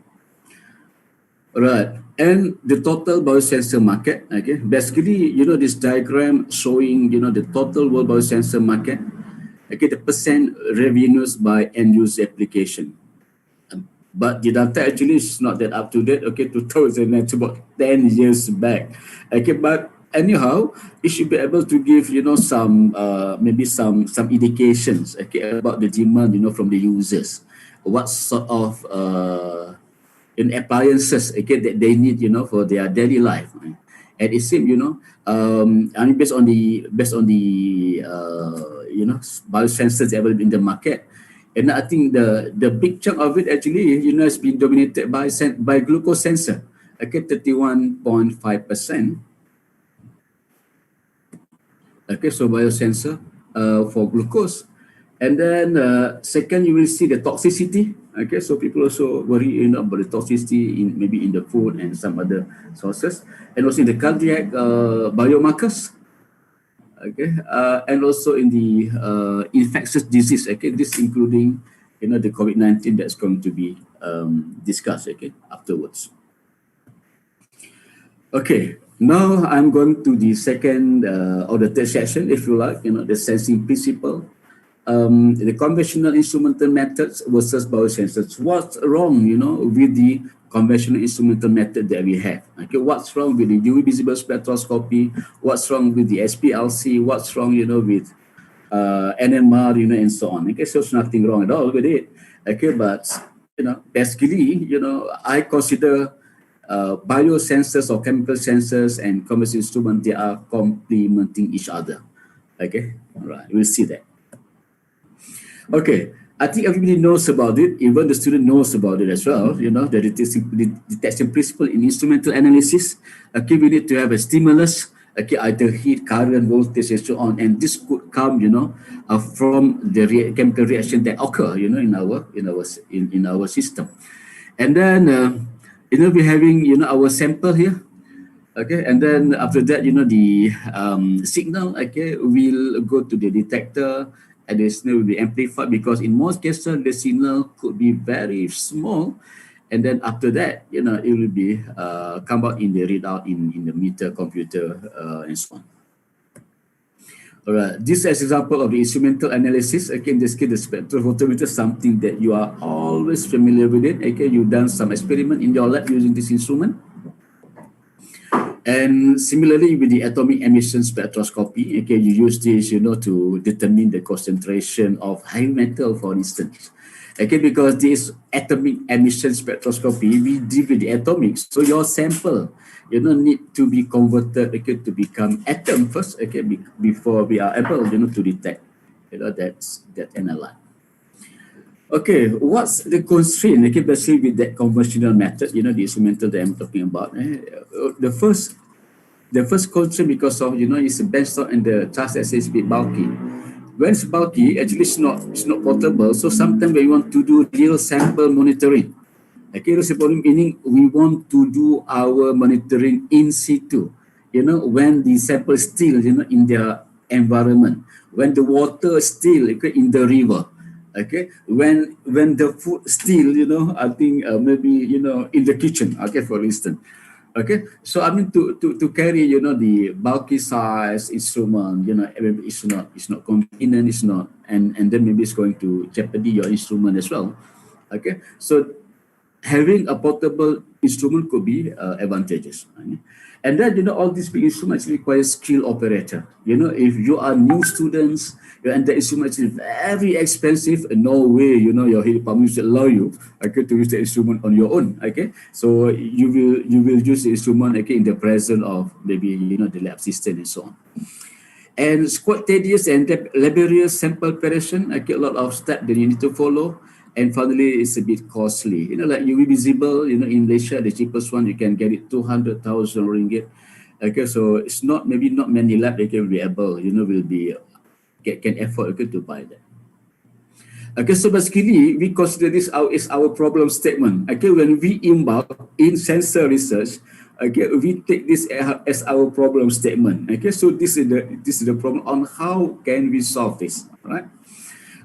Right, and the total biosensor market, okay, basically, this diagram showing, the total world biosensor market, okay, the percent revenues by end-use application. But the data actually is not that up to date, okay, 2000, it's about 10 years back. Okay, but anyhow, it should be able to give, some, maybe some indications, okay, about the demand, from the users. What sort of appliances, okay, that they need, for their daily life. And it seems, and based on the biosensors available in the market. And I think the big chunk of it actually, has been dominated by glucose sensor, okay, 31.5%. Okay, so biosensor for glucose. And then second, you will see the toxicity. Okay, so people also worry, about the toxicity maybe in the food and some other sources, and also in the cardiac biomarkers. Okay, and also in the infectious disease. Okay, this including, the COVID-19 that's going to be discussed. Okay, afterwards. Okay, now I'm going to the second or the third section, if you like. The sensing principle. The conventional instrumental methods versus biosensors. What's wrong, with the conventional instrumental method that we have? Okay, what's wrong with the UV visible spectroscopy? What's wrong with the SPLC? What's wrong, with NMR, and so on? Okay, so there's nothing wrong at all with it. Okay, but basically, I consider biosensors or chemical sensors and conventional instruments, they are complementing each other. Okay, all right, we'll see that. Okay, I think everybody knows about it, even the student knows about it as well, you know, the detection principle in instrumental analysis. Okay, we need to have a stimulus, okay, either heat, current, voltage, and so on, and this could come, you know, from the chemical reaction that occur, you know, in our system. And then, you know, we're having, you know, our sample here. Okay, and then after that, you know, the signal, okay, will go to the detector, and the signal will be amplified, because in most cases the signal could be very small, and then after that, you know, it will be come out in the readout in the meter computer and so on. All right, this is an example of the instrumental analysis. Okay, in this case, the spectrophotometer is something that you are always familiar with it. Okay, you've done some experiment in your lab using this instrument. And similarly with the atomic emission spectroscopy, okay, you use this, you know, to determine the concentration of heavy metal, for instance. Okay, because this atomic emission spectroscopy, we deal with the atomics. So your sample, you know, need to be converted, okay, to become atom first, okay, before we are able, you know, to detect, you know, that analyte. Okay, what's the constraint, okay, basically with that conventional method, you know, the instrumental that I'm talking about? The first constraint, because of, you know, it's a benchtop and the task assay is a bit bulky. When it's bulky, actually it's not portable. So sometimes we want to do real sample monitoring. Okay, real sample meaning we want to do our monitoring in situ. You know, when the sample is still, you know, in their environment, when the water is still, okay, in the river. Okay, when the food still, you know, I think maybe, you know, in the kitchen, okay, for instance. Okay, so I mean to carry, you know, the bulky size instrument, you know, it's not convenient, it's not, and then maybe it's going to jeopardy your instrument as well. Okay, so having a portable instrument could be advantageous. Right? And then, you know, all these big instruments require skilled operator. You know, if you are new students, and the instrument is very expensive, no way, you know, your head department should allow you, okay, to use the instrument on your own. Okay, so you will use the instrument, okay, in the presence of maybe, you know, the lab assistant and so on. And it's quite tedious and laborious sample preparation. Okay, a lot of steps that you need to follow. And finally, it's a bit costly. You know, like UV visible, you know, in Malaysia, the cheapest one, you can get it 200,000 ringgit. Okay, so it's not, maybe not many labs that can be able, you know, will be, can afford, okay, to buy that. Okay, so basically, we consider this as our problem statement. Okay, when we embark in sensor research, okay, we take this as our problem statement. Okay, so this is the problem on how can we solve this, right?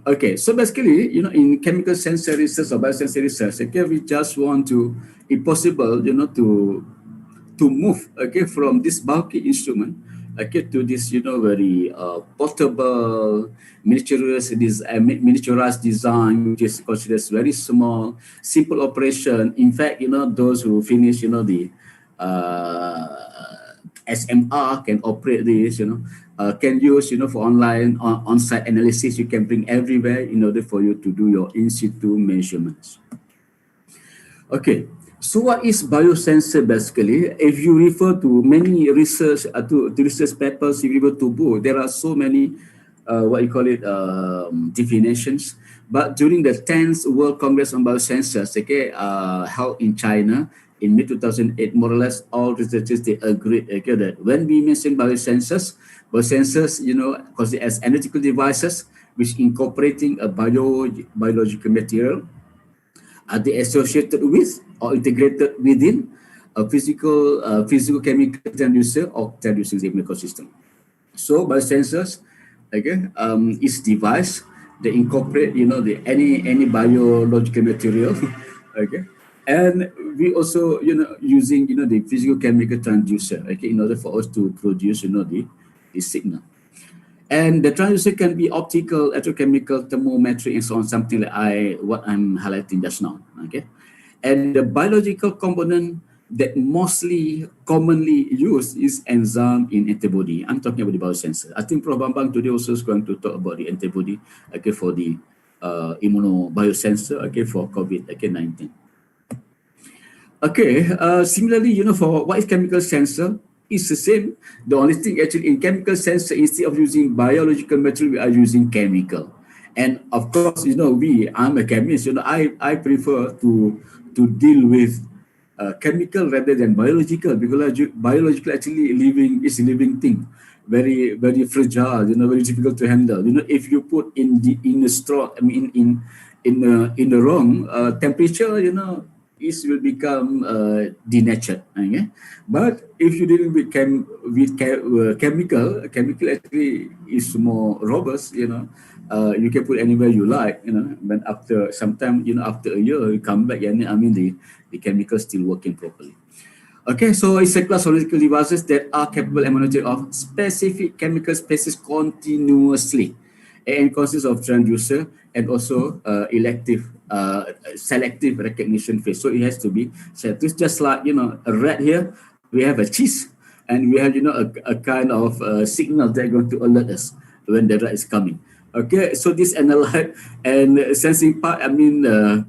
Okay, so basically, you know, in chemical sensor research or biosensor research, okay, we just want to, if possible, you know, to move, okay, from this bulky instrument, okay, to this, you know, very portable, miniaturized design, which is considered very small, simple operation. In fact, you know, those who finish, you know, the SMR can operate this, you know, can use, you know, for online on-site analysis. You can bring everywhere in order for you to do your in-situ measurements. Okay, so what is biosensor basically? If you refer to many research, to research papers, if you refer to book, there are so many, definitions. But during the 10th World Congress on Biosensors, okay, held in China, in mid-2008, more or less, all researchers, they agreed, okay, that when we mention biosensors, you know, considered as analytical devices which incorporating a biological material, are they associated with or integrated within a physical chemical transducer or transducing ecosystem. So biosensors, okay, is device that incorporate, you know, any biological material, okay. And we also, you know, using, you know, the physical chemical transducer, okay, in order for us to produce, you know, the signal. And the transducer can be optical, electrochemical, thermometric, and so on, something like what I'm highlighting just now, okay. And the biological component that mostly commonly used is enzyme in antibody. I'm talking about the biosensor. I think Prof. Bambang today also is going to talk about the antibody, okay, for the immunobiosensor, okay, for COVID-19. Okay, similarly, you know, for what is chemical sensor, it's the same. The only thing actually in chemical sensor, instead of using biological material, we are using chemical. And of course, I'm a chemist. I prefer to deal with chemical rather than biological, because biological actually is a living thing, very very fragile. Very difficult to handle. If you put in a straw, I mean in the wrong temperature, it will become denatured. Okay? But if you dealing with chemical actually is more robust. You can put anywhere you like. But after some time, after a year, you come back, and the chemical still working properly. Okay, so it's a class of analytical devices that are capable and monitoring of specific chemical species continuously, and consists of transducer and also selective recognition phase. So it has to be selective, just like a rat here. We have a cheese, and we have a kind of signal that going to alert us when the rat is coming. Okay, so this analyte and sensing part, the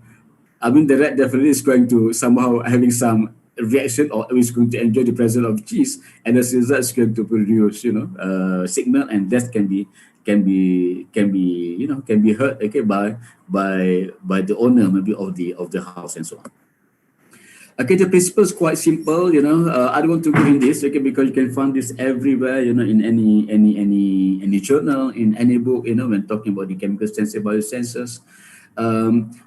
rat definitely is going to somehow having some reaction, or is going to enjoy the presence of cheese, and as a result, it's going to produce signal, and that can be heard, okay, by the owner maybe of the house and so on. Okay, the principle is quite simple. I don't want to go in this, okay, because you can find this everywhere, in any journal, in any book, when talking about the chemical sensor, biosensors.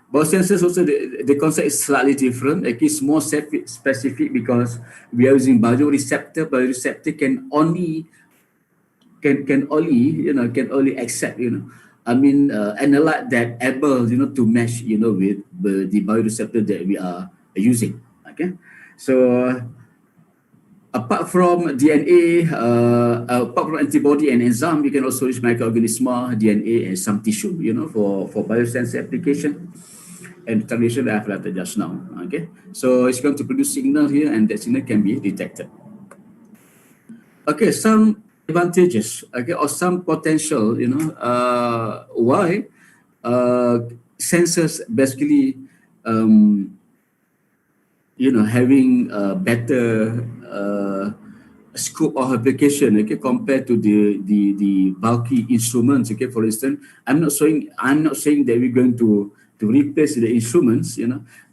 Biosensors also, the concept is slightly different. It's more specific because we are using bioreceptor. Bioreceptor can only accept, analyte that able, to match, with the bioreceptor that we are using. Okay, so apart from DNA, apart from antibody and enzyme, we can also use microorganisms, DNA, and some tissue, for biosensor application and translation that I've highlighted just now. Okay, so it's going to produce signal here, and that signal can be detected. Okay, some advantages, okay, or some potential, why sensors basically having a better scope of application, okay, compared to the bulky instruments. Okay, for instance, I'm not saying that we're going to replace the instruments,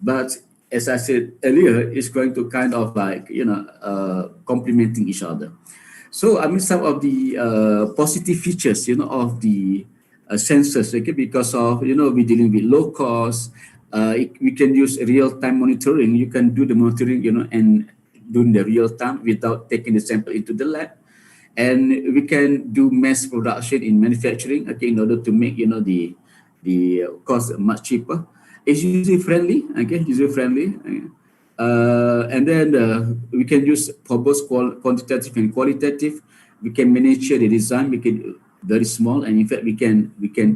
but as I said earlier, it's going to kind of like complementing each other. So some of the positive features, of the sensors, okay, because of we're dealing with low cost. We can use real-time monitoring. You can do the monitoring, and doing the real-time without taking the sample into the lab. And we can do mass production in manufacturing, okay, in order to make, the cost much cheaper. It's user-friendly, okay, user-friendly. And then we can use for both quantitative and qualitative. We can miniature the design, make it very small, and in fact, we can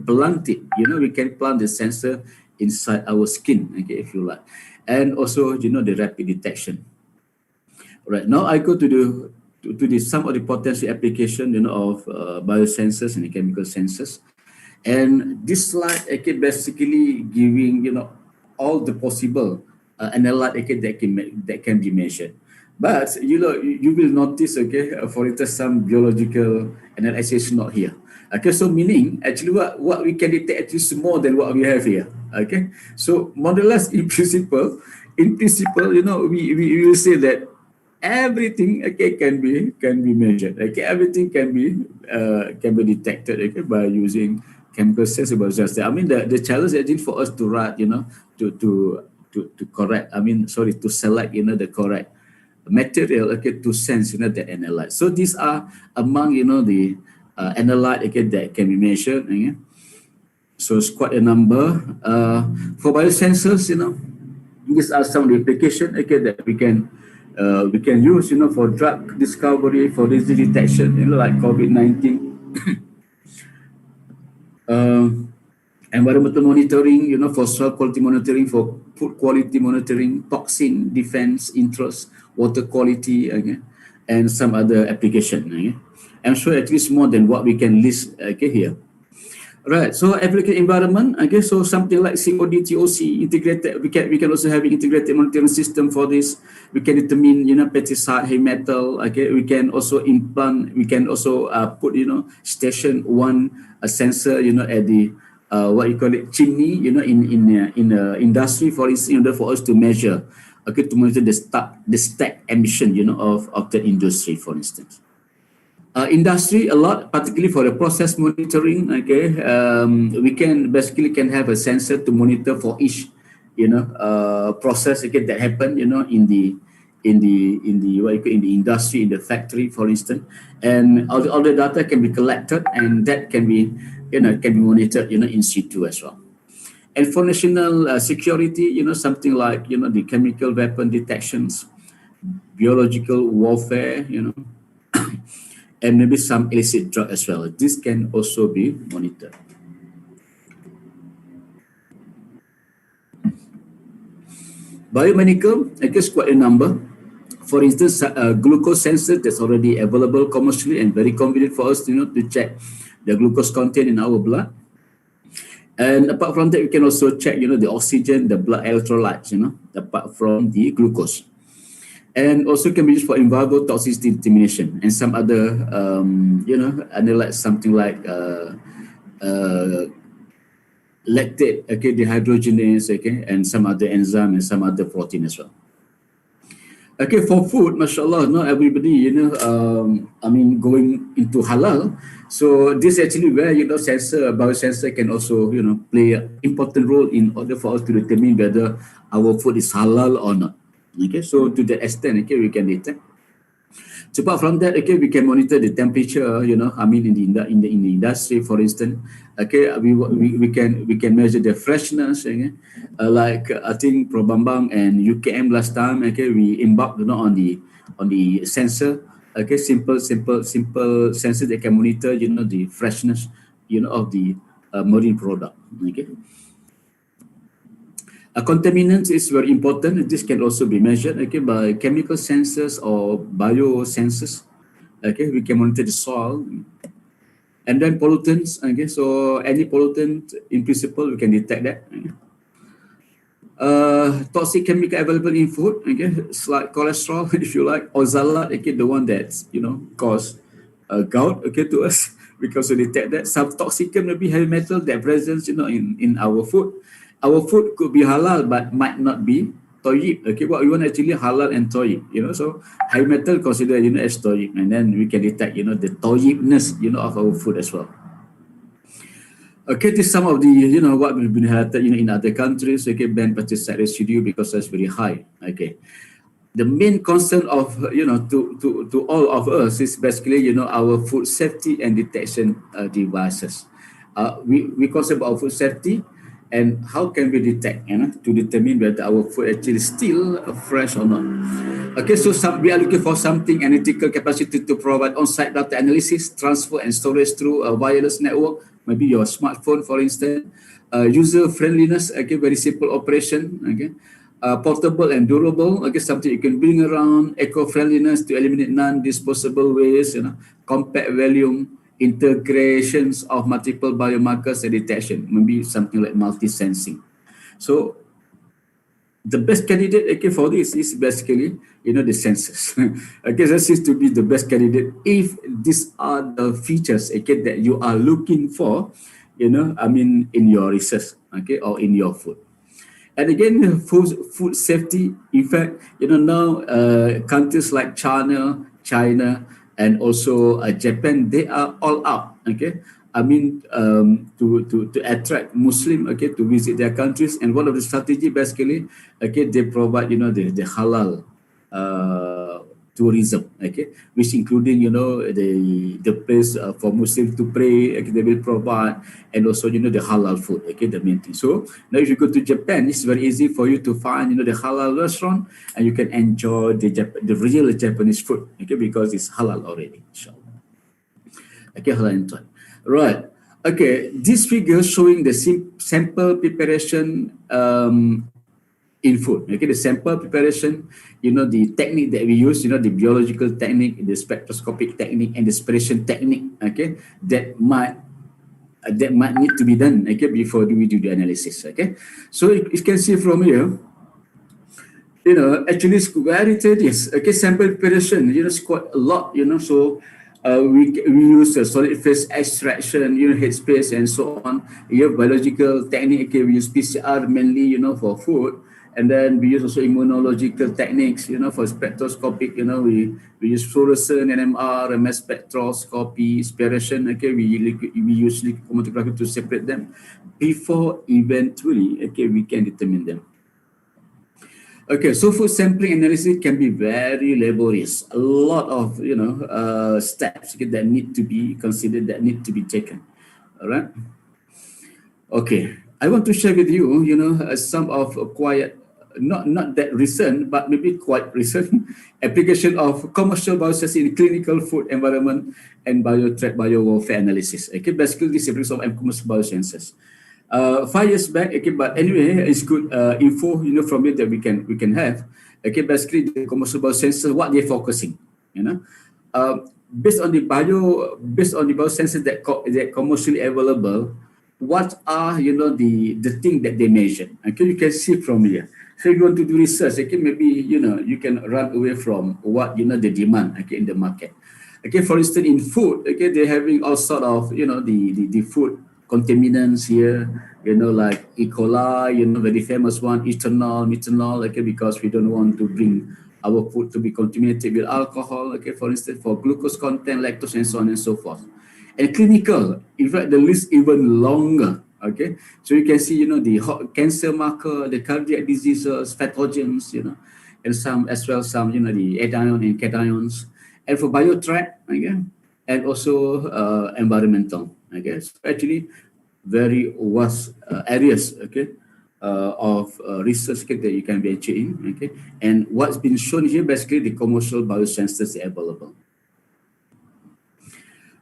plant it. We can plant the sensor inside our skin, okay, if you like, and also the rapid detection. All right, now I go to some of the potential application of biosensors and chemical sensors, and this slide, okay, basically giving all the possible analyte, okay, that can be measured. But you will notice, okay, for instance, some biological analysis not here. Okay, so meaning actually what we can detect is more than what we have here. Okay, so more or less in principle, we will say that everything, okay, can be measured. Okay, everything can be detected, okay, by using chemical sensors. The challenge is for us to write, to correct. To select, the correct material, okay, to sense, that analyze. So these are among, the analyte, okay, that can be measured. Okay? So it's quite a number. For biosensors, these are some of the application, okay, that we can use, for drug discovery, for disease detection, like COVID-19. Environmental monitoring, for soil quality monitoring, for food quality monitoring, toxin defense, interest, water quality, okay, and some other application. Okay. I'm sure at least more than what we can list, okay, here. Right, so application environment, okay, so something like CODTOC integrated, we can also have an integrated monitoring system for this. We can determine, pesticide, heavy metal, okay, we can also implant, we can also put, station one, a sensor, at the what you call it, chimney, you know, in industry, for instance, in order for us to measure, okay, to monitor the stack emission, you know, of the industry, for instance. Industry a lot, particularly for the process monitoring. Okay, we can have a sensor to monitor for each, you know, process, okay, that happen, you know, in the industry, in the factory, for instance, and all the data can be collected, and that can be, you know, can be monitored, you know, in situ as well. And for national security, you know, something like, you know, the chemical weapon detections, biological warfare, you know, and maybe some illicit drug as well. This can also be monitored. Biomedical, I guess quite a number. For instance, glucose sensor that's already available commercially and very convenient for us, you know, to check the glucose content in our blood. And apart from that, we can also check, you know, the oxygen, the blood electrolytes, you know, apart from the glucose. And also can be used for in vivo toxicity determination and some other, you know, analyze something like lactate, okay, dehydrogenase, okay, and some other enzyme and some other protein as well. Okay, for food, mashallah, not everybody, you know, I mean, going into halal. So this actually where, you know, biosensor can also, you know, play an important role in order for us to determine whether our food is halal or not. Okay, so to that extent, okay, we can detect. So apart from that, okay, we can monitor the temperature, you know, I mean, in the industry, for instance. Okay, we can measure the freshness, okay? Like I think Pro Bambang and UKM last time, okay, we embarked, you know, on the sensor, okay, simple sensor that can monitor, you know, the freshness, you know, of the marine product, okay. Contaminants is very important. This can also be measured, okay, by chemical sensors or biosensors. Okay, we can monitor the soil. And then pollutants, okay, so any pollutant, in principle, we can detect that. Okay. Toxic chemical available in food, okay, it's like cholesterol, if you like, or zalat, okay, the one that's, you know, cause gout, okay, to us, because we detect that. Some toxic maybe heavy metal that present, you know, in our food. Our food could be halal, but might not be toyib. Okay, what we want actually halal and toyib, you know, so high metal considered, you know, as toyib, and then we can detect, you know, the toyibness, you know, of our food as well. Okay, this is some of the, you know, what we've been highlighted, you know, in other countries, okay, ban pesticide residue because that's very high, okay. The main concern of, you know, to all of us is basically, you know, our food safety and detection devices. We concern about food safety, and how can we detect, you know, to determine whether our food actually is still fresh or not. Okay, so we are looking for something analytical capacity to provide on-site data analysis, transfer and storage through a wireless network, maybe your smartphone, for instance. User friendliness, okay, very simple operation, okay. Portable and durable, okay, something you can bring around. Eco-friendliness to eliminate non-disposable waste, you know. Compact volume, integrations of multiple biomarkers and detection, maybe something like multi-sensing. So the best candidate, okay, for this is basically, you know, the sensors. Okay, that seems to be the best candidate if these are the features, okay, that you are looking for, you know, I mean, in your research, okay, or in your food. And again, food safety, in fact, you know, now countries like China, and also Japan, they are all out, okay? I mean, to attract Muslim, okay, to visit their countries. And one of the strategy, basically, okay, they provide, you know, the halal tourism, okay, which including, you know, the place for Muslims to pray, okay, they will provide, and also, you know, the halal food, okay, the main thing. So now if you go to Japan, it's very easy for you to find, you know, the halal restaurant, and you can enjoy the real Japanese food, okay, because it's halal already, inshallah. Okay, halal and toy. Right. Okay, this figure showing the sample preparation in food. Okay, the sample preparation, you know, the technique that we use, you know, the biological technique, the spectroscopic technique, and the separation technique, okay, that might need to be done, okay, before we do the analysis, okay. So you can see from here, you know, actually it's very tedious, okay, sample preparation, you know, it's quite a lot, you know, so we use solid phase extraction, headspace and so on. You have biological technique. Okay, we use PCR mainly, for food. And then we use also immunological techniques, for spectroscopic, we use fluorescent, NMR, mass spectroscopy, spiration. Okay, we use liquid chromatography to separate them before eventually, we can determine them. Okay, so food sampling analysis can be very laborious. A lot of, steps that need to be considered, that need to be taken. All right. Okay, I want to share with you, some of not that recent, but maybe quite recent application of commercial biosensors in clinical food environment and biowarfare analysis. Okay, basically this is of commercial biosensors. 5 years back, okay, but anyway, it's good info, from it that we can have. Okay, basically the commercial biosensors, what they're focusing, based on the biosensors that commercially available, what are the thing that they measure? Okay, you can see from here. So you want to do research, okay, maybe you can run away from what the demand, okay, in the market. Okay, for instance, in food, okay, they're having all sort of the food contaminants here, like E. coli, very famous one, ethanol, methanol, okay, because we don't want to bring our food to be contaminated with alcohol, okay, for instance, for glucose content, lactose, and so on and so forth. And clinical, in fact, the list even longer. Okay, so you can see, the cancer marker, the cardiac diseases, pathogens, and some the anion and cations, and for biotrack, okay, and also environmental. Okay, so actually very vast areas, okay, of research that you can venture in. Okay, and what's been shown here, basically the commercial biosensors available.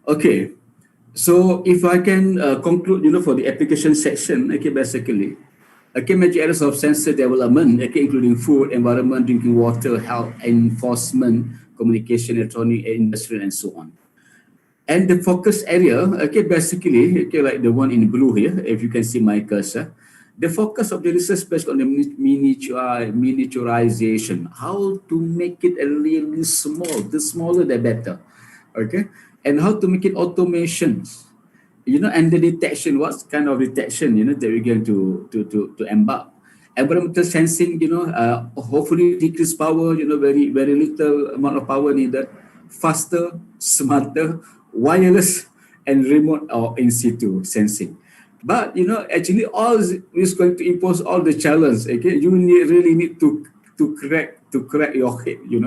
Okay. So if I can conclude, for the application section, okay, basically, okay, major areas of sensor development, okay, including food, environment, drinking water, health, enforcement, communication, electronic, industry, and so on. And the focus area, okay, basically, okay, like the one in blue here, if you can see my cursor, the focus of the research based on the miniaturization, how to make it really small, the smaller the better, okay? And how to make it automations, and the detection, what kind of detection, that we're going to embark. Environmental sensing, hopefully decrease power, very, very little amount of power needed, faster, smarter, wireless, and remote or in situ sensing. But, actually all is going to impose all the challenge, okay? You really need to crack your head, you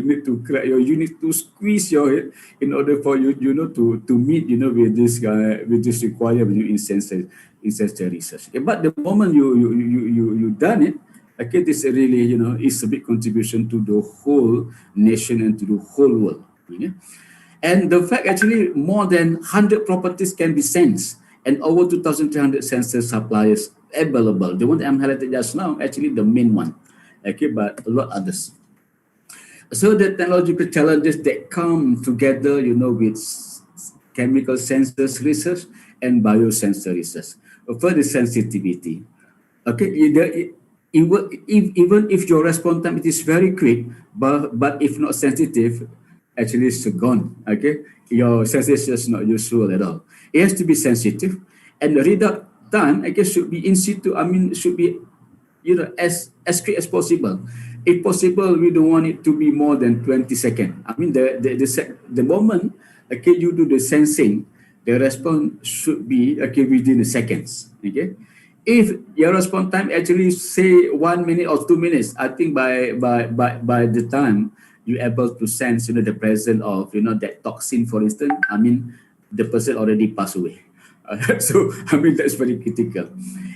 need to crack you need to squeeze your head in order for you, to meet, with this requirement in sensor research. Okay? But the moment you done it, okay, this really, is a big contribution to the whole nation and to the whole world. Okay? And the fact actually more than 100 properties can be sensed and over 2,300 sensor suppliers available. The one that I'm highlighting just now, actually the main one. Okay, but a lot others. So the technological challenges that come together, with chemical sensors research and biosensor research. Further sensitivity. Okay, even if your response time it is very quick, but if not sensitive, actually it's gone. Okay, your sensation is not useful at all. It has to be sensitive, and the readout time, I guess, should be in situ. Should be as quick as possible. If possible, we don't want it to be more than 20 seconds. The moment, okay, you do the sensing, the response should be, okay, within the seconds. Okay, if your response time actually say 1 minute or 2 minutes, I think by the time you're able to sense, the presence of, that toxin, for instance, the person already passed away. So that's very critical.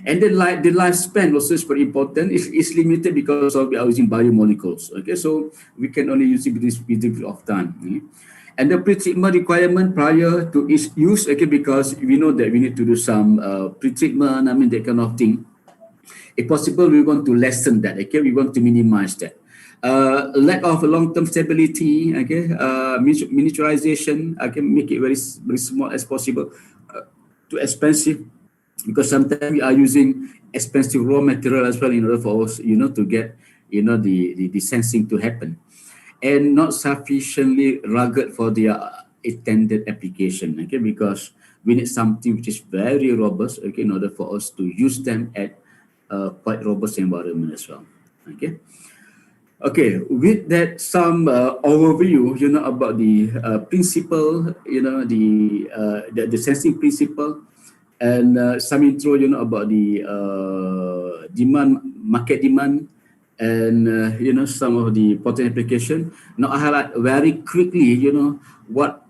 And then the lifespan also is very important. It's limited because we are using biomolecules. Okay, so we can only use it with this period of time. Okay? And the pre-treatment requirement prior to its use, okay, because we know that we need to do some pre-treatment, that kind of thing. If possible, we want to lessen that. Okay, we want to minimize that. Lack of long-term stability, okay, miniaturization, I can make it very, very small as possible. Too expensive, because sometimes we are using expensive raw material as well in order for us, to get, the sensing to happen, and not sufficiently rugged for their intended application, okay, because we need something which is very robust, okay, in order for us to use them at quite robust environment as well, okay. Okay, with that, some overview, about the principle, the sensing principle, and some intro, about the market demand, and some of the important application. Now I highlight very quickly, what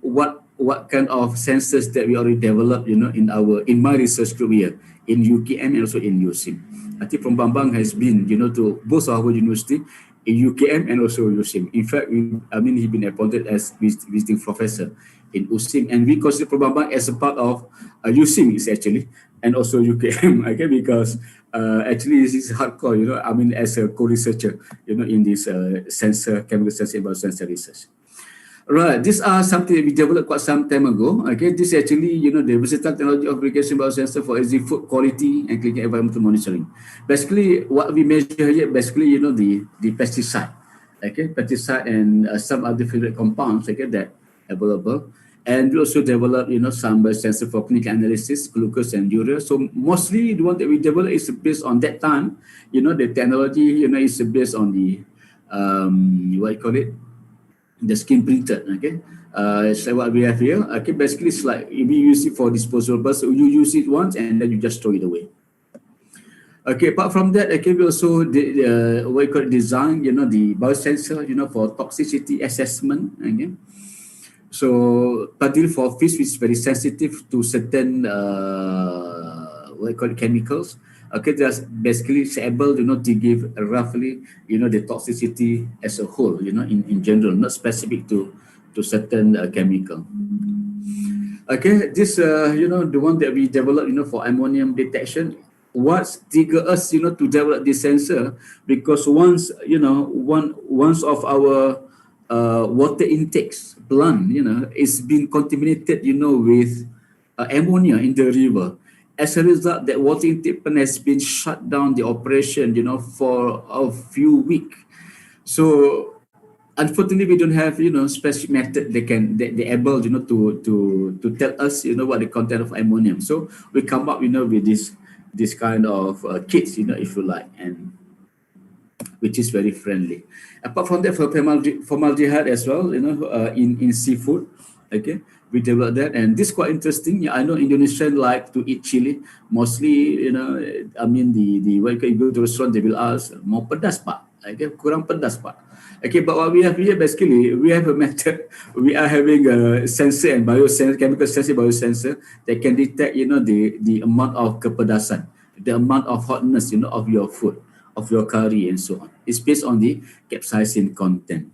kind of sensors that we already developed, in my research career in UKM and also in USIM. I think from Bambang has been, to both our university in UKM and also USIM. In fact, he's been appointed as visiting professor in USIM, and we consider Bambang as a part of USIM is actually, and also UKM, okay, because actually this is hardcore, as a co-researcher, in this chemical sensor and biosensor research. Right, these are something that we developed quite some time ago. Okay, this is actually, the versatile technology of application biosensor for food quality and clinical environmental monitoring. Basically, what we measure here, basically, the pesticide, okay, pesticide and some other favorite compounds, okay, that available. And we also develop, some biosensor for clinical analysis, glucose and urea. So mostly the one that we develop is based on that time, the technology, is based on the, the skin printed, okay. So what we have here, okay, basically it's like we use it for disposable, so you use it once and then you just throw it away. Okay, apart from that, okay, we also design, the biosensor, for toxicity assessment, okay. So particularly for fish, which is very sensitive to certain chemicals. Okay, that's basically able, to give roughly, the toxicity as a whole, in general, not specific to certain chemical. Okay, this, the one that we developed, for ammonium detection. What triggered us, to develop this sensor, because once of our water intakes plant, it's been contaminated, with ammonia in the river. As a result, that water intake plant has been shut down the operation, for a few weeks. So unfortunately, we don't have, specific method they're able, to tell us, what the content of ammonium. So we come up, with this kind of kits, if you like, and which is very friendly. Apart from that, for formaldehyde as well, in seafood, okay, we developed that, and this is quite interesting. Yeah, I know Indonesians like to eat chili. Mostly, the when you go to restaurant, they will ask, mau pedas pak? Okay, kurang pedas pak? Okay, but what we have here, basically, we have a method. We are having a sensor and biosensor, chemical sensor, biosensor that can detect, the amount of kepedasan, the amount of hotness, of your food, of your curry and so on. It's based on the capsaicin content.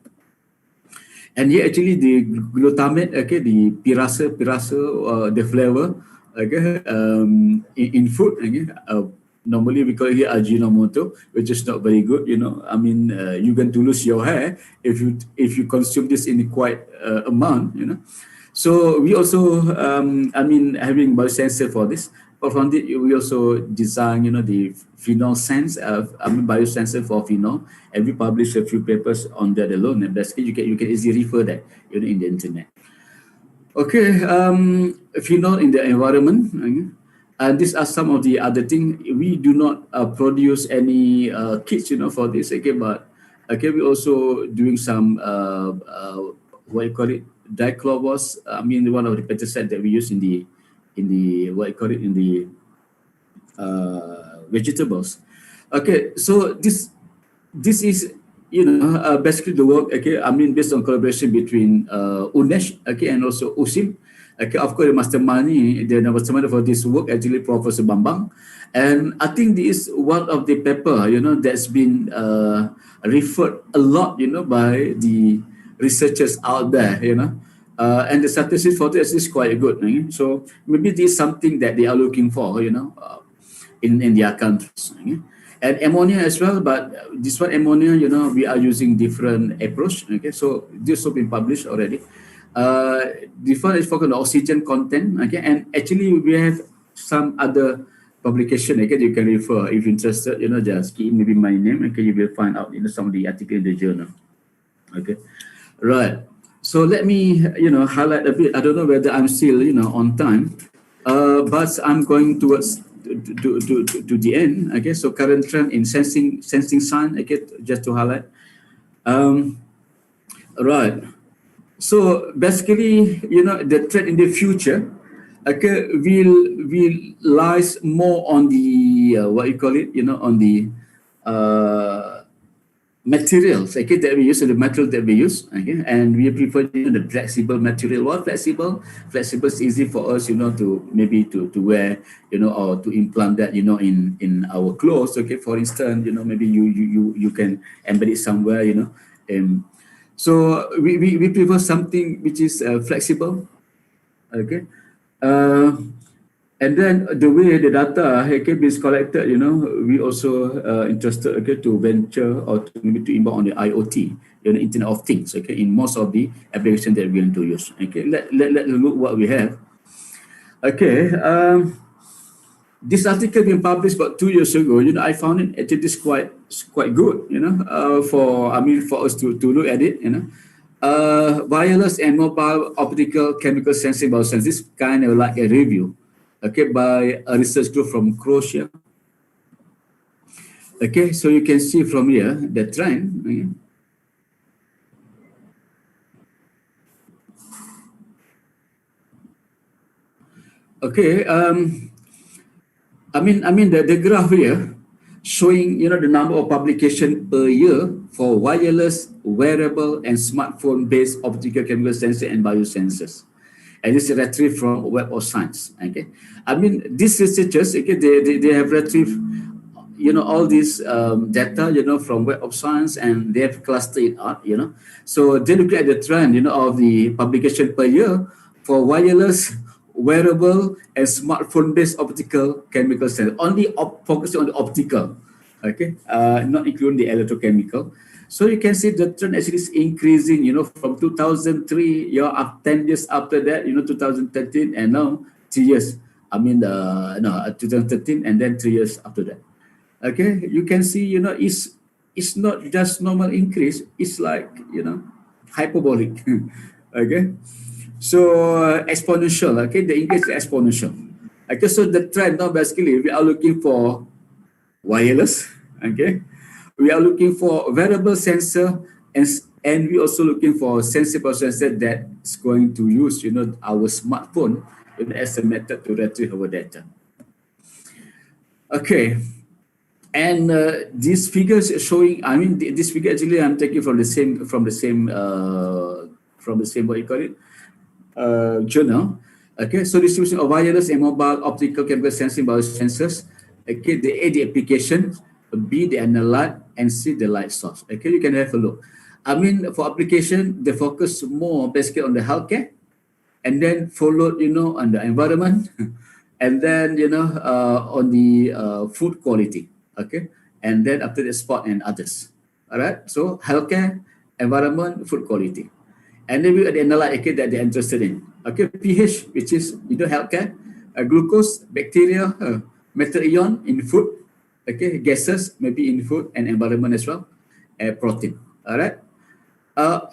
And here actually the glutamate, okay, the pirasa, the flavor, okay, in food, okay, normally we call it here Ajinomoto, which is not very good, you're going to lose your hair if you consume this in quite amount, So we also, having biosensor for this. But from it, we also design, the phenol sense, biosensor for phenol, and we publish a few papers on that alone. And basically, you can easily refer that, in the internet. Okay, phenol in the environment, okay. And these are some of the other things. We do not produce any kits, for this, okay, but okay, we also doing some dichlorobos. One of the pesticides that we use in the vegetables. Okay, so this is basically the work, okay, based on collaboration between UNEJ, okay, and also USIM. Okay, of course, the mastermind for this work actually Professor Bambang, and I think this is one of the paper, that's been referred a lot, by the researchers out there, and the statistics for this is quite good. So maybe this is something that they are looking for, in their countries. And ammonia as well, but this one ammonia, we are using different approach. Okay, so this has been published already. This one is focused on oxygen content. Okay, and actually we have some other publication. Okay, you can refer if you're interested. Just key maybe my name. Okay, you will find out some of the article in the journal. Okay, right. So let me, highlight a bit. I don't know whether I'm still, on time, but I'm going towards to the end. Okay, so current trend in sensing sign. Okay, just to highlight. Right. So basically, the trend in the future, okay, will lies more on the on the materials, okay, that we use, the material that we use, okay, and we prefer the flexible material. What flexible? Flexible is easy for us, to maybe to wear, or to implant that, in our clothes. Okay, for instance, maybe you can embed it somewhere, so we prefer something which is flexible, okay. And then the way the data is collected, we also interested, okay, to venture or to maybe to involve on the IoT, Internet of Things, okay, in most of the applications that we're going to use. Okay, let's look what we have. Okay, this article been published about 2 years ago. I found it is quite good, for us to look at it, wireless and mobile optical chemical sensing biosensors. This kind of like a review, okay, by a research group from Croatia. Okay, so you can see from here the trend. Okay, the graph here showing, the number of publication per year for wireless, wearable, and smartphone-based optical chemical sensor and biosensors. And this is retrieved from Web of Science. Okay, these researchers, okay, they have retrieved, all this data, from Web of Science, and they have clustered it out, So they look at the trend, of the publication per year for wireless, wearable, and smartphone-based optical chemical sensor. Only focusing on the optical, okay, not including the electrochemical. So you can see the trend actually is increasing, from 2003, up 10 years after that, 2013, and now 3 years. 2013, and then 3 years after that. Okay, you can see, it's not just normal increase, it's like, hyperbolic. Okay, so exponential, okay, the increase is exponential. Okay, so the trend now basically, we are looking for wireless, okay, we are looking for wearable sensor, and we also looking for sensible sensor that is going to use, our smartphone as a method to retrieve our data. Okay, and these figures showing, this figure actually I'm taking from the same what you call it, journal. Okay, so distribution of wireless and mobile optical chemical sensing biosensors. Okay, the A, the application, B, the analyte, and C, the light source. Okay, you can have a look. For application, they focus more basically on the healthcare, and then followed, on the environment, and then, on the food quality. Okay, and then after the sport and others. All right, so healthcare, environment, food quality. And then we at the analyte, okay, that they're interested in. Okay, pH, which is, healthcare, glucose, bacteria, metal ion in food, okay, gases, maybe in food and environment as well, protein. All right.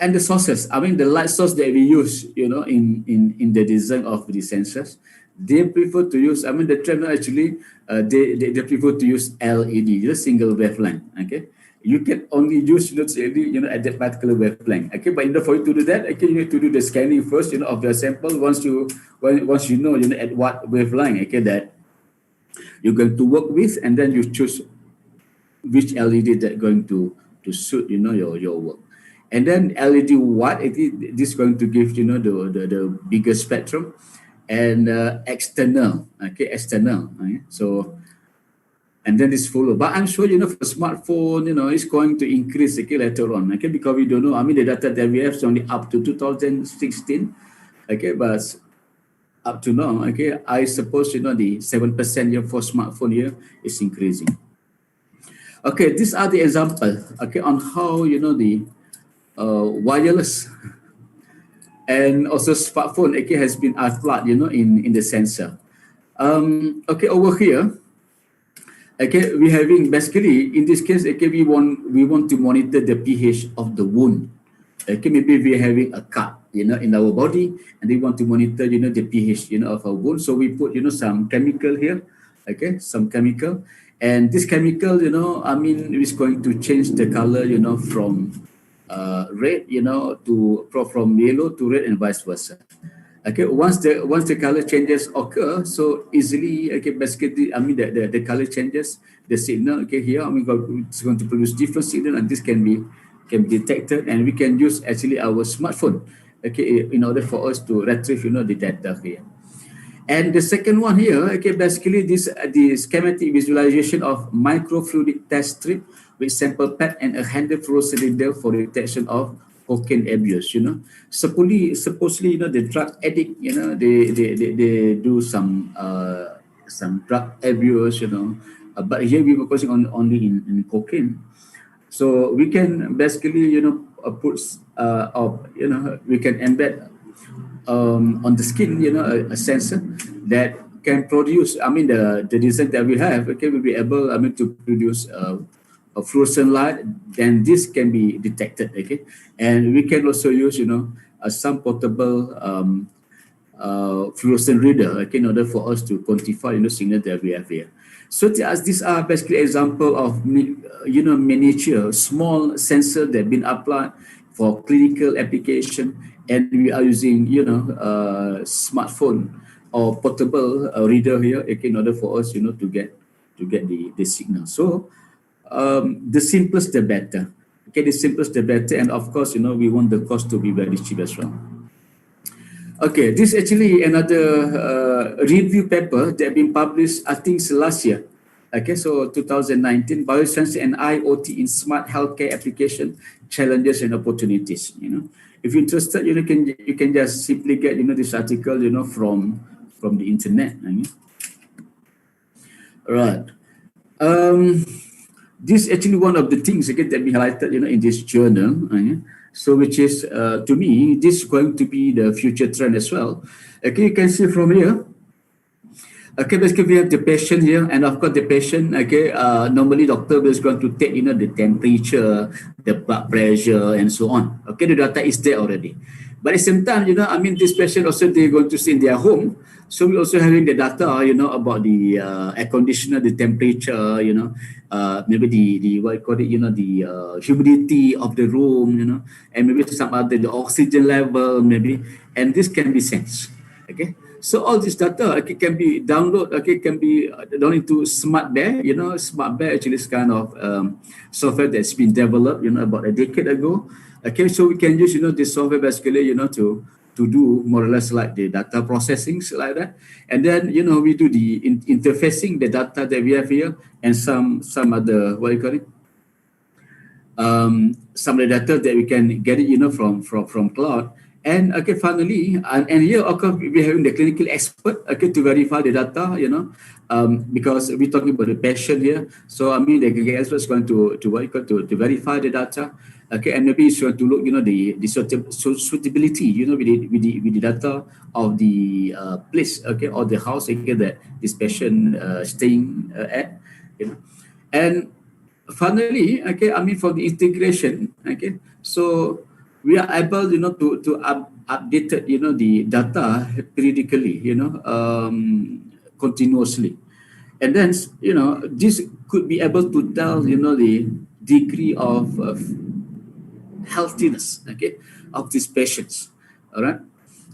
And the sources, the light source that we use, in the design of the sensors, they prefer to use, the trend actually, they prefer to use LED, just single wavelength. Okay, you can only use LED, at that particular wavelength. Okay, but in order for you to do that, okay, you need to do the scanning first, of the sample. Once you know, at what wavelength, okay, that you're going to work with, and then you choose which LED that's going to suit, your work. And then LED what this is going to give, the bigger spectrum, and external, okay, external. Okay? So, and then this follow. But I'm sure, for smartphone, it's going to increase, okay, later on, okay, because we don't know. The data that we have is only up to 2016, okay, but up to now, okay, I suppose, the 7% here for smartphone here is increasing. Okay, these are the examples, okay, on how, the wireless and also smartphone, okay, has been applied, in the sensor. Okay, over here, okay, we having basically in this case, okay, we want to monitor the pH of the wound. Okay, maybe we're having a cut. in our body, and they want to monitor, the pH, of our bone. So we put, some chemical here, okay, some chemical, and this chemical, is going to change the color, from red, from yellow to red and vice versa. Okay, once the color changes occur, so easily, okay, basically, the color changes, the signal, okay, here, it's going to produce different signal, and this can be detected, and we can use actually our smartphone, okay, in order for us to retrieve, the data here. And the second one here, okay, basically the schematic visualization of microfluidic test strip with sample pad and a handle fluorescent reader for detection of cocaine abuse. Supposedly, the drug addict, they do some drug abuse, but here we were focusing on only in cocaine. So we can basically, put, we can embed on the skin, a sensor that can produce, the design that we have, okay, will be able, to produce a fluorescent light, then this can be detected, okay? And we can also use, some portable fluorescent reader, okay, in order for us to quantify, signal that we have here. So these are basically example of, miniature, small sensor that have been applied for clinical application, and we are using, smartphone or portable reader here, okay, in order for us, to get the signal. So the simplest the better. Okay, the simplest the better, and of course, we want the cost to be very cheap as well. Okay, this is actually another review paper that been published, I think, last year. Okay, so 2019, Biosensors and IoT in Smart Healthcare Application, Challenges and Opportunities. If you're interested, you can just simply get, this article, from the internet. Right. This is actually one of the things, again, that we highlighted, in this journal. So which is, to me, this is going to be the future trend as well. Okay, you can see from here. Okay, basically we have the patient here, and of course the patient, okay, normally doctor is going to take, the temperature, the blood pressure, and so on. Okay, the data is there already. But at the same time, this patient also, they're going to stay in their home. So we're also having the data, about the air conditioner, the temperature, maybe the what you call it, the humidity of the room, and maybe some other, the oxygen level, maybe, and this can be sensed, okay? So all this data, okay, can be downloaded, okay, can be downloaded into Smart Bear. Smart Bear actually is kind of software that's been developed, about a decade ago. Okay, so we can use, this software basically, to do more or less like the data processing, like that. And then, we do the interfacing the data that we have here, and some other, what you call it? Some of the data that we can get it, from cloud. And okay, finally, and here, of course, we're having the clinical expert, okay, to verify the data, because we're talking about the patient here. So the clinical expert is going to verify the data, okay, and maybe it's going to look, the suitability, with the data of the place, okay, or the house, okay, that this patient staying at, and finally, okay, for the integration, okay, so we are able, to update, the data periodically, continuously. And then, this could be able to tell, the degree of healthiness, okay, of these patients. All right.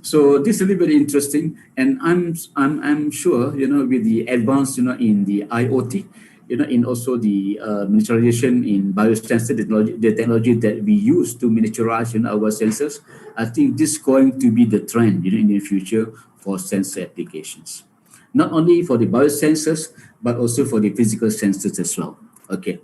So this is really very interesting, and I'm sure, with the advance, in the IoT, in also the miniaturization in biosensor technology, the technology that we use to miniaturize, our sensors, I think this is going to be the trend, in the future for sensor applications. Not only for the biosensors, but also for the physical sensors as well. Okay.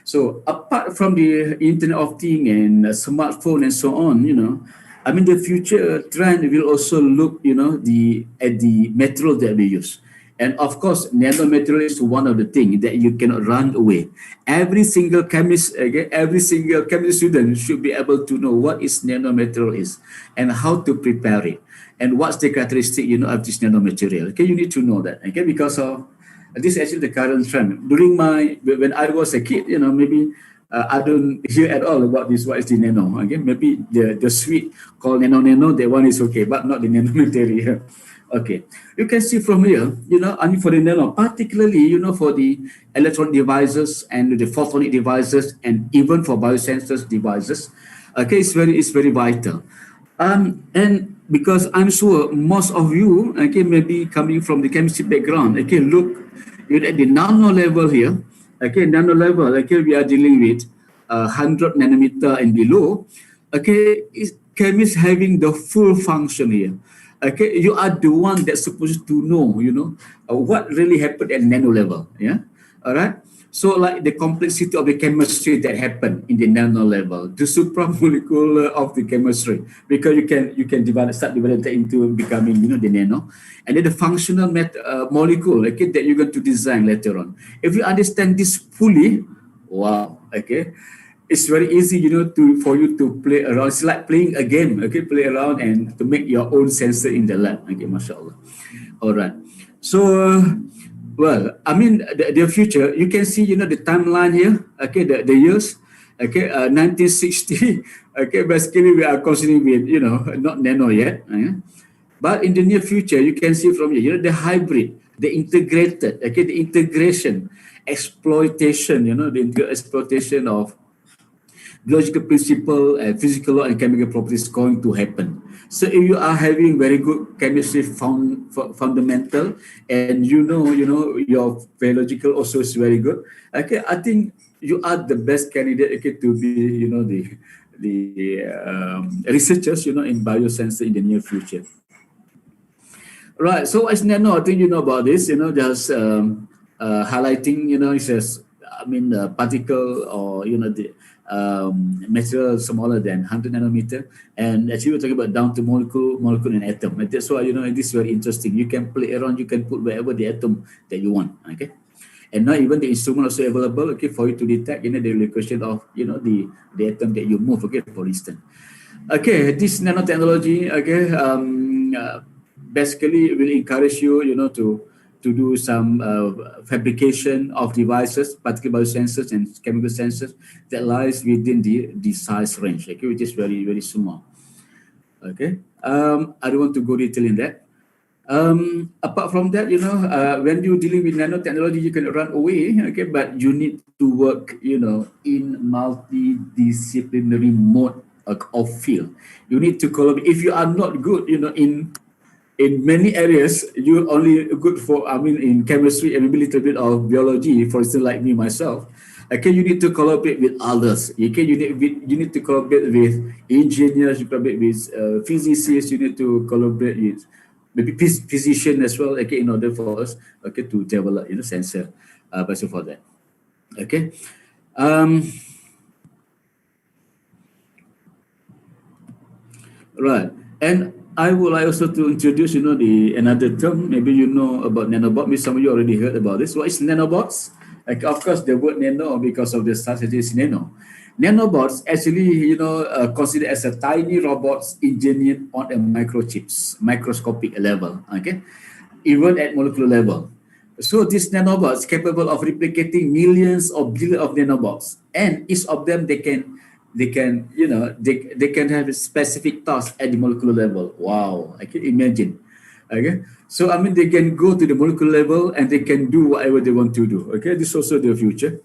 So apart from the Internet of Things and smartphone and so on, the future trend will also look, at the material that we use. And of course, nanomaterial is one of the things that you cannot run away. Every single chemist, every single chemistry student should be able to know what is nanomaterial is and how to prepare it and what's the characteristic, of this nanomaterial. Okay, you need to know that. Okay, because of this is actually the current trend. When I was a kid, maybe I don't hear at all about this. What is the nano? Okay, maybe the suite called nano, that one is okay, but not the nanomaterial. Okay, you can see from here, I mean for the nano, particularly, for the electronic devices and the photonic devices and even for biosensors devices, okay, it's very vital. And because I'm sure most of you, okay, maybe coming from the chemistry background, okay, look at the nano level here, okay, nano level, okay, we are dealing with 100 nanometer and below, okay, chemists having the full function here. Okay, you are the one that's supposed to know, what really happened at nano level, yeah, all right? So like the complexity of the chemistry that happened in the nano level, the supramolecular of the chemistry, because you can start developing that into becoming, the nano, and then the functional molecule, okay, that you're going to design later on. If you understand this fully, wow, okay, it's very easy, for you to play around. It's like playing a game, okay, play around and to make your own sensor in the lab, okay, mashallah. All right. So, well, I mean, the future, you can see, the timeline here, okay, the years, okay, 1960, okay, basically we are considering with, not nano yet, but in the near future, you can see from here, the hybrid, the integrated, okay, the integration, exploitation, the exploitation of biological principle and physical law and chemical properties is going to happen. So if you are having very good chemistry fundamental and your biological also is very good, okay, I think you are the best candidate, okay, to be the researchers in biosensor in the near future. Right. So as nano, I think you know about this. Just highlighting. It says, I mean, particle or the material smaller than 100 nanometer, and actually we're talking about down to molecule, and atom. And that's why this is very interesting. You can play around. You can put wherever the atom that you want. Okay, and now even the instrument also available. Okay, for you to detect the location of the atom that you move. Okay, for instance. Okay, this nanotechnology. Okay, basically will encourage you, to do some fabrication of devices, particularly biosensors and chemical sensors that lies within the size range, okay, which is very, very small. Okay, I don't want to go detail in that. Apart from that, when you're dealing with nanotechnology, you can run away, okay, but you need to work, in multidisciplinary mode of field. You need to collaborate. If you are not good, in many areas, you're only good for, in chemistry and maybe a little bit of biology, for instance, like me, myself. Okay, you need to collaborate with others. Okay, you need to collaborate with engineers, you collaborate with physicists, you need to collaborate with maybe physicians as well, okay, in order for us, okay, to develop, sensor, for that. Okay. Right. And I would like also to introduce, another term. Maybe you know about nanobot. Maybe some of you already heard about this. What is nanobots? Like, of course, the word nano because of the size it is nano. Nanobots actually, considered as a tiny robots engineered on a microscopic level. Okay, even at molecular level. So these nanobots capable of replicating millions or billions of nanobots, and each of them they can have a specific task at the molecular level. Wow, I can imagine. Okay, so they can go to the molecular level and they can do whatever they want to do. Okay, this is also the future.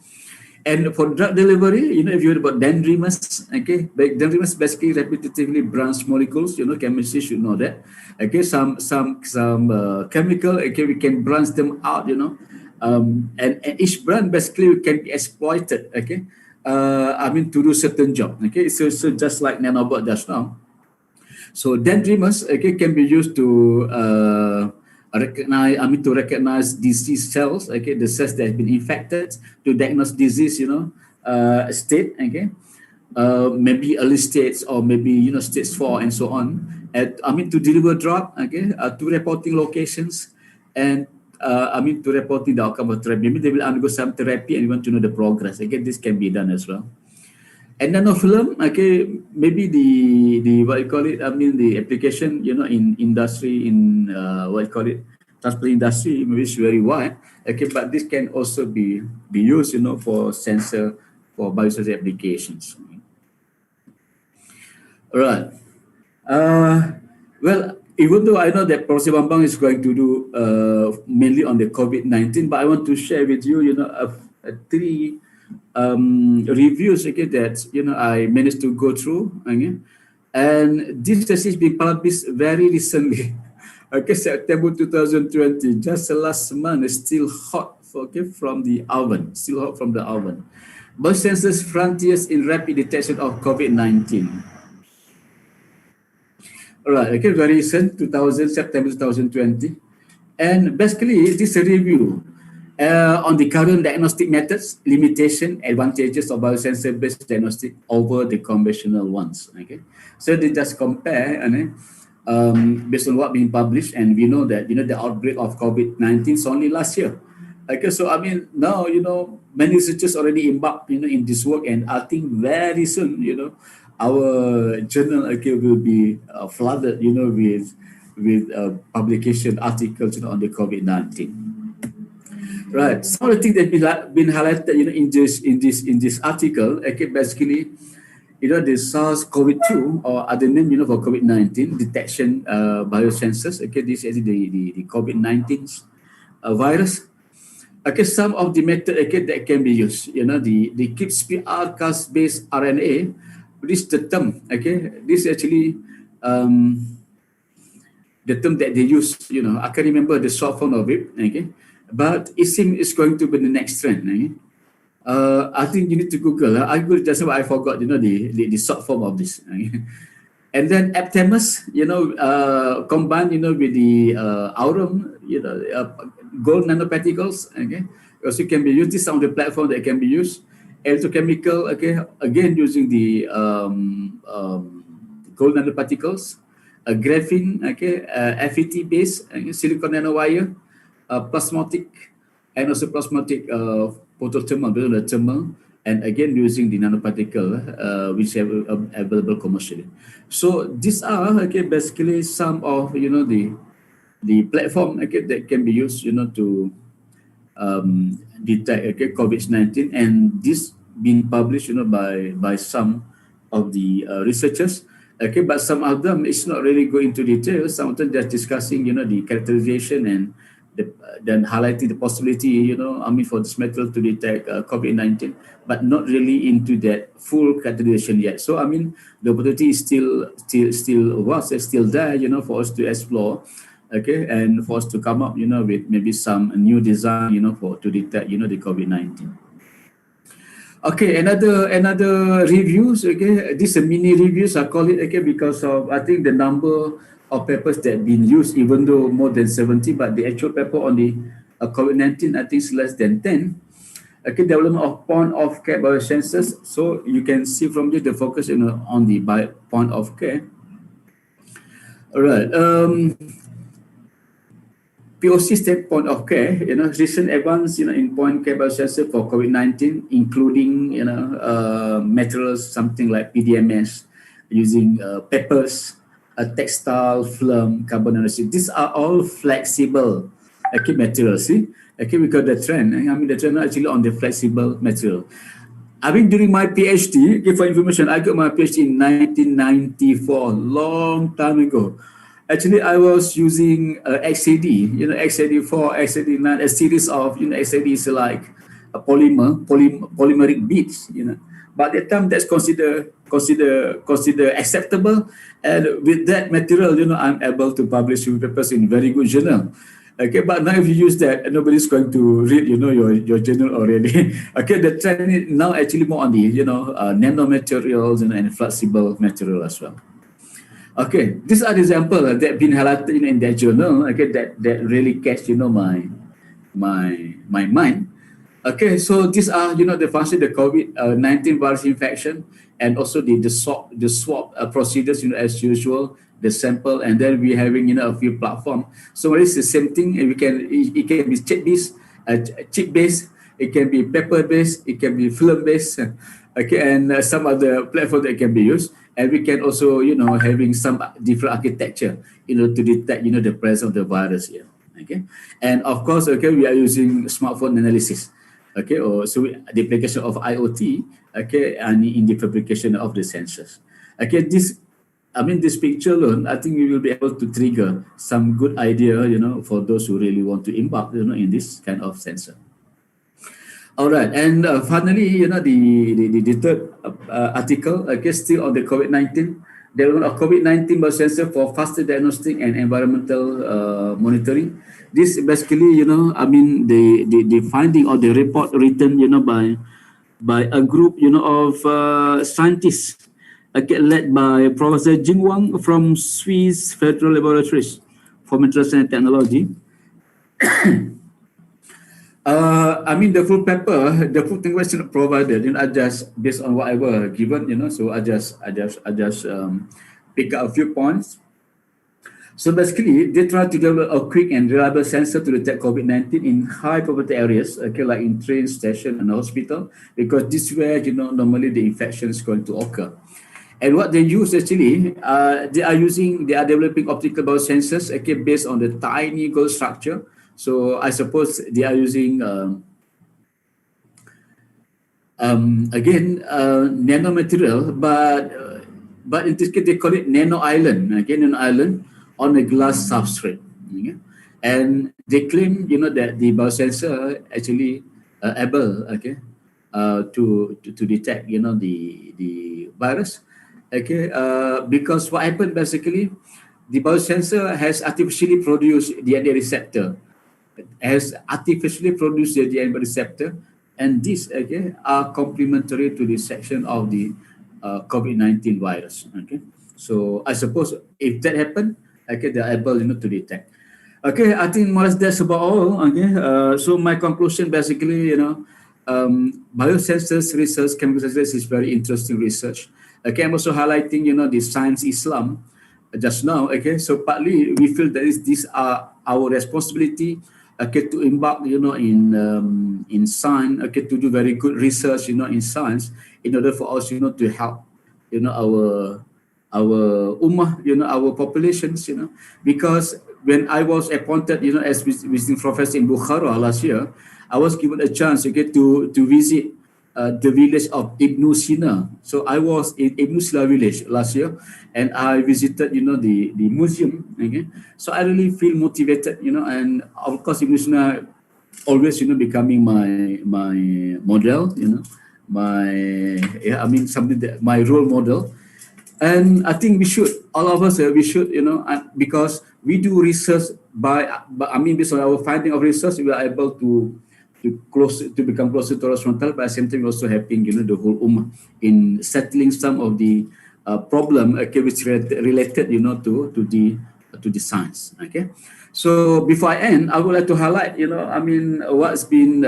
And for drug delivery, if you heard about dendrimers, okay, dendrimers basically repetitively branched molecules. Chemistry should know that. Okay, some chemical, okay, we can branch them out. And each branch basically can be exploited. Okay. To do certain job. Okay, so just like nanobot just now. So dendrimers, okay, can be used to recognize disease cells. Okay, the cells that have been infected, to diagnose disease. State. Okay, maybe early states or maybe stage 4 and so on. To deliver drug. Okay, to reporting locations and. To reporting the outcome of therapy. Maybe they will undergo some therapy and you want to know the progress. Again, this can be done as well. And nanofilm, okay, maybe the what you call it, the application, in industry, in transport industry, maybe it's very wide. Okay, but this can also be used, for sensor for biosensor applications. All right. Well, even though I know that Professor Bambang is going to do mainly on the COVID-19, but I want to share with you, three reviews that I managed to go through, and this is being published very recently. September 2020, just last month, is still hot. From the oven, still hot from the oven. Biosensors frontiers in rapid detection of COVID-19. All right, very recent, September 2020. And basically, this is a review on the current diagnostic methods, limitation, advantages of biosensor-based diagnostic over the conventional ones. So they just compare based on what being published, and we know that the outbreak of COVID-19 is only last year. So I mean now many researchers already embarked in this work, and I think very soon our journal will be flooded with publication articles on the COVID-19. Right. Some of the things that been highlighted in this article, basically the SARS-CoV-2 or other name for COVID-19 detection biosensors. This is the COVID-19 virus. Some of the method that can be used, the CRISPR Cas-based RNA, this is the term. This is actually the term that they use. I can't remember the short form of it. But it seems it's going to be the next trend. I think you need to Google. I Googled just what I forgot. The short form of this. And then Aptemus, combined, with the aurum, gold nanoparticles. Also can be used. This is some of the platform that can be used. Electrochemical, again using the gold nanoparticles. Graphene, FET based, silicon nanowire, plasmatic, and also plasmatic photothermal, thermal, and again using the nanoparticle, which are available commercially. So these are basically some of the platform that can be used to detect COVID-19, and this being published by some of the researchers. But some of them is not really going into detail. Some of them just discussing the characterization and then highlighting the possibility for this material to detect COVID-19, but not really into that full characterization yet. So the opportunity is still there for us to explore, and for us to come up with maybe some new design to detect the COVID-19. Another reviews. This mini reviews I call it because of I think the number of papers that have been used, even though more than 70, but the actual paper on the COVID-19 I think is less than 10. Development of point of care biosensors. So you can see from this the focus on the point of care. All right. POC state point of care, recent advance, in point care biosensor for COVID-19, including, materials, something like PDMS, using peppers, textile, film, carbon nanotube. These are all flexible materials. See, because the trend, the trend actually on the flexible material. During my PhD, for information, I got my PhD in 1994, long time ago. Actually, I was using XAD, XAD4, XAD9, a series of, XADs like a polymeric beads, But at the time, that's considered acceptable. And with that material, I'm able to publish papers in very good journal. But now if you use that, nobody's going to read, your journal already. The trend is now actually more on the, nanomaterials and flexible material as well. These are the examples that have been highlighted in that journal. That really catch my mind. So these are the function, the COVID-19 virus infection, and also the swab procedures as usual, the sample, and then we're having a few platforms. So it's the same thing. It can be chip based, it can be paper based, it can be film based, and some other platform that can be used. And we can also, having some different architecture, to detect, the presence of the virus here. And of course, we are using smartphone analysis. okay, or so the application of IoT, okay, and in the fabrication of the sensors. Okay, this picture alone, I think we will be able to trigger some good idea, for those who really want to embark, in this kind of sensor. All right, and finally, the third article, okay, still on the COVID-19, development of COVID-19 biosensor for faster diagnostic and environmental monitoring. This basically, the finding of the report written, by a group, of scientists, okay, led by Professor Jing Wang from Swiss Federal Laboratories for Materials and Technology. The full paper, the full thing was not provided. I just based on whatever given, so I just pick up a few points. So basically, they try to develop a quick and reliable sensor to detect COVID-19 in high poverty areas, okay, like in train station and hospital, because this is where normally the infection is going to occur. And what they use actually, they are developing optical biosensors, okay, based on the tiny gold structure. So I suppose they are using nanomaterial, but in this case they call it nano island, okay, nano island on a glass substrate. Okay? And they claim, that the biosensor actually able, okay, to detect, the virus, okay, because what happened basically, the biosensor has artificially produced DNA receptor. And these, okay, are complementary to the section of the COVID-19 virus. Okay, so I suppose if that happened, okay, they are able, to detect. Okay, I think more or less that's about all. Okay, so my conclusion basically, biosensors research, chemical sensors is very interesting research. Okay, I'm also highlighting, the science Islam just now. Okay, so partly we feel that these are our responsibility, okay, to embark, in science, okay, to do very good research, in science, in order for us, to help, our ummah, our populations, because when I was appointed, as visiting professor in Bukhara last year, I was given a chance, okay, to visit the village of Ibn Sina. So I was in Ibn Sina village last year, and I visited, the museum. Okay, so I really feel motivated, and of course Ibn Sina always, becoming my model, something that my role model. And I think we should, all of us, we should, because we do research based on our finding of research, we are able to become closer to Allah, but at the same time also helping, the whole ummah in settling some of the problem, okay, which related, to the science. Okay, so before I end, I would like to highlight, what's been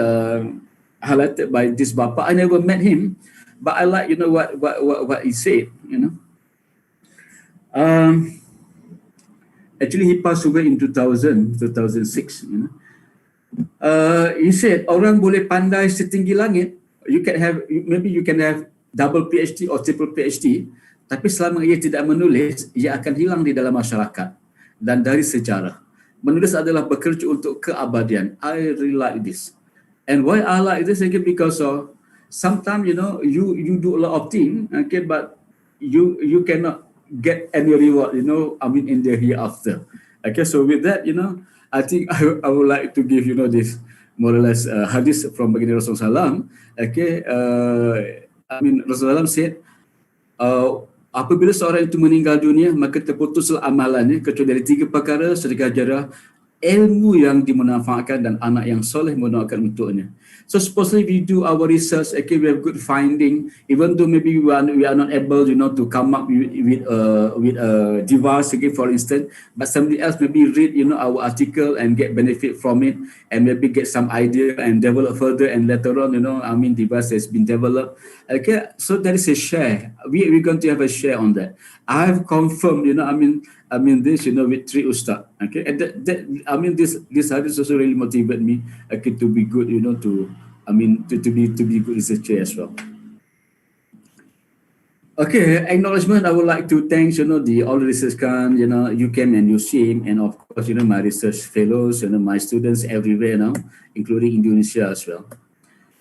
highlighted by this Bapa. I never met him, but I like, what he said. Actually, he passed away in 2006. He said, orang boleh pandai setinggi langit. You can have double PhD or triple PhD, tapi selama ia tidak menulis, ia akan hilang di dalam masyarakat dan dari sejarah. Menulis adalah bekerja untuk keabadian. I really like this. And why I like this again, because of sometimes, you do a lot of things, okay, but you cannot get any reward, in the hereafter. Okay, so with that, I think I would like to give, this more or less hadith from Baginda Rasulullah SAW. Okay, Rasulullah SAW said, apabila seorang itu meninggal dunia, maka terputuslah amalannya kecuali dari 3 perkara: sedekah jariah, ilmu yang dimanfaatkan, dan anak yang soleh mendoakan untuknya. So supposedly we do our research, okay, we have good finding, even though maybe we are not able, to come up with a device, okay, for instance, but somebody else maybe read, our article and get benefit from it, and maybe get some idea and develop further, and later on, device has been developed. Okay, so there is a share. We're going to have a share on that. I have confirmed, this, with 3 ustad. Okay, and this hadith also really motivated me, okay, to be good, to be good researcher as well. Okay, acknowledgement. I would like to thank, all the research camp, UCAM and UCIM, and of course, my research fellows, my students everywhere now, including Indonesia as well.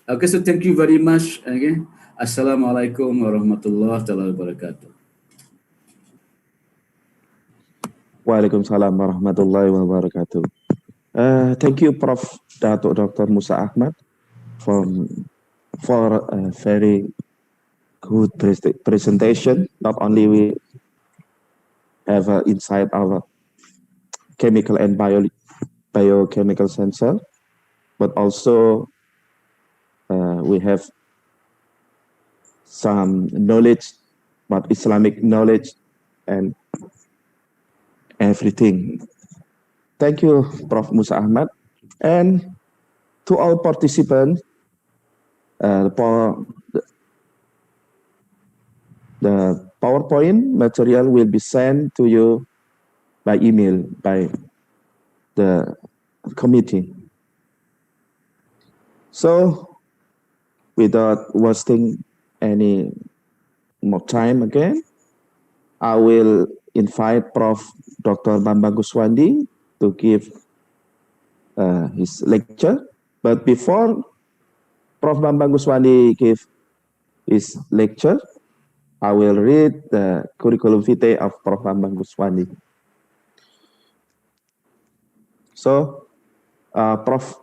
Okay, so thank you very much again. Assalamualaikum warahmatullahi wabarakatuh. Waalaikumsalam warahmatullahi wabarakatuh. Thank you, Prof. Datuk Dr. Musa Ahmad, for a very good presentation. Not only we have insight our chemical and biochemical sensor, but also we have some knowledge about Islamic knowledge and everything. Thank you, Prof. Musa Ahmad. And to all participants, the PowerPoint material will be sent to you by email by the committee. So, without wasting any more time again, I will invite Prof. Dr. Bambang Guswandi to give his lecture. But before Prof. Bambang Guswandi give his lecture, I will read the curriculum vitae of Prof. Bambang Guswandi. So, Prof.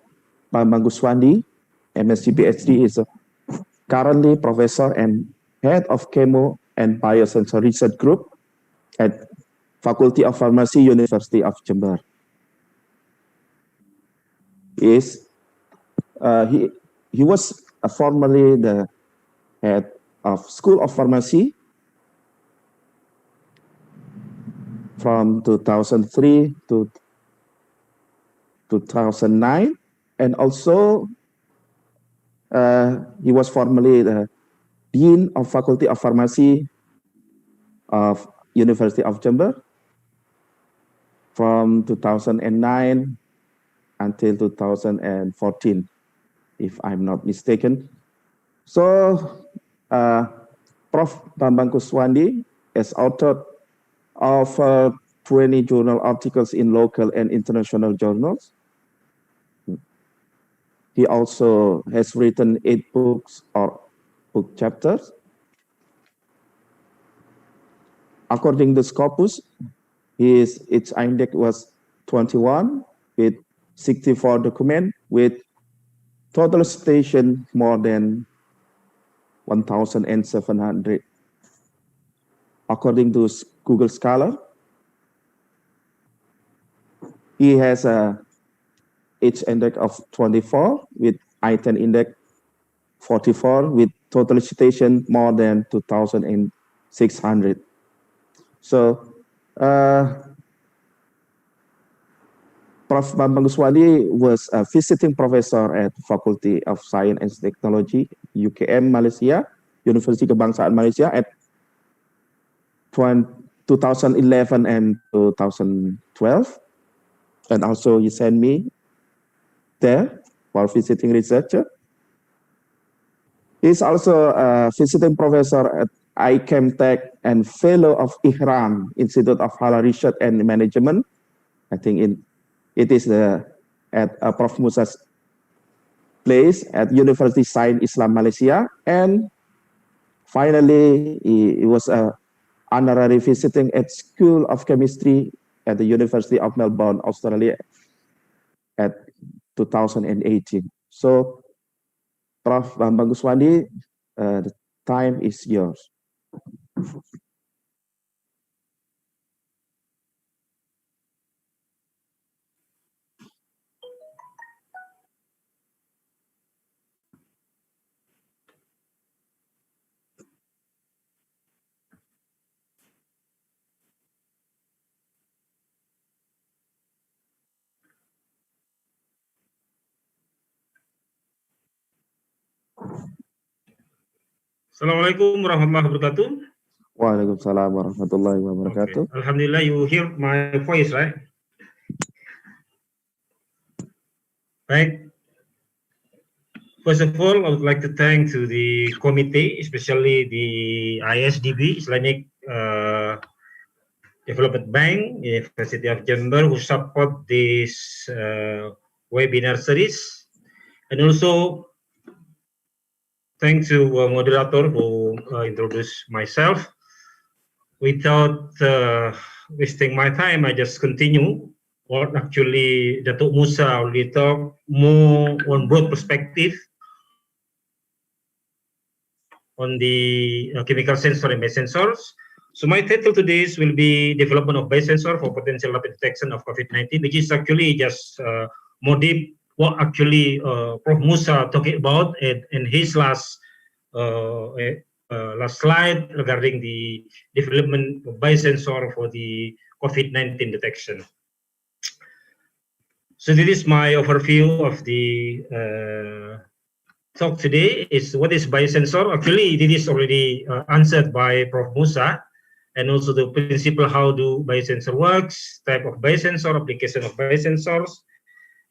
Bambang Guswandi, MSc PhD, is currently professor and head of Chemo and Biosensor Research Group at Faculty of Pharmacy, University of Jember. He was formerly the head of School of Pharmacy from 2003 to 2009, and also he was formerly the Dean of Faculty of Pharmacy of University of Jember from 2009 until 2014, if I'm not mistaken. So, Prof. Bambang Guswandi is author of 20 journal articles in local and international journals. He also has written 8 books or book chapters. According to Scopus, its index was 21 with 64 documents with total citation more than 1,700. According to Google Scholar, he has its index of 24 with I-10 index 44 with total citation more than 2,600. So, Prof. Bambang Guswandi was a visiting professor at Faculty of Science and Technology, UKM Malaysia, University Kebangsaan Malaysia at 2011 and 2012. And also he sent me there for visiting researcher. He's also a visiting professor at IChemTech and fellow of IHRAM, Institute of Halal Research and Management. I think it is at Prof. Musa's place at University Science Islam Malaysia. And finally, he was a honorary visiting at School of Chemistry at the University of Melbourne, Australia at 2018. So, Prof. Bambang Guswandi, the time is yours. Assalamualaikum warahmatullahi wabarakatuh. Waalaikumsalam warahmatullahi wabarakatuh. Okay. Alhamdulillah, you hear my voice, right? Right. First of all, I would like to thank to the committee, especially the ISDB, Islamic Development Bank, University of Jember, who support this webinar series, and also thanks to moderator who introduced myself. Without wasting my time, I just continue what actually Datuk Musa already talked more on broad perspective on the chemical sensor and biosensors. So my title to this will be Development of Biosensor for Potential Rapid Detection of COVID-19, which is actually just more deep what actually Prof. Musa talking about in his last slide regarding the development of biosensor for the COVID-19 detection. So this is my overview of the talk today. Is what is biosensor? Actually, this is already answered by Prof. Musa, and also the principle how do biosensor works, type of biosensor, application of biosensors,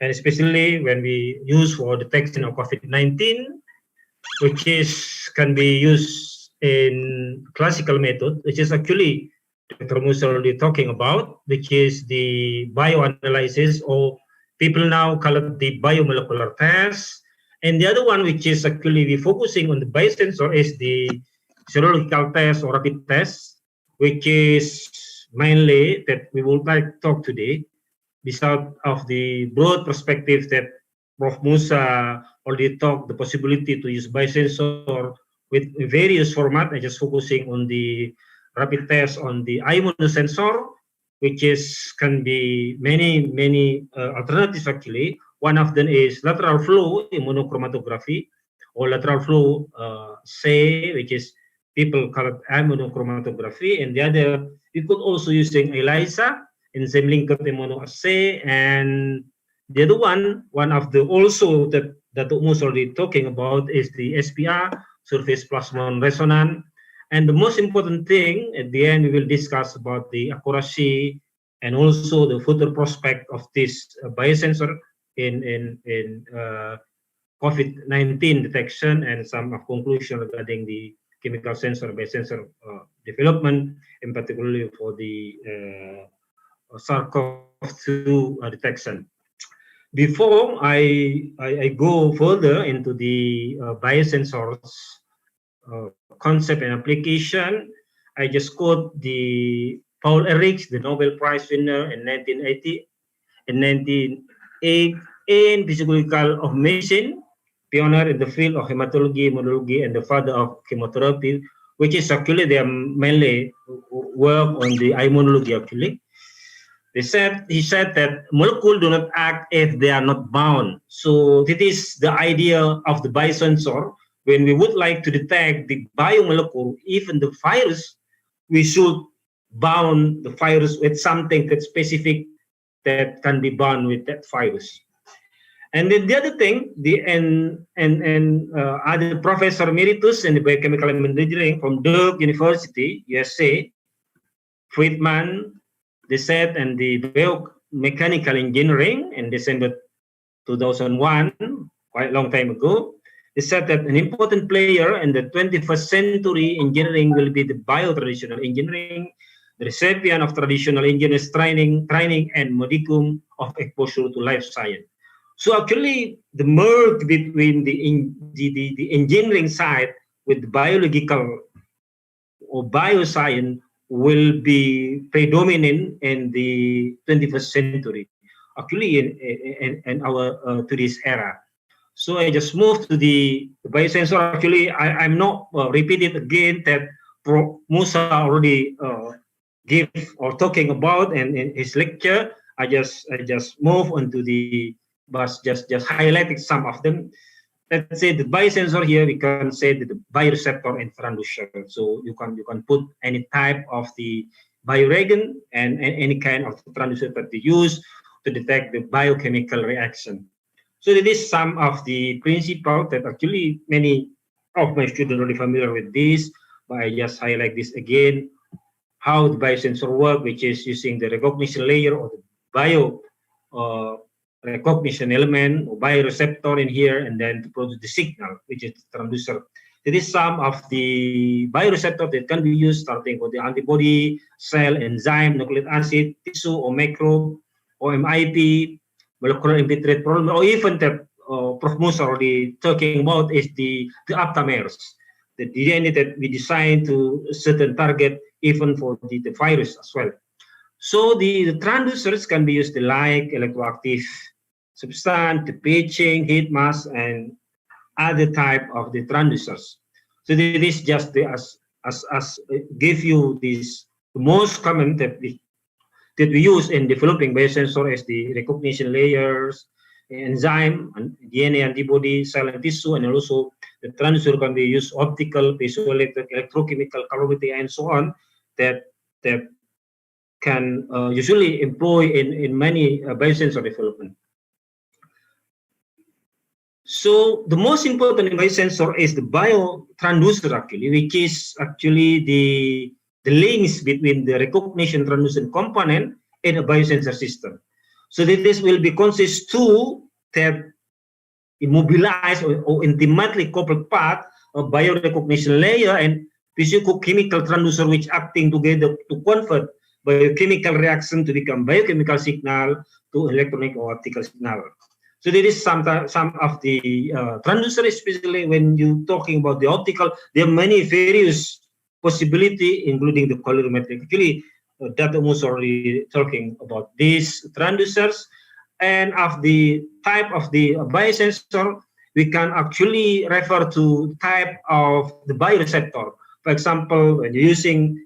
and especially when we use for detection of COVID-19, which can be used in classical method, which is actually Dr. Musa already talking about, which is the bioanalysis, or people now call it the biomolecular test. And the other one, which is actually we focusing on the biosensor, is the serological test or rapid test, which is mainly that we would like to talk today, besides of the broad perspective that Prof. Musa already talked, the possibility to use biosensor with various format. I just focusing on the rapid test on the immunosensor, which can be many alternatives actually. One of them is lateral flow immunochromatography, or lateral flow assay, which is people call it immunochromatography, and the other you could also using ELISA, enzyme-linked immunoassay, and the other one of the also that Datuk Mus already talking about is the SPR, surface plasmon resonance. And the most important thing at the end we will discuss about the accuracy and also the future prospect of this biosensor in COVID-19 detection, and some conclusion regarding the chemical sensor biosensor development, in particularly for the SARS-CoV-2 detection. Before I go further into the biosensors concept and application, I just quote the Paul Ehrlich, the Nobel Prize winner in 1980, in 1908 in physiological of medicine, pioneer in the field of hematology, immunology, and the father of chemotherapy, which is actually they mainly work on the immunology actually. He said that molecules do not act if they are not bound. So this is the idea of the biosensor. When we would like to detect the biomolecule, even the virus, we should bound the virus with something that's specific that can be bound with that virus. And then the other thing, other Professor Emeritus in the Biochemical Engineering from Duke University, USA, Friedman, they said, and the Biomechanical Engineering in December 2001, quite a long time ago, they said that an important player in the 21st century engineering will be the bio-traditional engineering, the recipient of traditional engineers training and modicum of exposure to life science. So actually, the merge between the engineering side with the biological or bioscience will be predominant in the 21st century, actually in our today's era. So I just moved to the biosensor. Actually, I'm not repeating again that Prof. Musa already gave or talking about in his lecture. I just move on to the, but just highlighting some of them. Let's say the biosensor here, we can say that the bioreceptor and transducer. So you can put any type of the bioreagent and any kind of transducer that they use to detect the biochemical reaction. So it is some of the principles that actually many of my students are already familiar with this, but I just highlight this again, how the biosensor work, which is using the recognition layer or the bio recognition element or bioreceptor in here, and then to produce the signal, which is the transducer. It is some of the bioreceptor that can be used starting with the antibody, cell, enzyme, nucleic acid, tissue or microbe, or MIP, molecular infiltrate problem, or even the Prof. Musa already talking about is the aptamers, the DNA that we designed to certain target, even for the virus as well. So the transducers can be used like electroactive substance, the pitching, heat mask, and other type of the transducers. So this is just the, as give you this the most common that we use in developing biosensor as the recognition layers, enzyme, and DNA antibody, cell and tissue, and also the transducer can be used optical, piezoelectric, electrochemical, calorimetry, and so on that can usually employ in many biosensor development. So the most important in biosensor is the biotransducer actually, which is actually the links between the recognition transducer component in a biosensor system. So that this will be consist to that immobilized or intimately coupled part of biorecognition layer and physicochemical transducer which acting together to convert biochemical reaction to become biochemical signal to electronic or optical signal. So there is some of the transducer, especially when you talking about the optical, there are many various possibility, including the colorimetric. Actually, Dr. Musa already talking about these transducers, and of the type of the biosensor, we can actually refer to type of the bioreceptor. For example, when you're using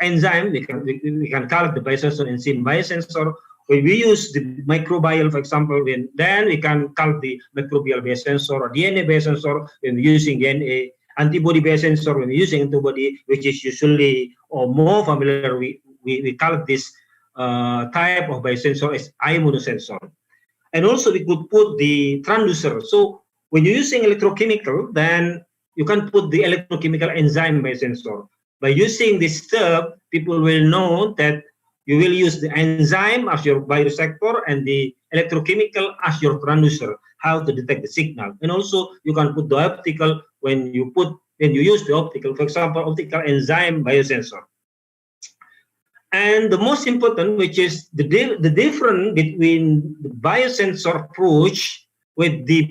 enzyme, we can call it the biosensor enzyme biosensor. When we use the microbial, for example, then we can call the microbial biosensor or DNA biosensor. When we're using DNA antibody biosensor, when we're using antibody, which is usually or more familiar, we call this type of biosensor as immunosensor. And also we could put the transducer. So when you're using electrochemical, then you can put the electrochemical enzyme biosensor. By using this term, people will know that you will use the enzyme as your bioreceptor and the electrochemical as your transducer, how to detect the signal. And also you can put the optical when you use the optical, for example, optical enzyme biosensor. And the most important, which is the difference between the biosensor approach with the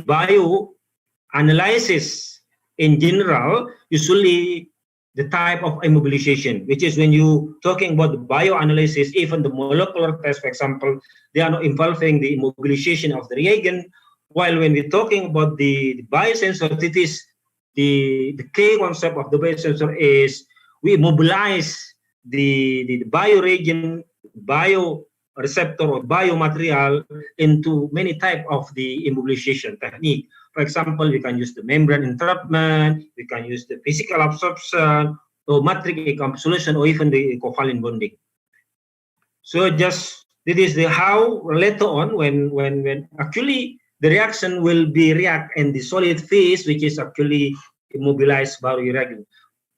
bioanalysis in general, usually the type of immobilization, which is when you talking about the bioanalysis, even the molecular test, for example, they are not involving the immobilization of the reagent. While when we're talking about the biosensor, it is the key concept of the biosensor is we immobilize the bioreagent, bioreceptor or biomaterial into many type of the immobilization technique. For example, we can use the membrane entrapment, we can use the physical absorption, or matrix encapsulation, or even the covalent bonding. So just this is the how later on when actually the reaction will be react in the solid phase, which is actually immobilized bioreagent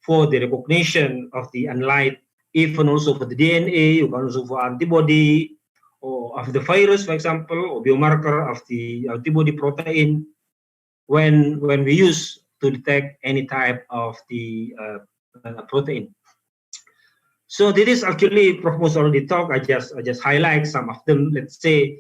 for the recognition of the analyte, even also for the DNA, you can also for antibody or of the virus, for example, or biomarker of the antibody protein. When we use to detect any type of the protein. So this is actually Prof. Musa already talked. I just highlight some of them. Let's say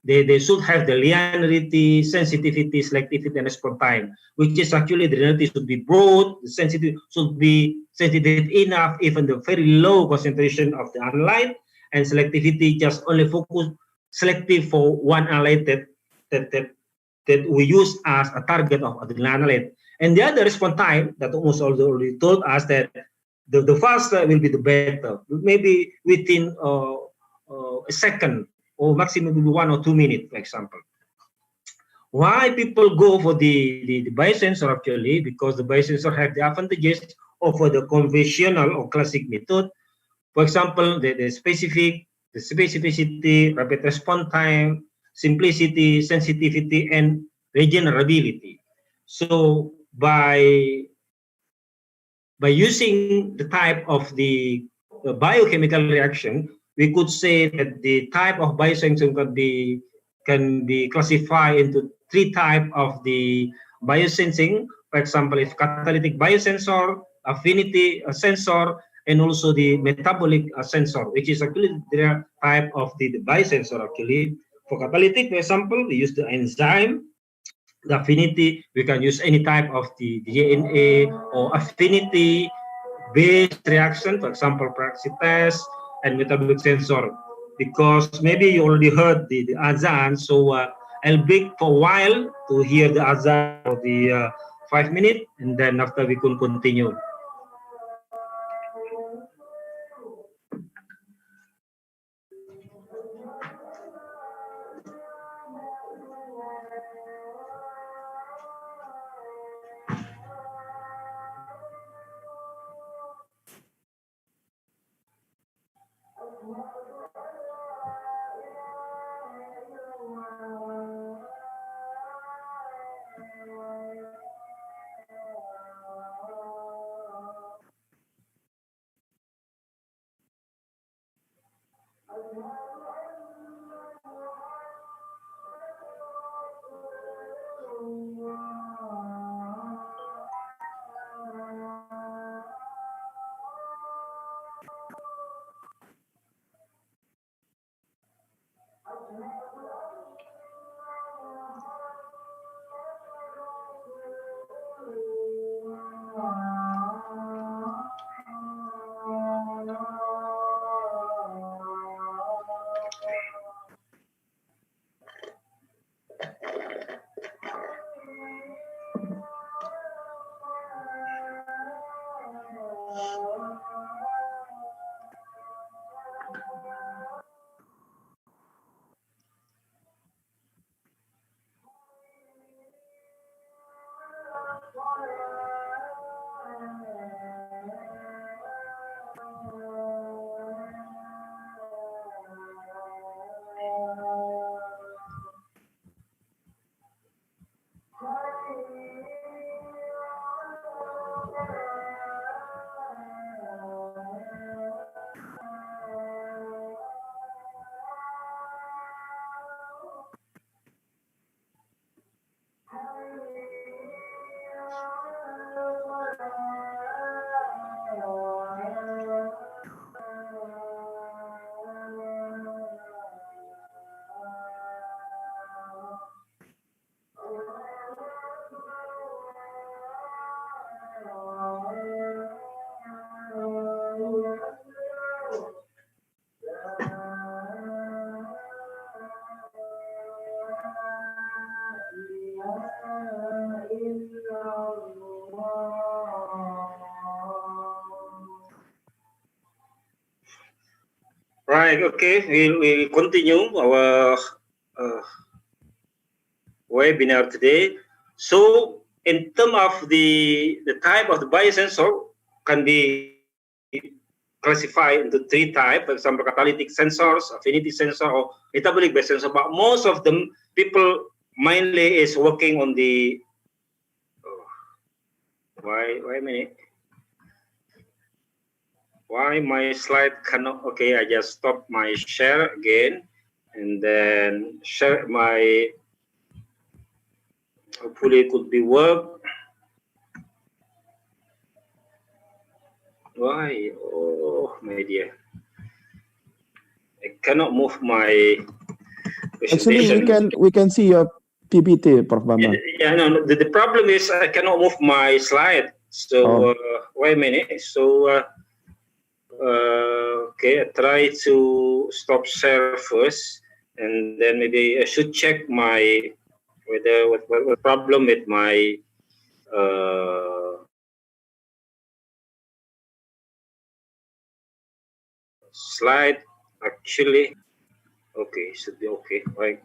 they should have the linearity, sensitivity, selectivity, and response time, which is actually the linearity should be broad, the sensitivity should be sensitive enough, even the very low concentration of the analyte, and selectivity just only focus selective for one analyte that we use as a target of the analyte. And the other response time that almost already told us that the faster will be the better, maybe within a second or maximum 1 or 2 minutes, for example. Why people go for the biosensor actually? Because the biosensor have the advantages over the conventional or classic method. For example, the specificity, rapid response time, simplicity, sensitivity, and regenerability. So by using the type of the biochemical reaction, we could say that the type of biosensor can be classified into 3 types of the biosensing. For example, if catalytic biosensor, affinity sensor, and also the metabolic sensor, which is actually the type of the biosensor actually. For catalytic, for example, we use the enzyme. The affinity, we can use any type of the DNA or affinity-based reaction, for example, proxy test and metabolic sensor. Because maybe you already heard the azan, so I'll wait for a while to hear the azan for the 5 minutes, and then after we can continue. Right, okay, we'll continue our webinar today. So, in terms of the type of the biosensor can be classified into 3 types, for example, catalytic sensors, affinity sensor, or metabolic-based sensor, but most of them, people mainly is working on the, wait a minute. Why my slide cannot, okay, I just stop my share again, and then share my, hopefully it could be work. Why? Oh, my dear. I cannot move my presentation. Actually, we can see your PPT, Prof. Bambang. Yeah, no, the problem is I cannot move my slide. So, wait a minute. So, okay, I try to stop share first, and then maybe I should check my whether what problem with my slide. Actually, okay, should be okay, right?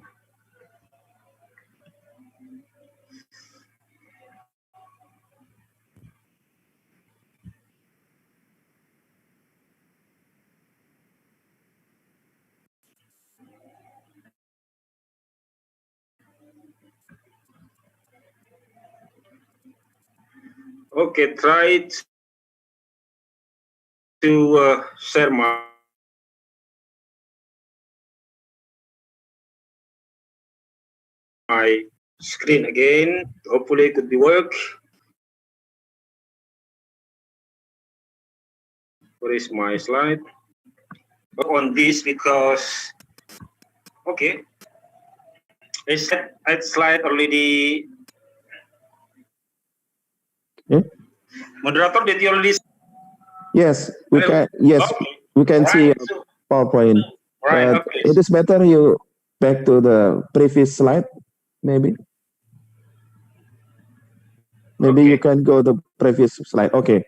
Okay, try to share my screen again. Hopefully it could be work. Where is my slide? On this because, okay, Is that slide already? Moderator, did you already? Yes, we can. Yes, okay. we can see PowerPoint. Right. But Okay. it is better you back to the previous slide, maybe. Maybe you can go the previous slide. Okay.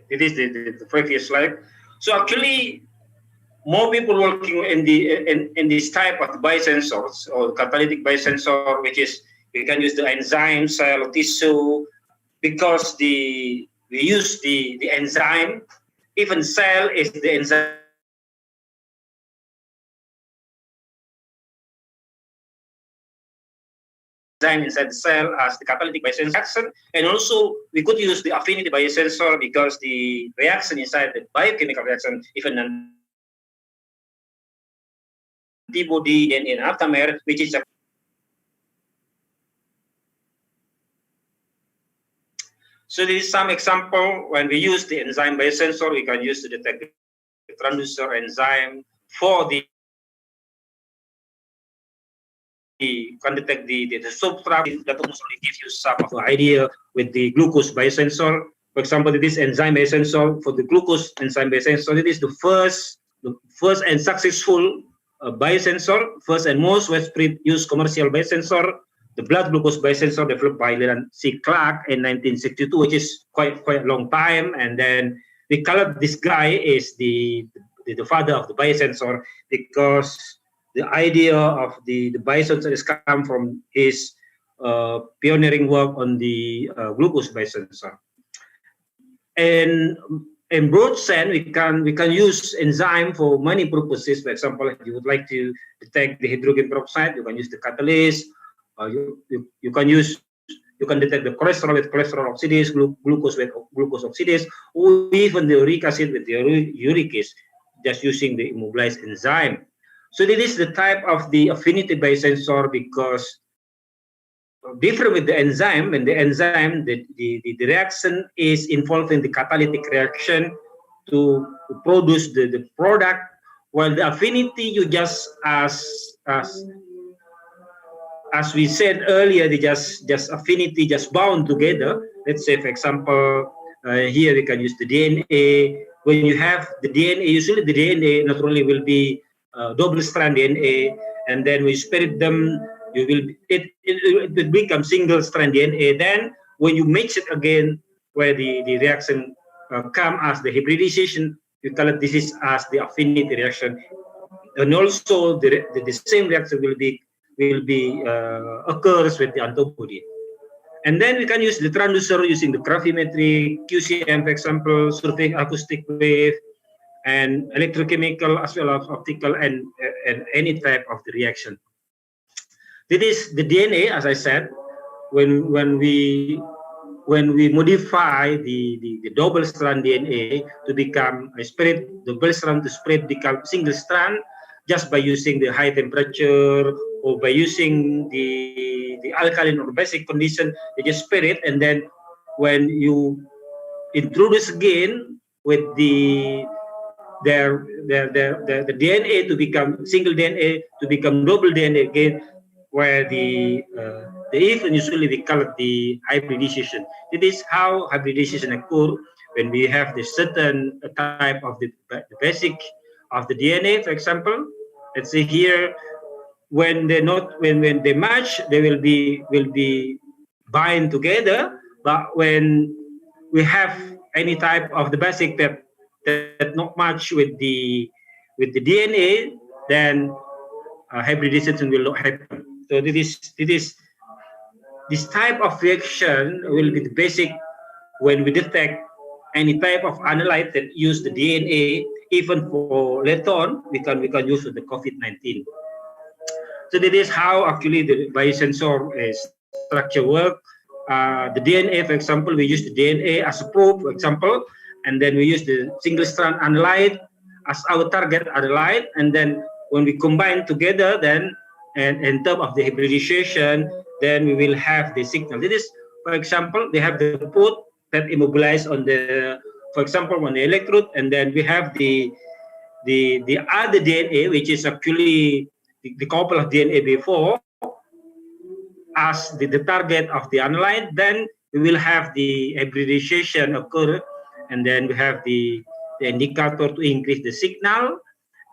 It is the previous slide. So actually, more people working in this type of biosensors or catalytic biosensor, which is we can use the enzyme, cell, tissue, because we use the enzyme. Even cell is the enzyme inside the cell as the catalytic biosensor, and also we could use the affinity biosensor because the reaction inside the biochemical reaction, even antibody and in aptamer, which is a so this is some example when we use the enzyme biosensor, we can use to detect the transducer enzyme for the can detect the substrate that also gives you some of the idea with the glucose biosensor. For example, this enzyme biosensor for the glucose enzyme biosensor, it is the first and successful biosensor, first and most widespread used commercial biosensor, the blood glucose biosensor developed by Leland C. Clark in 1962, which is quite a long time. And then we call this guy is the father of the biosensor because the idea of the biosensor is come from his pioneering work on the glucose biosensor. And in broad sense, we can use enzyme for many purposes. For example, if you would like to detect the hydrogen peroxide, you can use the catalyst. You can detect the cholesterol with cholesterol oxidase, glucose with glucose oxidase, or even the uric acid with the uric acid, just using the immobilized enzyme. So this is the type of the affinity biosensor because different with the enzyme. And the enzyme, the reaction is involved in the catalytic reaction to produce the product, while the affinity you just as we said earlier, they just affinity just bound together. Let's say, for example, here we can use the DNA. When you have the DNA, usually the DNA naturally will be double-strand DNA, and then we spirit them, it will become single-strand DNA. Then when you mix it again, where the reaction come as the hybridization, you call it this is as the affinity reaction, and also the same reaction will be occurs with the antibody. And then we can use the transducer using the gravimetry, QCM, for example, surveying acoustic wave, and electrochemical as well as optical and any type of the reaction. This is the DNA, as I said, when we modify the double strand DNA to become a spread, double strand to spread become single strand just by using the high temperature or by using the alkaline or basic condition, they just spread it, and then when you introduce again with the DNA to become single DNA to become double DNA again, where the even usually we call it the hybridization. It is how hybridization occurs when we have the certain type of the basic of the DNA. For example, let's say here when they match, they will be bind together. But when we have any type of the basic that not match with the DNA, then hybridization will not happen. So this type of reaction will be the basic when we detect any type of analyte that use the DNA. Even for later on, we can use the COVID-19. So that is how actually the biosensor structure work. The DNA, for example, we use the DNA as a probe, for example, and then we use the single strand analyte as our target analyte, and then when we combine together, then and in terms of the hybridization, then we will have the signal. This is, for example, they have the put that immobilized on the, for example, on the electrode, and then we have the other DNA, which is actually the couple of DNA before, as the target of the analyte, then we will have the hybridization occur, and then we have the indicator to increase the signal,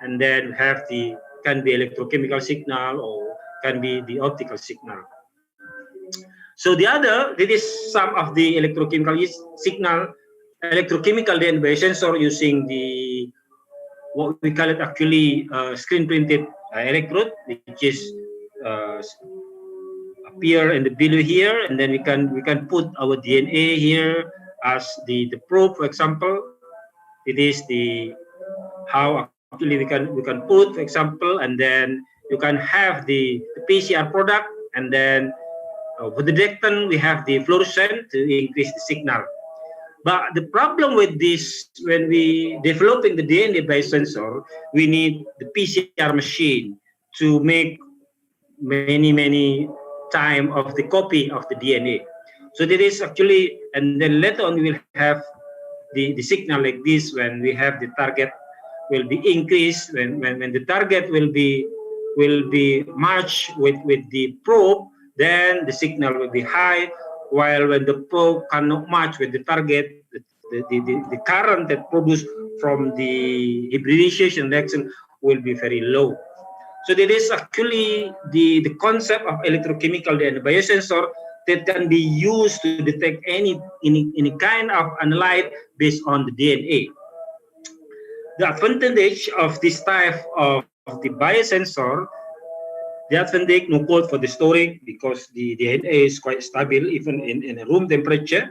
and then we have the can be electrochemical signal or can be the optical signal. So this is some of the electrochemical signal, electrochemical DNA biosensor using the what we call it actually screen printed electrode, which is appear in the below here, and then we can put our DNA here as the probe, for example. It is the how actually we can put, for example, and then you can have the PCR product, and then for the detectant we have the fluorescent to increase the signal. But the problem with this, when we developing the DNA biosensor, we need the PCR machine to make many time of the copy of the DNA. So that is actually, and then later on we will have the signal like this when we have the target will be increased, when the target will be matched with the probe, then the signal will be high, while when the probe cannot match with the target, the current that produced from the hybridization reaction will be very low. So that is actually the concept of electrochemical DNA biosensor that can be used to detect any kind of analyte based on the DNA. The advantage of this type of the biosensor, the advantage, no code for the storage because the DNA is quite stable even in a room temperature.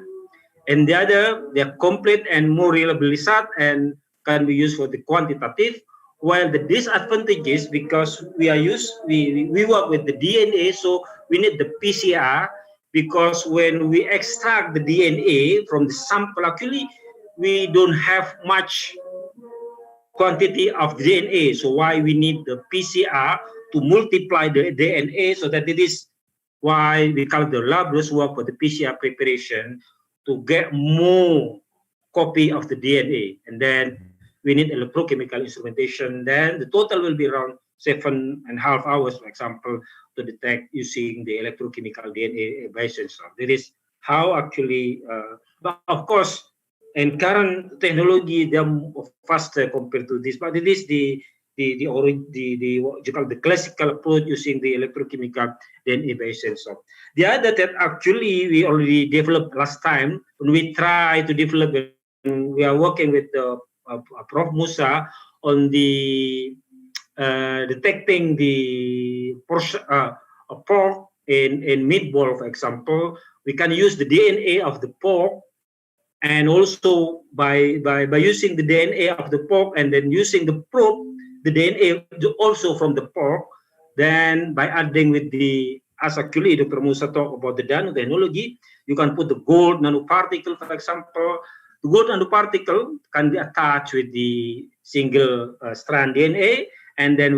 And the other, they are complete and more reliably set and can be used for the quantitative. While the disadvantages, because we work with the DNA, so we need the PCR, because when we extract the DNA from the sample, actually we don't have much quantity of DNA. So why we need the PCR to multiply the DNA, so that it is why we call the laborious work for the PCR preparation to get more copy of the DNA. And then we need electrochemical instrumentation. Then the total will be around 7.5 hours, for example, to detect using the electrochemical DNA biosensor. That is how actually, but of course, in current technology, they are faster compared to this. But it is the what you call the classical approach using the electrochemical DNA biosensor. The other that actually we already developed last time when we try to develop. We are working with Prof. Musa on the detecting the pork in meatball, for example. We can use the DNA of the pork, and also by using the DNA of the pork and then using the probe, the DNA also from the pork, then by adding with the, as actually Dr. Musa talked about the nanotechnology, you can put the gold nanoparticle, for example. The gold nanoparticle can be attached with the single strand DNA, and then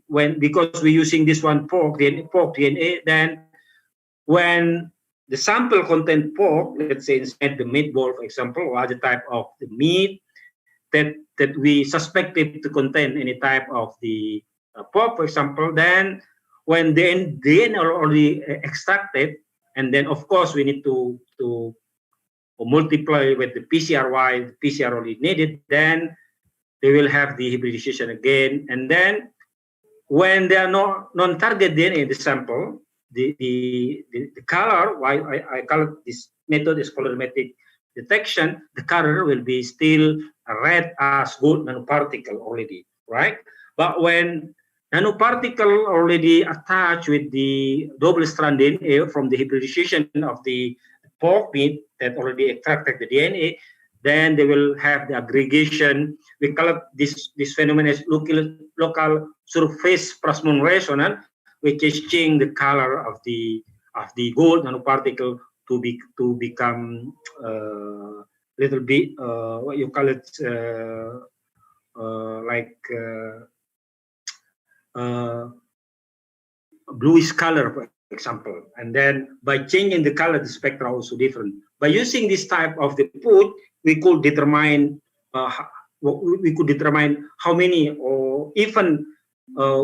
when because we're using this one pork DNA, then when the sample contain pork, let's say inside the meatball, for example, or other type of the meat that we suspected to contain any type of the pork, for example, then when the DNA are already extracted, and then of course we need to multiply with the PCR while the PCR already needed, then they will have the hybridization again, and then when there are no non-target DNA in the sample, the color, why I call this method is colorimetric detection, the color will be still red as gold nanoparticle already, right? But when nanoparticle already attached with the double-strand DNA from the hybridization of the pork meat that already extracted the DNA, then they will have the aggregation. We call it this phenomenon as local surface plasmon resonance, which is changing the color of the gold nanoparticle to become little bit what you call it like bluish color, for example. And then by changing the color, the spectra also different. By using this type of the food, we could determine how many, or even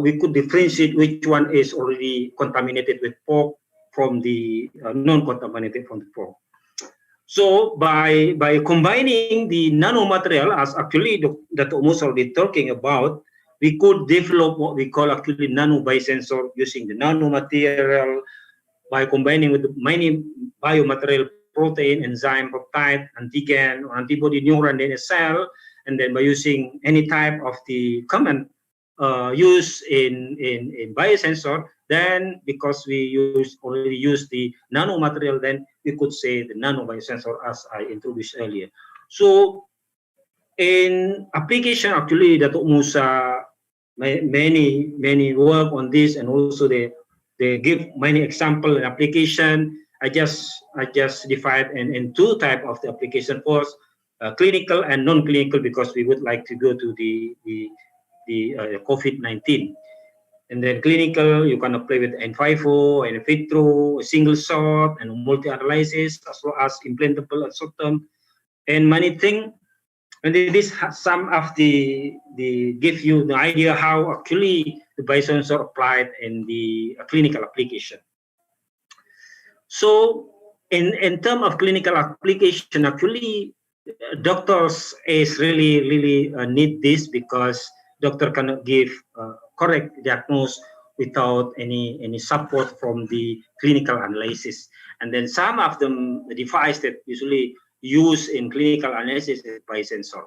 we could differentiate which one is already contaminated with pork from the non-contaminated from the frog. So by combining the nanomaterial, as actually Dr. Musa already talking about, we could develop what we call actually nano biosensor using the nanomaterial by combining with many biomaterial, protein, enzyme, peptide, antigen, or antibody, neuron, DNA cell, and then by using any type of the common use in biosensor, then because we already use the nanomaterial, then we could say the nano biosensor as I introduced earlier. So in application, actually, Datuk Musa many work on this, and also they give many example and application. I just divide in two type of the application. First, clinical and non-clinical, because we would like to go to the COVID-19. And then clinical, you can apply with N5O, in vitro, single shot, and multi-analysis, as well as implantable at short term, and many things. And this some of the give you the idea how actually the biosensor applied in the clinical application. So in terms of clinical application, actually doctors is really need this, because doctor cannot give correct diagnosis without any support from the clinical analysis. And then some of them, the device that usually used in clinical analysis is biosensor.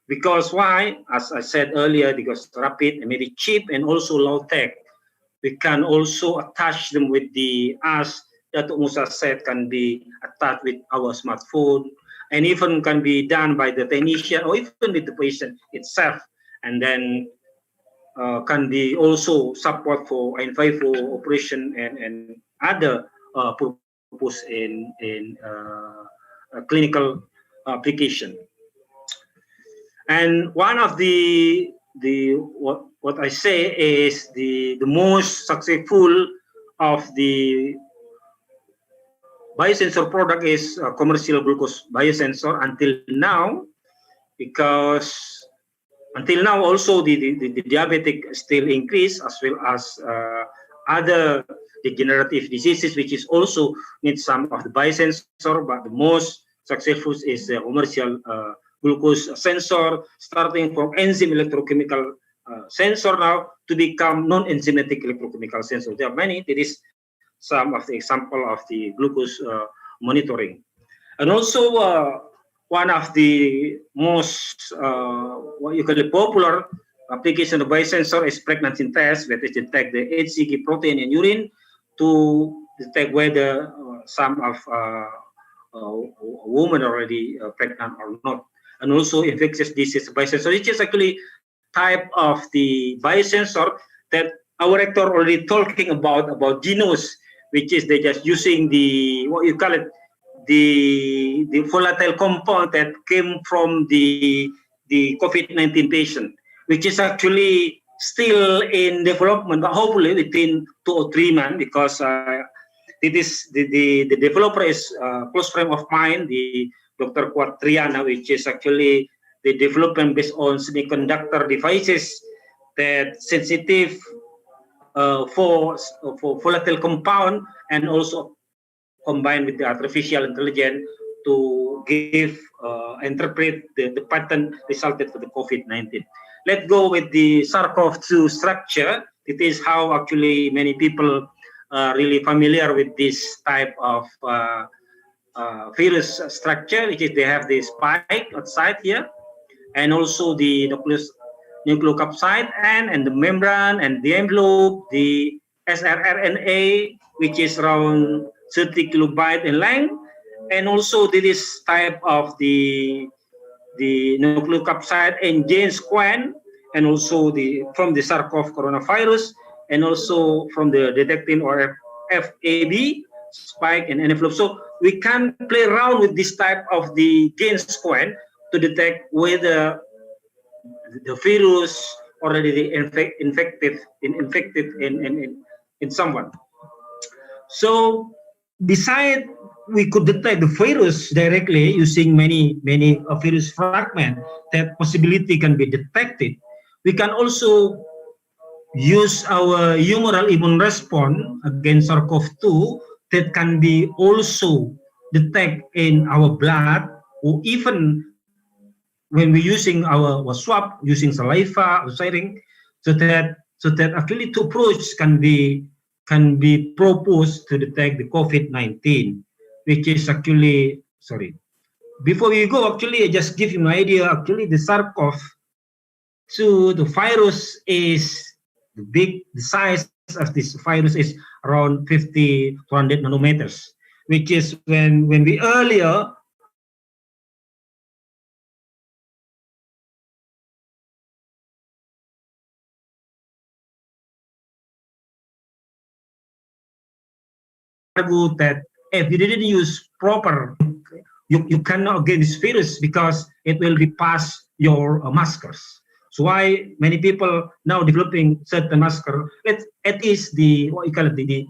Because why? As I said earlier, because rapid and maybe cheap and also low tech. We can also attach them with the, as Datuk Musa said, can be attached with our smartphone, and even can be done by the technician or even with the patient itself. And then can be also support for N5O operation and other purpose in clinical application. And one of the what I say is the most successful of the biosensor product is commercial glucose biosensor until now, because until now also the diabetic still increase, as well as other degenerative diseases, which is also need some of the biosensor, but the most successful is the commercial glucose sensor, starting from enzyme electrochemical sensor now to become non-enzymatic electrochemical sensor. There are many. There is some of the example of the glucose monitoring. And also one of the most what you call it popular application of biosensor is pregnancy test, where they detect the HCG protein in urine to detect whether some of women already pregnant or not. And also infectious disease biosensor, which is actually type of the biosensor that our rector already talking about genos, which is they just using the, what you call it, the volatile compound that came from the COVID-19 patient, which is actually still in development, but hopefully within 2 or 3 months, because it is the developer is close friend of mine, the Dr. Quatriana, which is actually the development based on semiconductor devices that sensitive for volatile compound, and also combined with the artificial intelligence to give interpret the pattern resulted for the COVID-19. Let's go with the SARS-CoV-2 structure. It is how actually many people are really familiar with this type of virus structure, which is they have the spike outside here, and also the nucleocapsid and the membrane and the envelope, the srRNA, which is around 30 kilobyte in length, and also this type of the nucleocapsid and gene sequence, and also from the SARS-CoV coronavirus, and also from the detecting or FAB spike and envelope. So we can play around with this type of the gene sequence to detect whether the virus already infected in someone. So beside we could detect the virus directly using many virus fragments that possibility can be detected. We can also use our humoral immune response against SARS-CoV-2 that can be also detect in our blood, or even when we're using our swab, using saliva or saline, so that actually two approaches can be proposed to detect the COVID-19, which is actually, sorry. Before we go, actually, I just give you an idea. Actually, the SARS-CoV-2, the virus is the size of this virus is around 50 to 100 nanometers, which is when we earlier argue that if you didn't use proper, you cannot get this virus because it will repass your maskers. So why many people now developing certain masker? It is the what you call it, the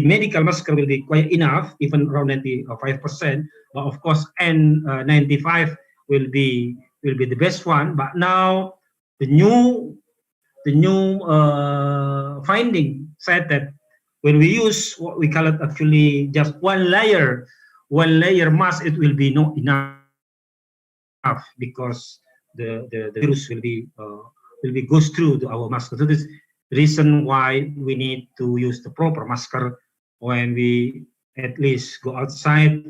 medical masker will be quite enough, even around 95%. But of course, N95 will be the best one. But now the new finding said that when we use what we call it actually just one layer mask, it will be not enough because the virus will be goes through our mask. So this is the reason why we need to use the proper masker when we at least go outside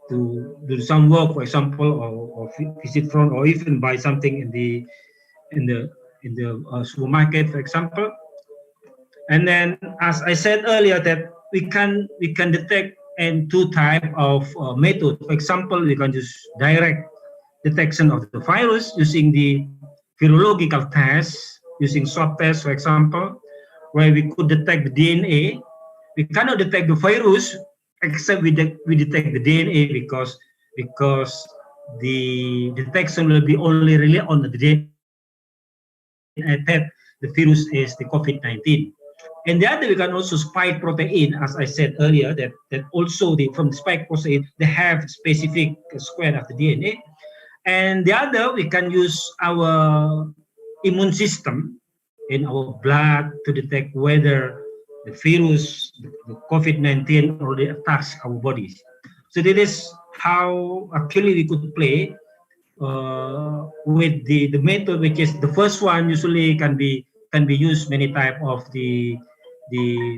to do some work, for example, or visit front, or even buy something in the supermarket, for example. And then, as I said earlier, that we can detect in two type of method. For example, we can use direct detection of the virus using the virological test, using swab test, for example, where we could detect the DNA. We cannot detect the virus except we detect the DNA because the detection will be only really on the DNA that the virus is the COVID-19. And the other, we can also spike protein, as I said earlier, that also from the spike protein, they have specific square of the DNA. And the other, we can use our immune system in our blood to detect whether the virus, the COVID-19 already attacks our bodies. So that is how actually we could play with the method, which is the first one usually can be used many type of the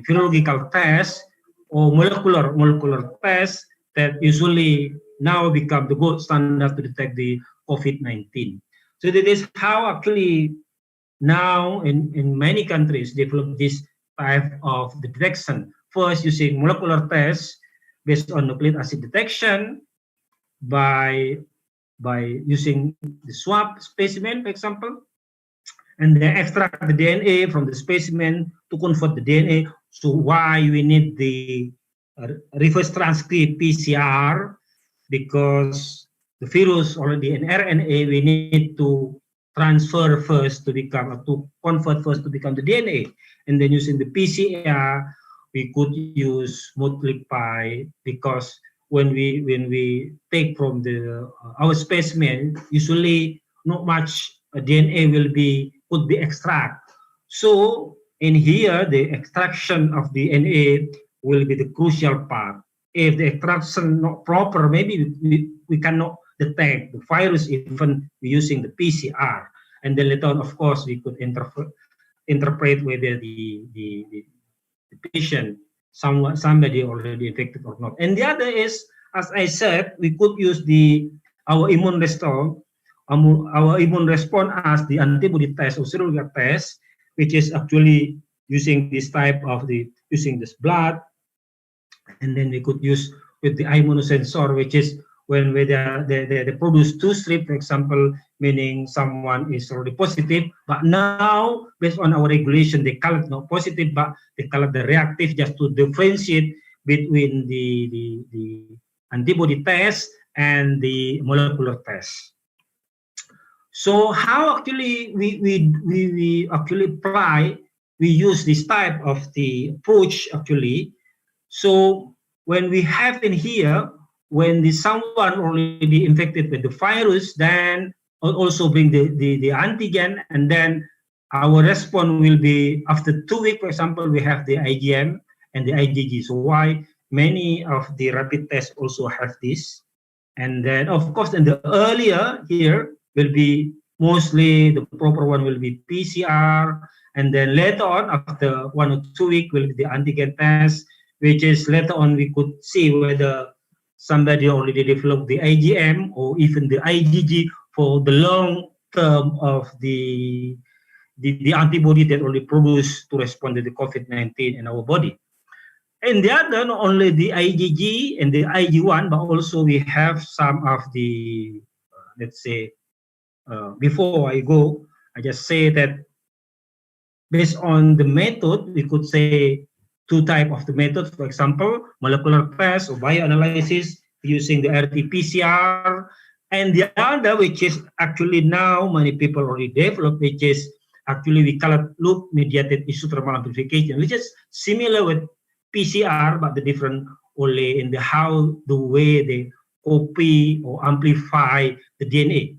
virological test or molecular test that usually now become the gold standard to detect the COVID-19. So that is how actually now in many countries develop this type of detection. First, using molecular tests based on nucleic acid detection by using the swab specimen, for example, and then extract the DNA from the specimen to convert the DNA. So why we need the reverse transcript PCR? Because the virus already in RNA, we need to transfer first to convert first to become the DNA. And then using the PCR, we could use multiply, because when we take from our specimen, usually not much DNA could be extracted. So in here, the extraction of DNA will be the crucial part. If the extraction not proper, maybe we cannot detect the virus even using the PCR. And then later on, of course, we could interpret whether the patient, somebody already infected or not. And the other is, as I said, we could use our immune response as the antibody test or serological test, which is actually using this type of using this blood. And then we could use with the immunosensor, which is when they produce two strips, for example, meaning someone is already positive, but now based on our regulation, they call it not positive, but they call it the reactive, just to differentiate between the antibody test and the molecular test. So how actually we actually we use this type of the approach actually. So when we have in here, when someone already infected with the virus, then also bring the antigen, and then our response will be after 2 weeks, for example, we have the IgM and the IgG. So why many of the rapid tests also have this. And then, of course, in the earlier here will be mostly the proper one will be PCR, and then later on, after 1 or 2 weeks, will be the antigen test, which is later on we could see whether somebody already developed the IgM or even the IgG for the long term of the antibody that already produced to respond to the COVID-19 in our body. And the other, not only the IgG and the IgG1, but also we have some of the, let's say, before I go, I just say that based on the method, we could say 2 types of the methods. For example, molecular test or bioanalysis using the RT-PCR, and the other, which is actually now many people already developed, which is actually we call it loop-mediated isothermal amplification, which is similar with PCR, but the different only in the the way they copy or amplify the DNA.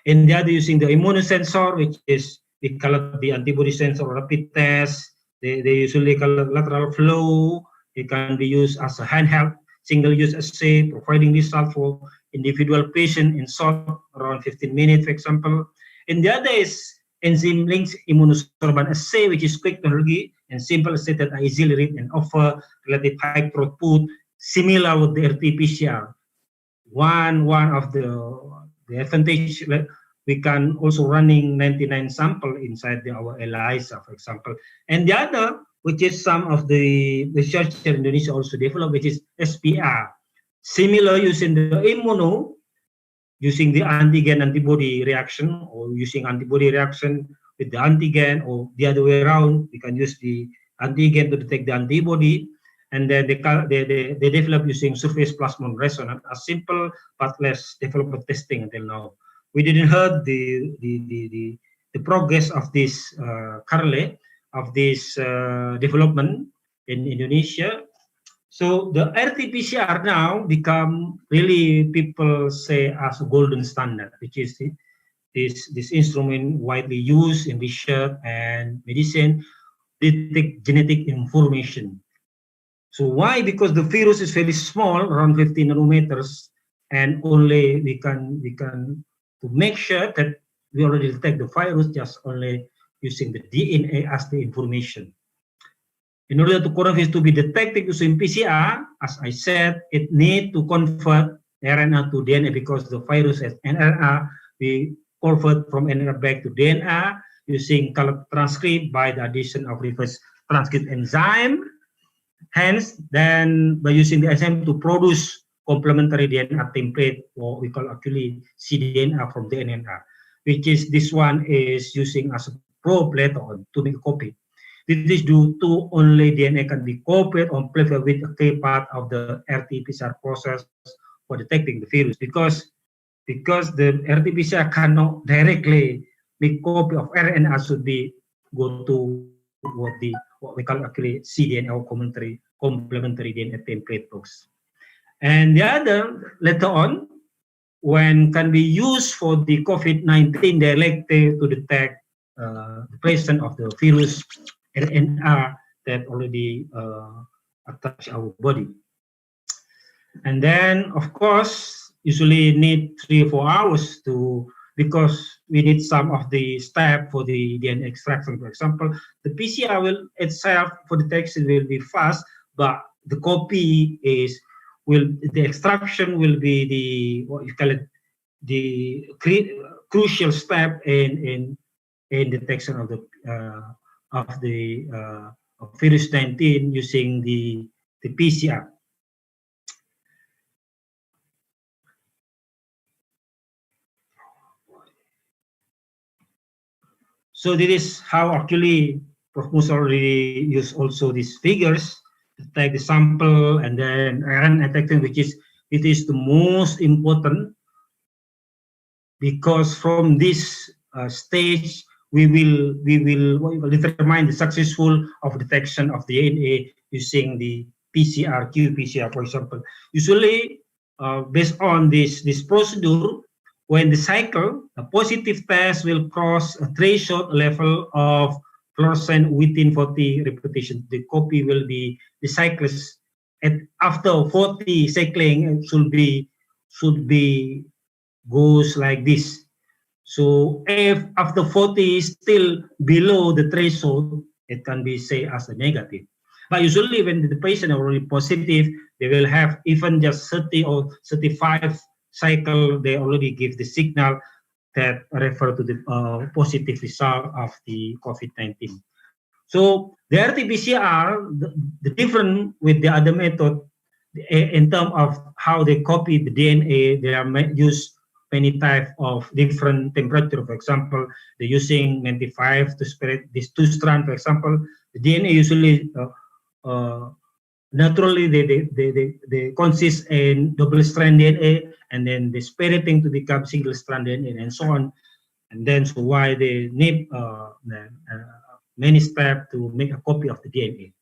And the other using the immunosensor, which is we call it the antibody sensor or rapid test. They usually call it lateral flow. It can be used as a handheld single-use assay, providing result for individual patient in short, around 15 minutes, for example. And the other is enzyme-linked immunosorbent assay, which is quick technology and simple assay that are easily read and offer relative high throughput, similar with the RT-PCR. One of the advantage, we can also running 99 sample inside our ELISA, for example. And the other, which is some of the research in Indonesia also developed, which is SPR. Similar using the immuno, using the antigen antibody reaction, or using antibody reaction with the antigen, or the other way around, we can use the antigen to detect the antibody. And then they develop using surface plasmon resonance, a simple but less developed testing until now. We didn't heard the progress of this currently of this development in Indonesia. So the RT-PCR now become really, people say, as a golden standard, which is this instrument widely used in research and medicine, detect genetic information. So why? Because the virus is very small, around 15 nanometers, and only we can to make sure that we already detect the virus just only using the DNA as the information. In order to coronavirus to be detected using PCR, as I said, it need to convert RNA to DNA, because the virus has RNA, we convert from RNA back to DNA using color transcript by the addition of reverse transcript enzyme. Hence, then by using the enzyme to produce complementary DNA template, or we call actually cDNA from DNA, which is this one is using as a probe later on to make a copy. This is due to only DNA can be copied or amplified with a key part of the RT-PCR process for detecting the virus, because the RT-PCR cannot directly make copy of RNA, should be go to what we call actually cDNA or complementary DNA template box. And the other, later on, when can be used for the COVID-19 directly to detect the presence of the virus RNA that already attach our body. And then, of course, usually need 3 or 4 hours because we need some of the step for the DNA extraction. For example, the PCR will itself for detection will be fast, but the copy the extraction will be the, what you call it, the crucial step in detection of the virus 19 using the PCR. So this is how actually Prof. Musa already used also these figures to take the sample, and then RNA detection, which is the most important, because from this stage we will determine the successful of detection of the DNA using the PCR, qPCR, for example. Usually, based on this procedure, when the cycle, a positive test will cross a threshold level of fluorescence within 40 repetitions. The copy will be, the cyclist after 40 cycling it should be goes like this. So if after 40 is still below the threshold, it can be say as a negative. But usually when the patient are already positive, they will have even just 30 or 35 cycle, they already give the signal that refer to the positive result of the COVID-19. So the RT-PCR, the different with the other method in terms of how they copy the DNA, they are use many types of different temperature. For example, they're using 95 to spread these two strands. For example, the DNA usually naturally they consist in double strand DNA, and then they spiriting to become single strand DNA and so on. And then so why they need many steps to make a copy of the DNA.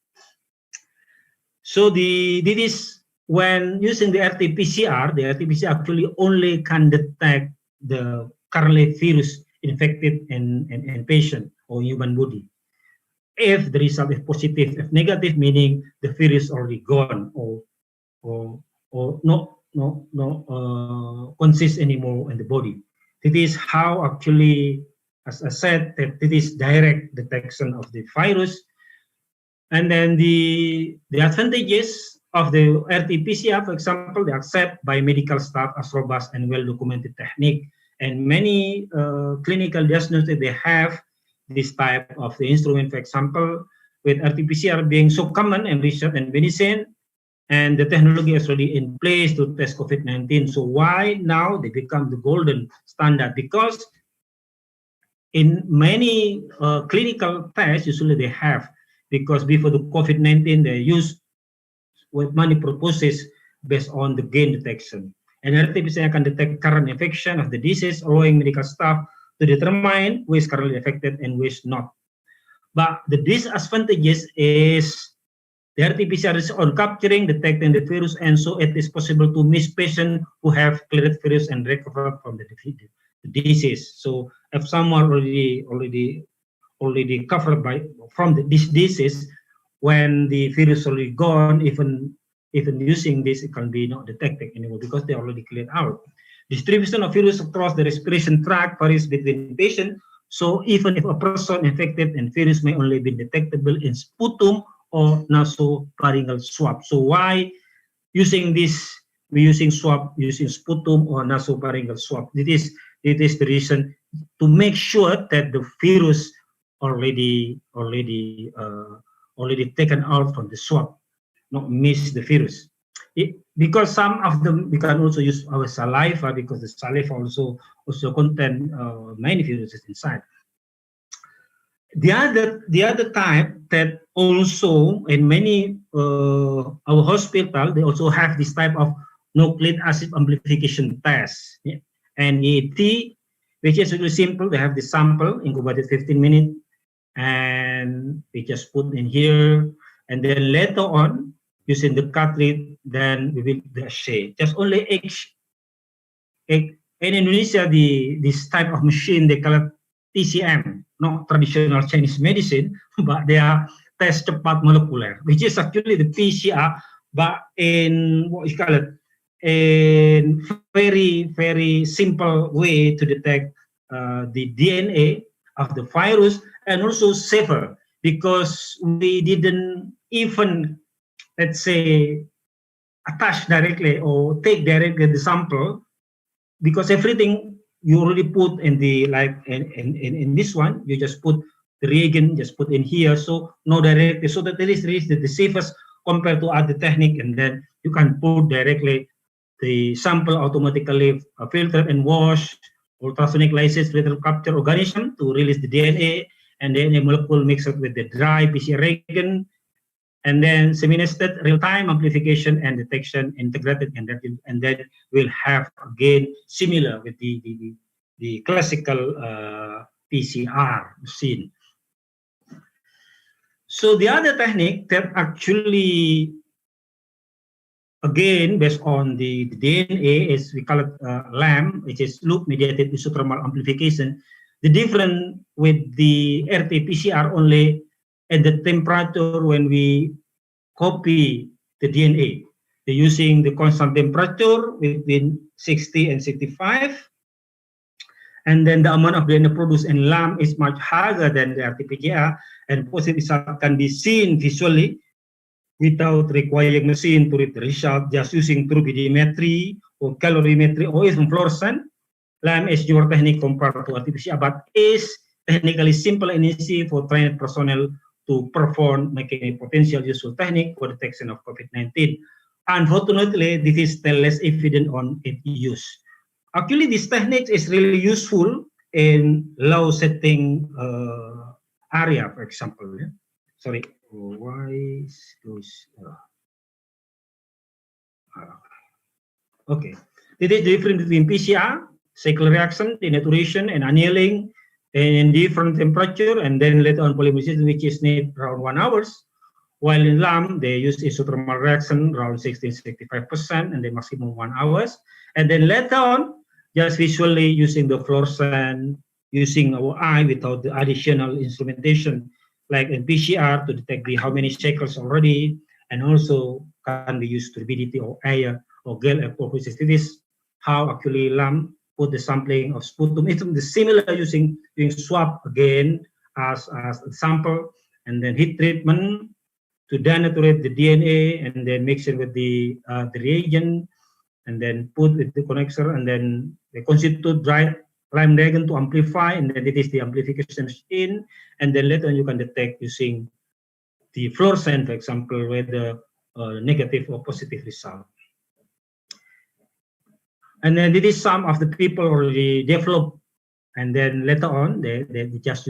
So this is when using the RT-PCR, the RT-PCR actually only can detect the currently virus infected in patient or human body. If the result is positive, if negative, meaning the virus already gone or not consist anymore in the body. It is how actually, as I said, that it is direct detection of the virus. And then the advantages of the RT-PCR, for example, they accept by medical staff as robust and well-documented technique. And many clinical diagnostics, they have this type of the instrument, for example, with RT-PCR being so common in research and medicine, and the technology is already in place to test COVID-19. So why now they become the golden standard? Because in many clinical tests, usually they have, because before the COVID-19, they use with many purposes based on the gain detection. And RT-PCR can detect current infection of the disease, allowing medical staff to determine who is currently affected and who is not. But the disadvantages is the RT-PCR is on capturing, detecting the virus, and so it is possible to miss patients who have cleared virus and recovered from the disease. So if someone already covered from this disease, when the virus already gone, even using this, it can be not detected anymore because they already cleared out. Distribution of virus across the respiration tract varies between patients. So even if a person infected and virus may only be detectable in sputum or nasopharyngeal swab. So why using this? We're using swab, using sputum or nasopharyngeal swab. It is the reason to make sure that the virus already taken out from the swab, not miss the virus. Because some of them, we can also use our saliva, because the saliva also contain many viruses inside. The other type that also in many our hospital, they also have this type of nucleic acid amplification test, NET, which is really simple. They have the sample incubated 15 minutes, and we just put in here, and then later on, using the cartridge, then we will the assay. Just only in Indonesia, this type of machine, they call it TCM, not traditional Chinese medicine, but they are test cepat molecular, which is actually the PCR, but in what you call it, in very simple way to detect the DNA of the virus, and also safer because we didn't even, let's say, attach directly or take directly the sample, because everything you already put in the, like in this one, you just put the reagent, just put in here, so no directly, so that it is the safest compared to other technique, and then you can put directly the sample automatically filtered and washed, ultrasonic lysis filter capture organism to release the DNA, and then a molecule mixed with the dry PCR reagent, and then semi-nested real-time amplification and detection integrated, and then we'll have again similar with the classical PCR machine. So the other technique that actually, again, based on the DNA, is we call it LAM, which is loop-mediated isothermal amplification. The difference with the RT-PCR only at the temperature when we copy the DNA. They're using the constant temperature between 60 and 65. And then the amount of DNA produced in lamb is much higher than the RT-PCR, and positive result can be seen visually without requiring machine to read the result, just using turbidimetry or calorimetry or even fluorescence. Lamb is newer technique compared to RT-PCR, but is technically simple and easy for trained personnel to perform, making a potential useful technique for detection of COVID-19. Unfortunately, this is still less evident on its use. Actually, this technique is really useful in low setting area, for example. Yeah? Sorry, why is those? Okay, this is the difference between PCR, cycle reaction, denaturation, and annealing in different temperature, and then later on polymerization, which is need around 1 hour. While in lamb, they use isothermal reaction around 60-65%, and then maximum 1 hour. And then later on, just visually using the fluorescent, using our eye without the additional instrumentation, like in PCR to detect how many cycles already, and also can be used turbidity or air or gel apophysis. This is how actually lamb put the sampling of sputum. It's similar using swab again as a sample, and then heat treatment to denaturate the DNA, and then mix it with the reagent, and then put with the connector, and then they constitute dry lime reagent to amplify, and then it is the amplification machine, and then later on you can detect using the fluorescent, for example, whether negative or positive result. And then it is some of the people already developed, and then later on they just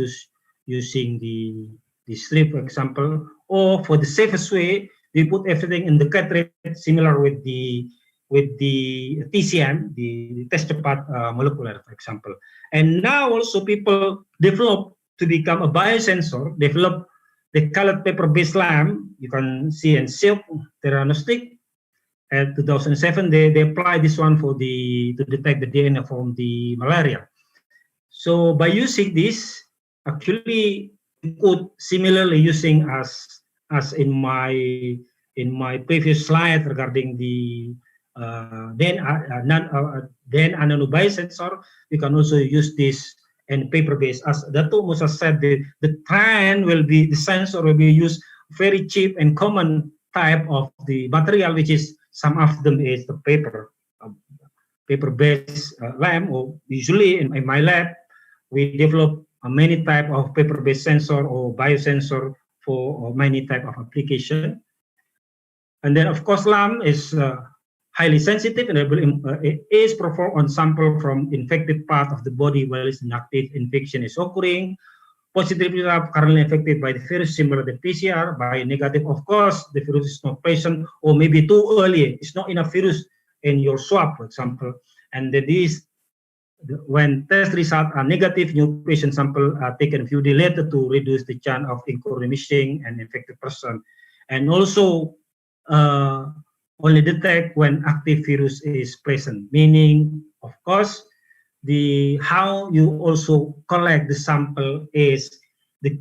using the strip, for example, or for the safest way, we put everything in the cartridge, similar with the TCM, the test cepat molecular, for example. And now also people develop to become a biosensor, develop the colored paper-based lamp. You can see in Silk Theranostic. In 2007, they applied this one to detect the DNA from the malaria. So by using this, actually, you could similarly using as in my previous slide regarding the nanobiosensor, you can also use this in paper-based. As Dato' Musa said, the trend will be, the sensor will be used very cheap and common type of the material, which is some of them is the paper-based lamp, or usually in my lab, we develop many type of paper-based sensor or biosensor for many type of application. And then of course lamp is highly sensitive, and it is performed on sample from infected part of the body while an active infection is occurring. Positive result currently infected by the virus, similar to PCR. By negative, of course, the virus is not present, or maybe too early. It's not enough virus in your swab, for example. And when test results are negative, new patient sample are taken a few days later to reduce the chance of increasing and infected person. And also only detect when active virus is present, meaning, of course, how you also collect the sample is the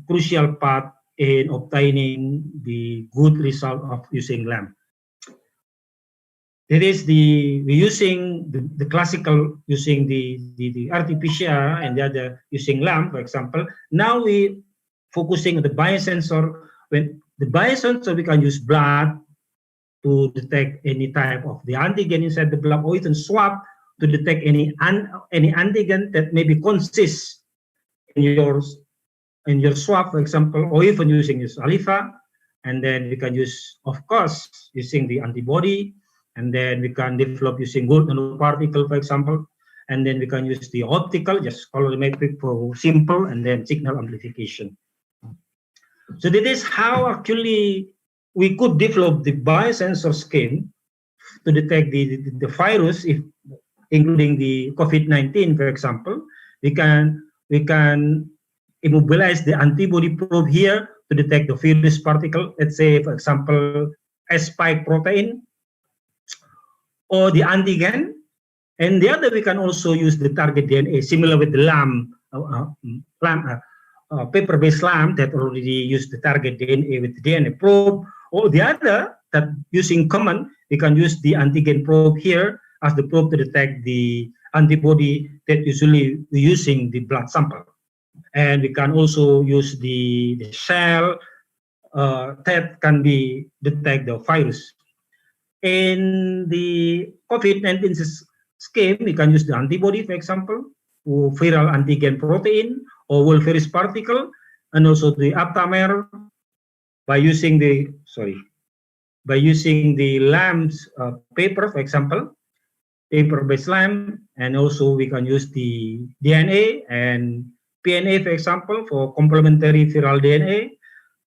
crucial part in obtaining the good result of using lamp. It is we're using the classical, using the RT-PCR, and the other using lamp, for example. Now we focusing on the biosensor. When the biosensor, we can use blood to detect any type of the antigen inside the blood, or even swab to detect any antigen that maybe consists in your swab, for example, or even using your saliva. And then we can use, of course, using the antibody, and then we can develop using gold nanoparticle, for example, and then we can use the optical, just colorimetric for simple, and then signal amplification. So this is how actually we could develop the biosensor scheme to detect the virus, including the COVID-19, for example. We can immobilize the antibody probe here to detect the virus particle. Let's say, for example, a spike protein or the antigen. And the other, we can also use the target DNA, similar with the paper-based lamp that already use the target DNA with the DNA probe, Or the other, that using common, we can use the antigen probe here as the probe to detect the antibody that usually we're using the blood sample. And we can also use the cell that can be detect the virus. In the COVID-19 scheme, we can use the antibody, for example, or viral antigen protein, or whole virus particle, and also the aptamer by using the LAMP's paper, for example, paper-based LAMP, and also we can use the DNA and PNA, for example, for complementary viral DNA,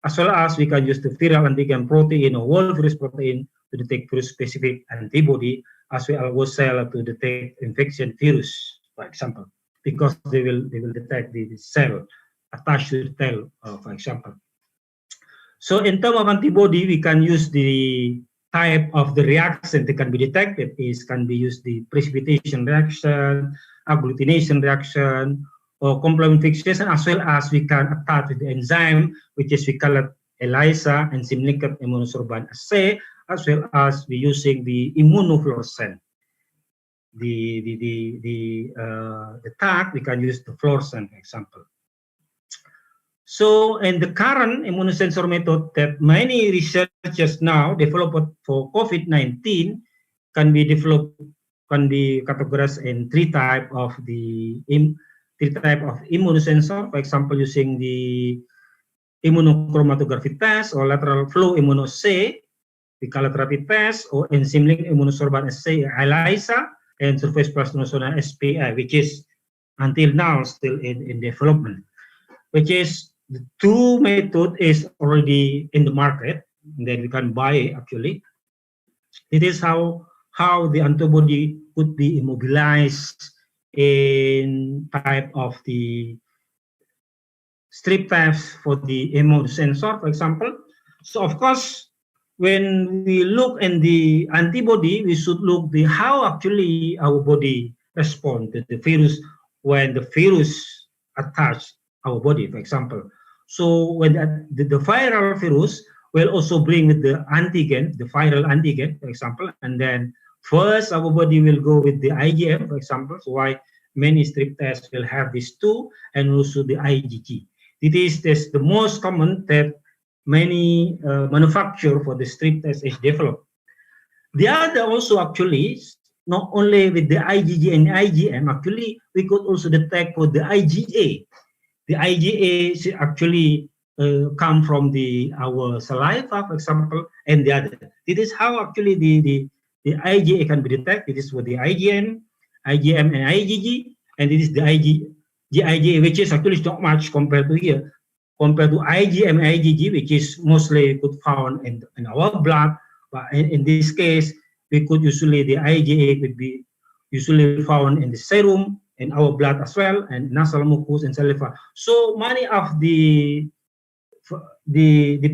as well as we can use the viral antigen protein or whole virus protein to detect virus-specific antibody, as well as cell to detect infection virus, for example, because they will detect the cell attached to the cell, for example. So in terms of antibody, we can use the type of the reaction that can be detected. Can be used the precipitation reaction, agglutination reaction, or complement fixation, as well as we can attach with the enzyme, which is we call it ELISA, enzyme linked immunosorbent assay, as well as we using the immunofluorescent. The tag, we can use the fluorescent, for example. So, in the current immunosensor method that many researchers now developed for COVID-19 can be categorized in three types of immunosensor. For example, using the immunochromatography test or lateral flow immunoassay, we call it rapid test, or enzyme linked immunosorbent assay, ELISA, and surface plasminogen SPI, which is until now still in development, which is the two method is already in the market, and then we can buy it actually. It is how the antibody could be immobilized in type of the strip tests for the immunosensor, for example. So of course, when we look in the antibody, we should look the how actually our body respond to the virus when the virus attach our body, for example. So when the viral virus will also bring with the antigen, the viral antigen, for example, and then first our body will go with the IgM, for example. So why many strip tests will have these two, and also the IgG. It is the most common that many manufacturer for the strip test is developed. The other also actually, not only with the IgG and IgM, actually we could also detect for the IgA. The IgA actually come from our saliva, for example, and the other. This is how actually the IgA can be detected. This is for the IgM, and IgG, and this is the IgA, which is actually not much compared to here, compared to IgM and IgG, which is mostly could found in our blood. But in this case, we could usually the IgA could be usually found in the serum, in our blood as well, and nasal mucus and saliva. So many of the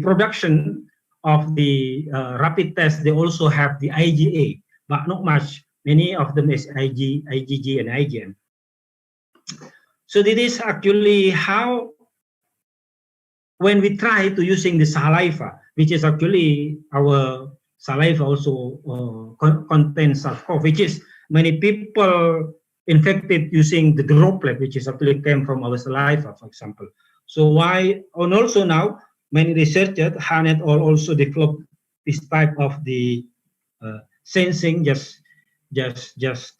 production of the rapid test, they also have the IgA, but not much. Many of them is IgG, and IgM. So this is actually how, when we try to using the saliva, which is actually our saliva also contains SARS-CoV, which is many people infected using the droplet, which is actually came from our saliva, for example. So why, and also now many researchers, Hanet also developed this type of the sensing just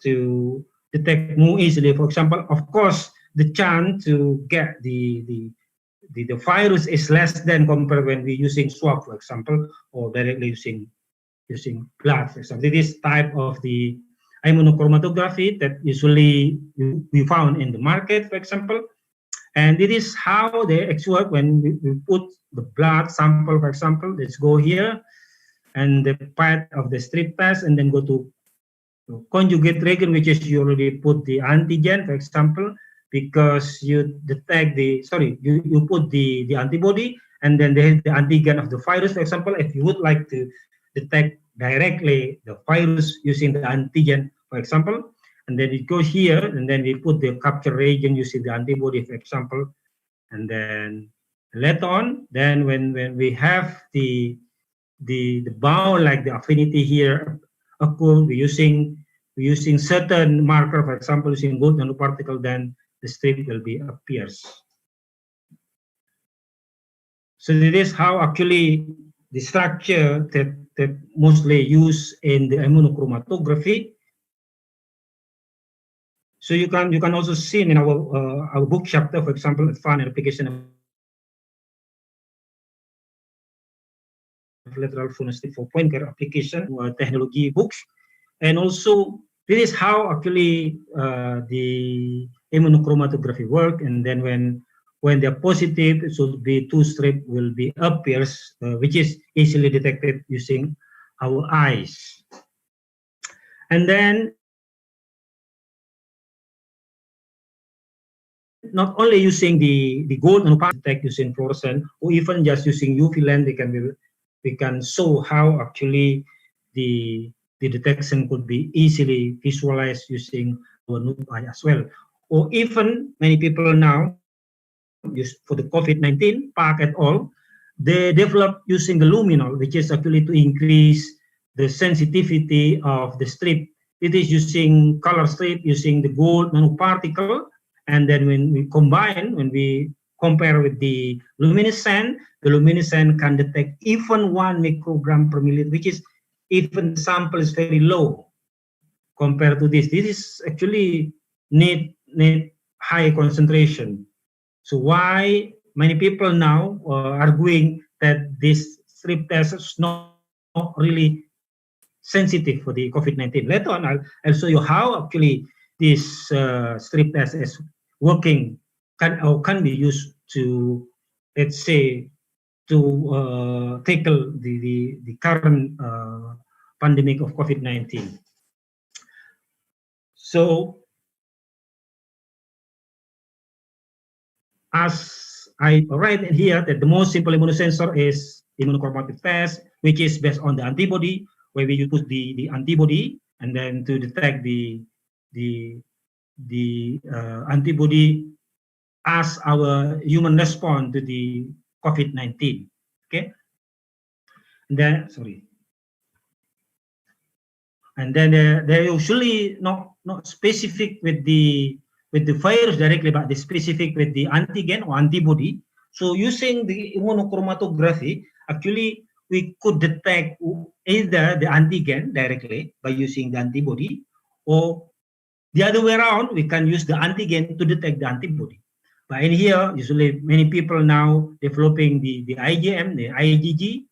to detect more easily. For example, of course, the chance to get the virus is less than compared when we using swab, for example, or directly using blood, for example. This type of the immunochromatography that usually we found in the market, for example. And it is how they actually work when we put the blood sample, for example. Let's go here, and the part of the strip test, and then go to conjugate reagent, which is you already put the antigen, for example, because you detect you put the antibody, and then there is the antigen of the virus, for example. If you would like to detect directly the virus using the antigen, for example, and then it goes here, and then we put the capture reagent using the antibody, for example, and then later on, then when we have the the bound, like the affinity here occur, we're using certain marker, for example, using gold nanoparticle, then the strip will be appears. So this is how actually the structure that mostly used in the immunochromatography. So you can also see in our book chapter, for example, fund and application of lateral funnel for point care application technology books, and also this is how actually the immunochromatography work. And then when they're positive, it should be two strip will be appears, which is easily detected using our eyes. And then not only using the gold nanoparticle detect using fluorescent, or even just using UV lens, we can show how actually the detection could be easily visualized using our nude eye as well. Or even many people now use for the COVID-19 Park et al. They develop using the luminol, which is actually to increase the sensitivity of the strip. It is using color strip using the gold nanoparticle, and then when we compare with the luminescent can detect even 1 microgram per milliliter, which is even the sample is very low compared to this. This is actually need high concentration. So why many people now are arguing that this strip test is not really sensitive for the COVID-19. Later on, I'll show you how actually this strip test is working, can be used to, let's say, to tackle the current pandemic of COVID-19. So as I write in here, that the most simple immunosensor is immunochromatic test, which is based on the antibody, where we put the antibody and then to detect the antibody as our human response to the COVID-19. Okay. And then and then they're usually not specific with the virus directly, but they're specific with the antigen or antibody. So using the immunochromatography, actually we could detect either the antigen directly by using the antibody, or the other way around, we can use the antigen to detect the antibody. But in here, usually many people now developing the IgM, the IgG,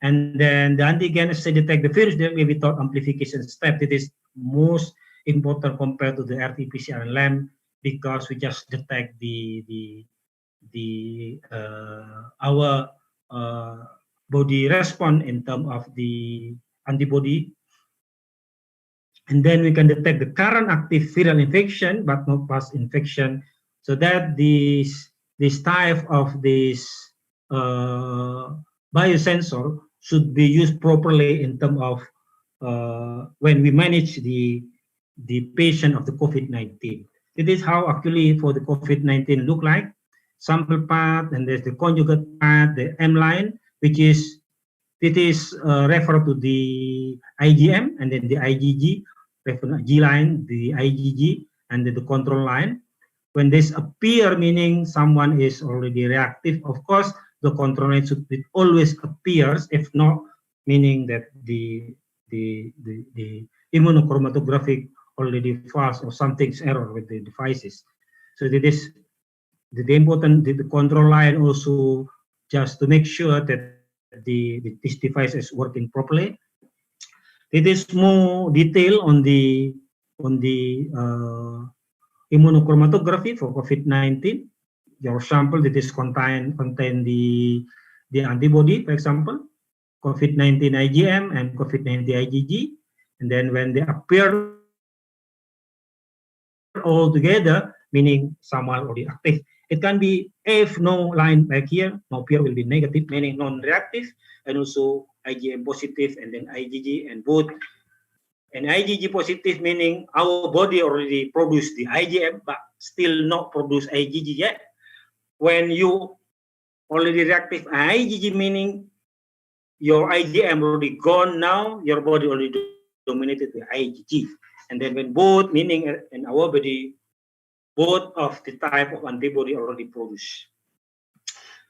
and then the antigen is to detect the virus directly without amplification step. It is most important compared to the RT-PCR and LAMP, because we just detect our body response in terms of the antibody. And then we can detect the current active viral infection, but not past infection, so that this type of this biosensor should be used properly in terms of when we manage the patient of the COVID-19. It is how actually for the COVID-19 look like. Sample part, and there's the conjugate part, the M line, which is referred to the IgM, and then the IgG, G line, the IgG, and then the control line. When this appear, meaning someone is already reactive, of course, the control line should always appears. If not, meaning that the immunochromatographic already false or something's error with the devices. So it is the important the control line also, just to make sure that this device is working properly. It is more detail on the immunochromatography for COVID-19. Your sample that is contain the antibody, for example, COVID-19 IgM and COVID-19 IgG, and then when they appear all together, meaning someone already active. It can be, if no line back here, no appear will be negative, meaning non-reactive, and also IgM positive, and then IgG, and both. And IgG positive meaning our body already produced the IgM, but still not produce IgG yet. When you already reactive IgG, meaning your IgM already gone now, your body already dominated by IgG. And then when both, meaning in our body, both of the type of antibody already produced.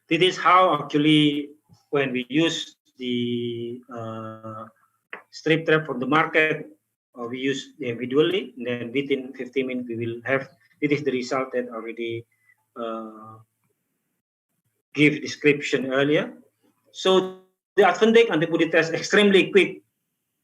This is how actually when we use the strip trap from the market, we use individually, and then within 15 minutes we will have, it is the result that already give description earlier. So the authentic antibody test extremely quick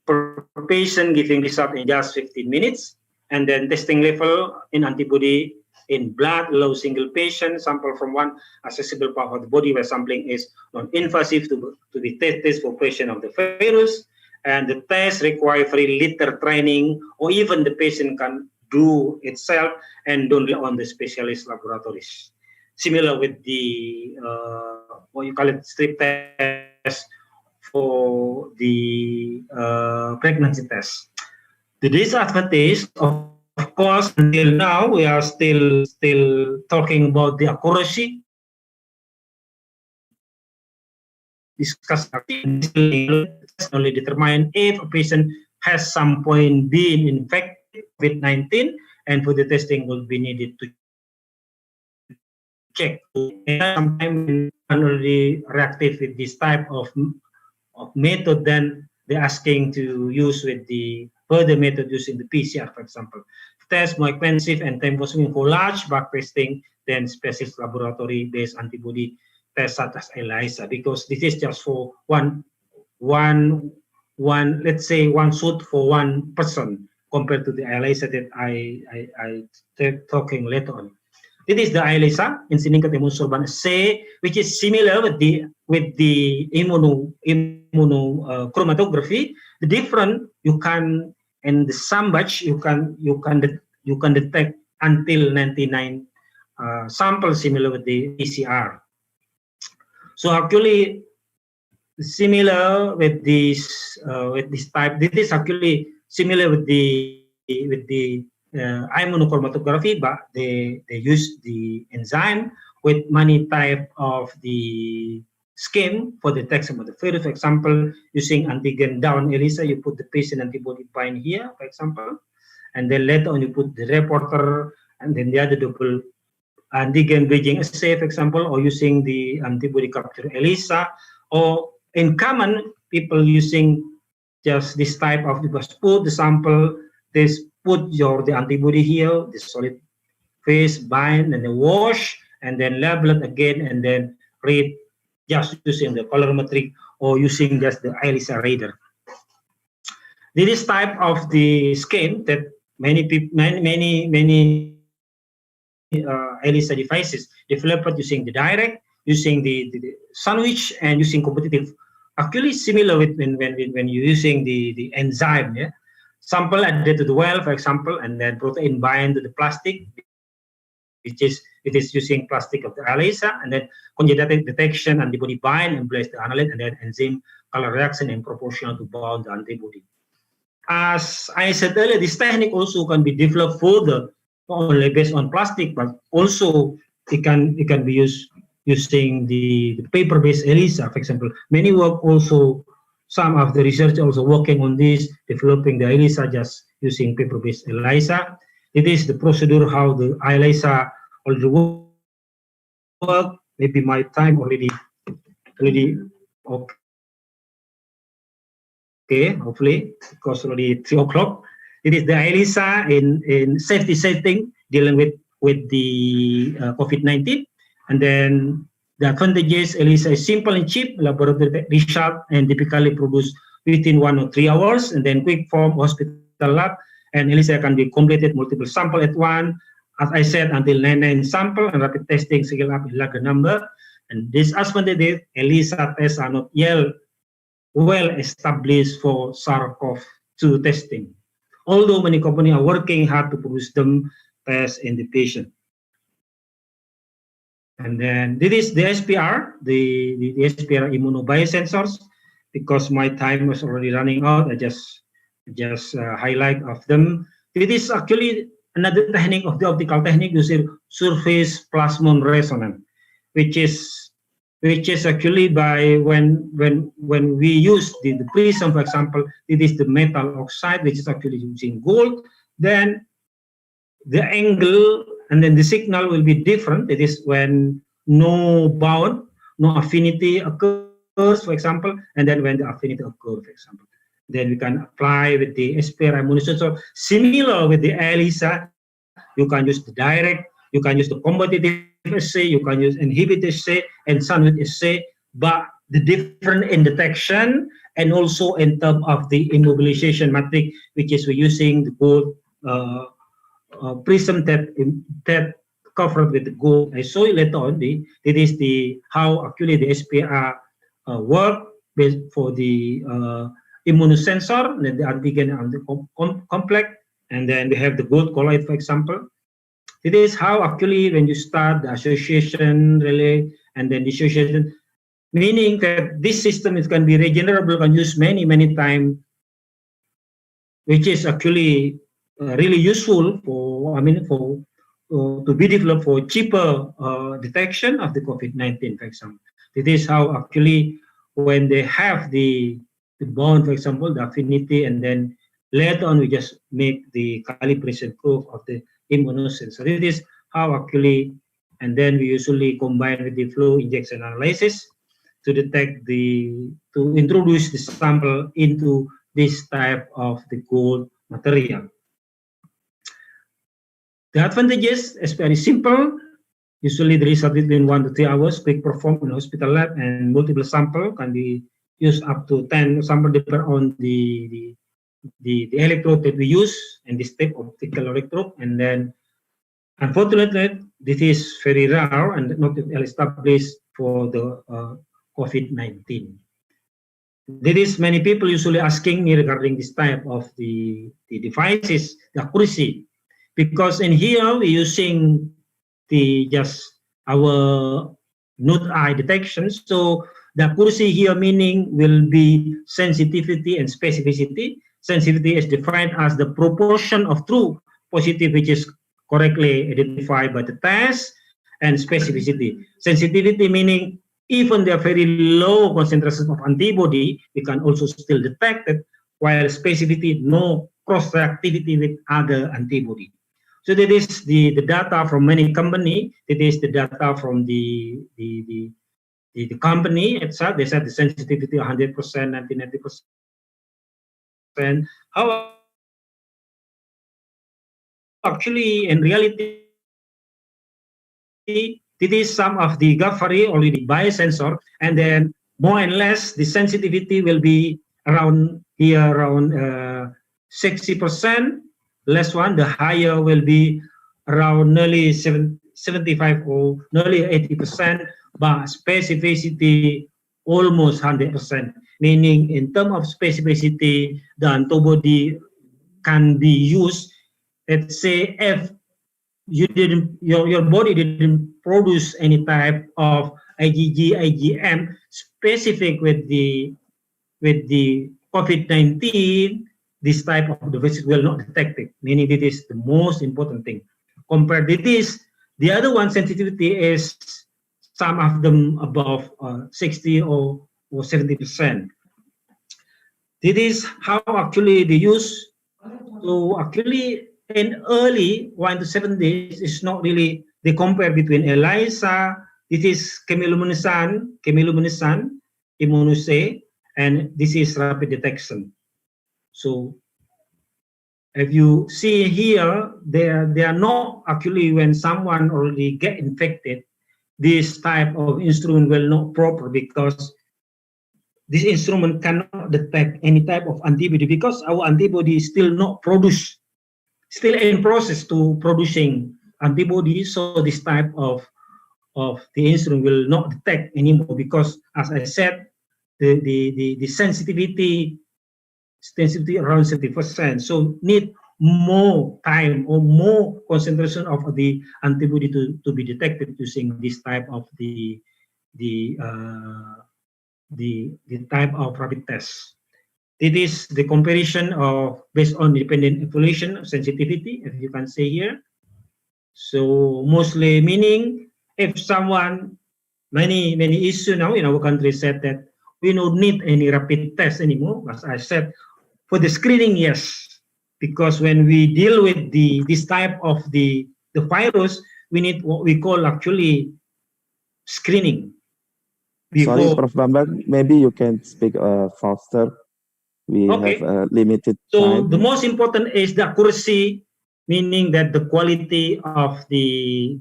per patient, giving result in just 15 minutes. And then testing level in antibody in blood, low single patient, sample from one accessible part of the body where sampling is non-invasive to be tested for patient of the virus. And the test require very little training, or even the patient can do itself and don't rely on the specialist laboratories. Similar with the, what you call it, strip test for the pregnancy test. The disadvantage, of course, until now, we are still talking about the accuracy. Discuss only determine if a patient has some point being infected with COVID-19, and for the testing will be needed to check. Sometimes already reactive with this type of method, then they're asking to use with the further method using the PCR, for example. Test more expensive and time consuming for large back testing than specific laboratory-based antibody tests such as ELISA, because this is just for one, let's say one shoot for one person compared to the ELISA that I talking later on. It is the ELISA, incident immune sorban assay, which is similar with the immunochromatography. The different, you can, in the some batch you can detect until 99 samples, similar with the PCR. So actually similar with this type. This is actually similar with the immunochromatography, but they use the enzyme with many type of the scheme for detection of the virus. For example, using antigen down ELISA, you put the patient antibody bind here, for example, and then later on you put the reporter, and then the other double antigen bridging assay, for example, or using the antibody capture ELISA, or in common people using just this type of, just put the sample, this put the antibody here, the solid phase bind, and then wash, and then label it again, and then read just using the colorimetric or using just the ELISA reader. This type of the scheme that many ELISA devices developed using the direct, using the sandwich, and using competitive. Actually similar with when you're using the enzyme, yeah? Sample added to the well, for example, and then protein bind to the plastic, which is using plastic of the ELISA, and then conjugated detection, antibody bind and place the analyte, and then enzyme color reaction in proportional to bound the antibody. As I said earlier, this technique also can be developed further, not only based on plastic, but also it can be used using the paper-based ELISA, for example. Many work also, some of the researchers also working on this, developing the ELISA just using paper-based ELISA. It is the procedure how the ELISA already work. Maybe my time already okay, hopefully, because already 3 o'clock. It is the ELISA in safety setting dealing with the COVID-19. And then the advantages, ELISA is simple and cheap, laboratory result, and typically produced within 1 or 3 hours, and then quick form hospital lab. And ELISA can be completed multiple sample at one, as I said, until 99 sample, and rapid testing scale up in larger number. And this advantage, ELISA tests are not yet well established for SARS-CoV-2 testing, although many companies are working hard to produce them tests in the patient. And then this is the SPR, the SPR immunobiosensors. Because my time was already running out, I just highlight of them. It is actually another technique of the optical technique using surface plasmon resonance, which is which is actually by when we use the prism, for example, it is the metal oxide, which is actually using gold, then the angle and then the signal will be different. It is when no bound, no affinity occurs, for example, and then when the affinity occurs, for example. Then we can apply with the SPR ammunition. So similar with the ELISA, you can use the direct, you can use the competitive assay, you can use inhibit assay and sandwich assay, but the different in detection and also in terms of the immobilization matrix, which is we're using the gold prism that covered with the gold. I show you later on. It is the how actually the SPR work for the immunosensor, then the antigen and the complex, and then we have the gold colloid, for example. It is how actually when you start the association relay and then dissociation, meaning that this system is can be regenerable, can use many times, which is actually really useful for to be developed for cheaper detection of the COVID-19, for example. It is how actually when they have the bond, for example, the affinity, and then later on we just make the calibration curve of the immunosensor. It is how actually, and then we usually combine with the flow injection analysis to detect to introduce the sample into this type of the gold material. The advantages is very simple. Usually the result between 1 to 3 hours, quick perform in hospital lab, and multiple sample can be used up to 10 sample depending on the electrode that we use, and this type of optical electrode. And then unfortunately this is very rare and not well established for the COVID-19. There is many people usually asking me regarding this type of the devices, the accuracy, because in here we're using just our nude eye detection. So the accuracy here meaning will be sensitivity and specificity. Sensitivity is defined as the proportion of true positive which is correctly identified by the test, and specificity. Sensitivity meaning even the very low concentration of antibody, we can also still detect it, while specificity, no cross-reactivity with other antibody. So that is the data from many company. It is the data from the company itself. They said the sensitivity 100%, 90%. How actually in reality, it is some of the Gaffari already biosensor, and then more and less the sensitivity will be around here around 60%. Less one, the higher will be around nearly 75 or nearly 80%, but specificity almost 100%. Meaning in terms of specificity, the antibody can be used. Let's say if you didn't, your body didn't produce any type of IgG, IgM specific with the COVID-19, this type of device will not detect it. Meaning it is the most important thing. Compared to this, the other one sensitivity is some of them above 60 or 70%. This is how actually they use. So actually in early 1 to 7 days is not really, they compare between ELISA, this is chemiluminescent immunoassay, and this is rapid detection. So if you see here, they are not actually when someone already get infected, this type of instrument will not proper, because this instrument cannot detect any type of antibody, because our antibody is still not produced, still in process to producing antibody. So this type of the instrument will not detect anymore, because as I said, the sensitivity around 70%. So need more time or more concentration of the antibody to be detected using this type of the type of rapid test. It is the comparison of based on dependent evaluation of sensitivity, as you can see here. So mostly meaning if someone many issues now in our country said that we don't need any rapid test anymore. As I said, for the screening, yes, because when we deal with this type of the virus, we need what we call actually screening. Sorry, Prof. Bambang, maybe you can speak faster. We have a limited time. So the most important is the accuracy, meaning that the quality of the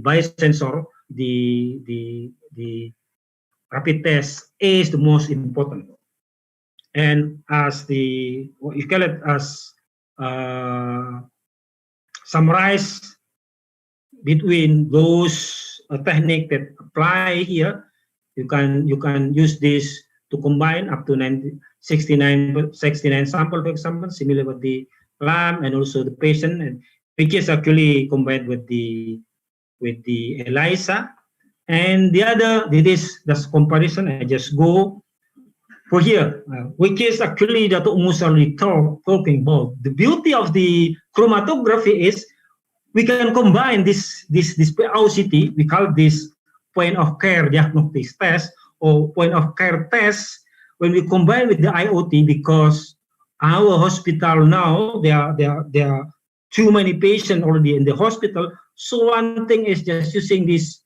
biosensor, the rapid test is the most important. And as what you call it as summarize between those techniques that apply here, you can use this to combine up to 69 sample, for example, similar with the lab and also the patient, and which is actually combined with the ELISA. And the other, this comparison, I just go for here, which is actually Dato' Musa already talking about. The beauty of the chromatography is we can combine this POCT, we call this point of care diagnostic test or point of care test, when we combine with the IoT, because our hospital now, there are too many patients already in the hospital. So one thing is just using this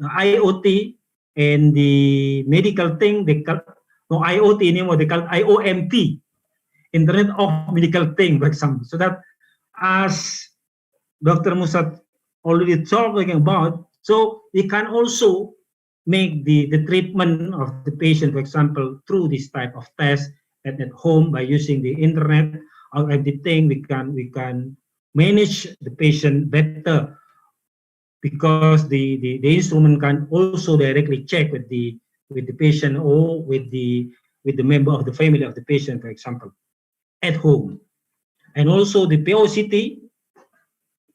IoT and the medical thing, they call no IoT anymore, they call it IOMT, Internet of Medical Thing, for example. So that as Dr. Musa already talking about, so we can also make the treatment of the patient, for example, through this type of test at home by using the internet or everything. We can manage the patient better because the instrument can also directly check with the patient or with the member of the family of the patient, for example, at home. And also the POCT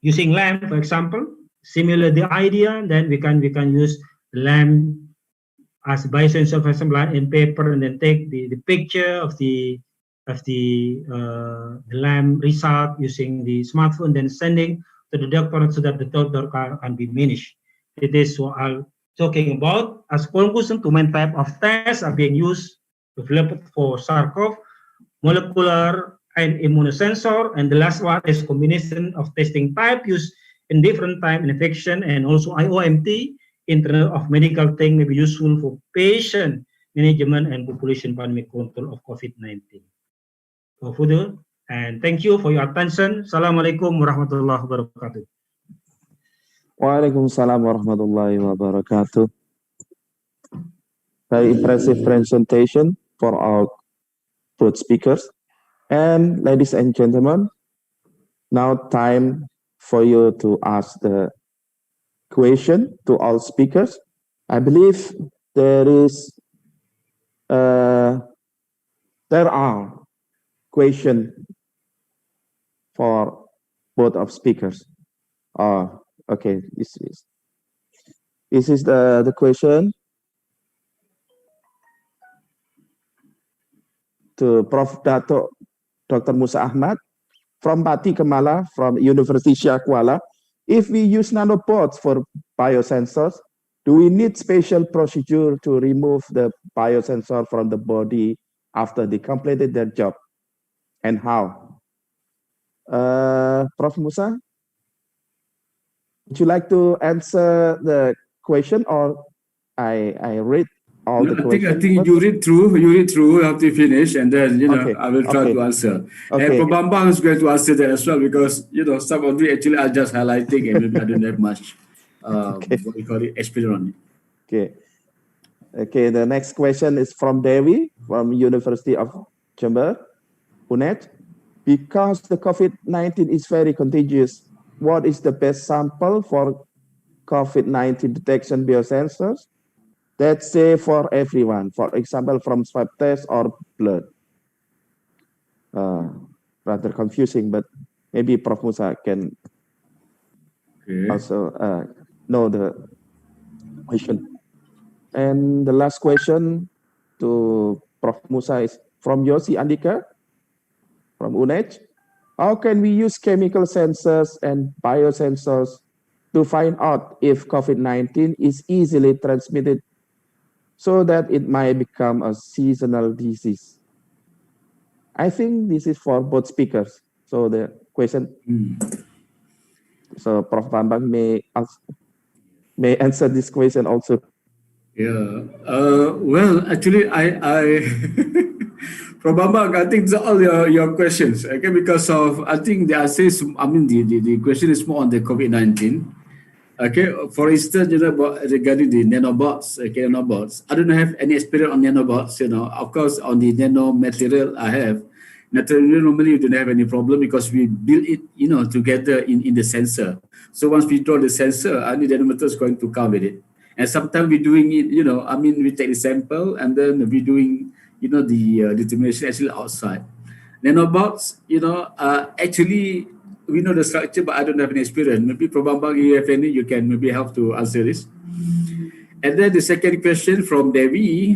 using lamp, for example, similar the idea that we can use lamp as biosensor, for example, in paper, and then take the picture of the lamp result using the smartphone, then sending to the doctor so that the doctor can be managed. It is what I'm talking about. As conclusion, two main type of tests are being used, developed for SARS-CoV, molecular and immunosensor, and the last one is combination of testing type used in different type infection, and also IOMT, Internet of Medical Thing, may be useful for patient management and population pandemic control of COVID-19. So further, and thank you for your attention. Assalamualaikum warahmatullahi wabarakatuh. Waalaikumsalam warahmatullahi wabarakatuh. Very impressive presentation for our both speakers. And ladies and gentlemen, now time for you to ask the question to all speakers. I believe there are questions for both of speakers. Okay, this is the question to Prof. Dr. Musa Ahmad from Pati Kemala from University Kuala. If we use nanobots for biosensors, do we need special procedure to remove the biosensor from the body after they completed their job, and how? Prof. Musa, would you like to answer the question, or I read all the questions? I think you read through after you finish, and then I will try to answer. And Prof. Bambang is going to answer that as well, because some of you actually are just highlighting and maybe I don't have much what we call it experience. Okay, the next question is from Dewi from University of Jember, UNEJ. Because the COVID-19 is very contagious, what is the best sample for COVID-19 detection biosensors? Let's say for everyone, for example, from swab test or blood. Rather confusing, but maybe Prof. Musa can also know the question. And the last question to Prof. Musa is from Yosi Andika from UNEJ. How can we use chemical sensors and biosensors to find out if COVID-19 is easily transmitted so that it might become a seasonal disease. I think this is for both speakers. So the question, so Prof. Bambang may answer this question also. Yeah. Well, actually, I Prof. Bambang, I think these are all your questions. Okay, because of I think the answers. I mean, the question is more on the COVID-19. Okay, for instance, regarding the nanobots, okay, nanobots. I don't have any experience on nanobots. Of course, on the nano material I have. Normally, you don't have any problem because we build it, together in the sensor. So once we draw the sensor, the nanometer is going to come with it. And sometimes we're doing it, we take the sample and then we're doing, the determination actually outside. Nanobots, actually, we know the structure, but I don't have any experience. Maybe Prof. Bambang, you have any, you can maybe help to answer this. And then the second question from Devi,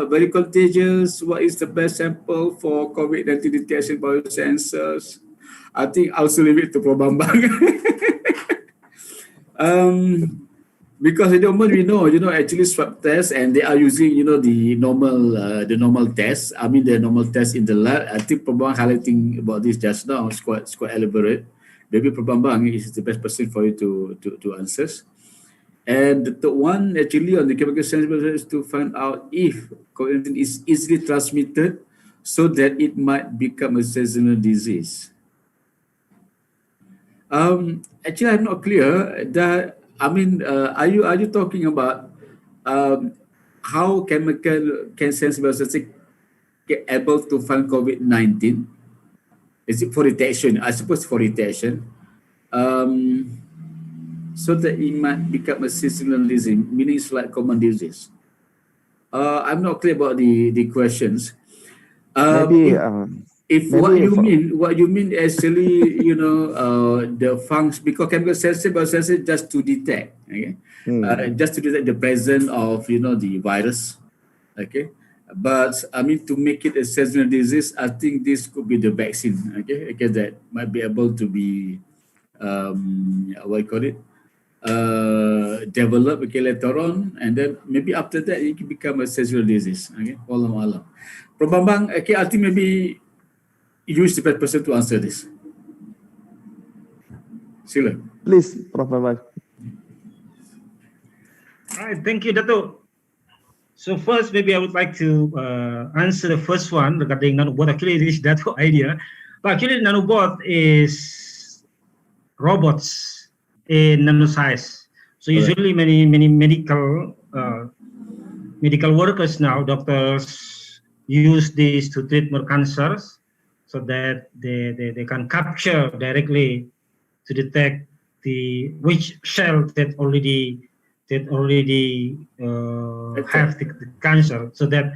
very contagious. What is the best sample for COVID-19 detection biosensors? I think I'll also leave it to Prof. Bambang. Because at the moment we know, actually swab tests and they are using, the normal tests. I mean, the normal tests in the lab. I think Prof. Bambang highlighting about this just now. It's quite elaborate. Maybe Prof. Bambang is the best person for you to answer. And the third one, actually, on the chemical sensor is to find out if COVID-19 is easily transmitted so that it might become a seasonal disease. Actually, I'm not clear that. I mean, are you talking about how chemical can sense biosensors get able to find COVID-19? Is it for detection? I suppose for detection. So that it might become a seasonal disease, meaning it's like common disease. I'm not clear about the questions. Maybe what you mean actually, the function, because chemical biosensor just to detect, okay, just to detect the presence of the virus, okay. But I mean, to make it a seasonal disease, I think this could be the vaccine, okay, that might be able to be developed, okay, later on, and then maybe after that it can become a seasonal disease, okay. Wallahu alam. Prof. Bambang, okay, I think maybe you is the best person to answer this. Sila. Please, Prof. Bambang. All right, thank you, Dato'. So first, maybe I would like to answer the first one regarding nanobot. Actually, it is Dato' idea, but actually nanobot is robots in nano size. So usually many medical workers now, doctors use this to treat more cancers, so that they can capture directly to detect which cell that already have the cancer, so that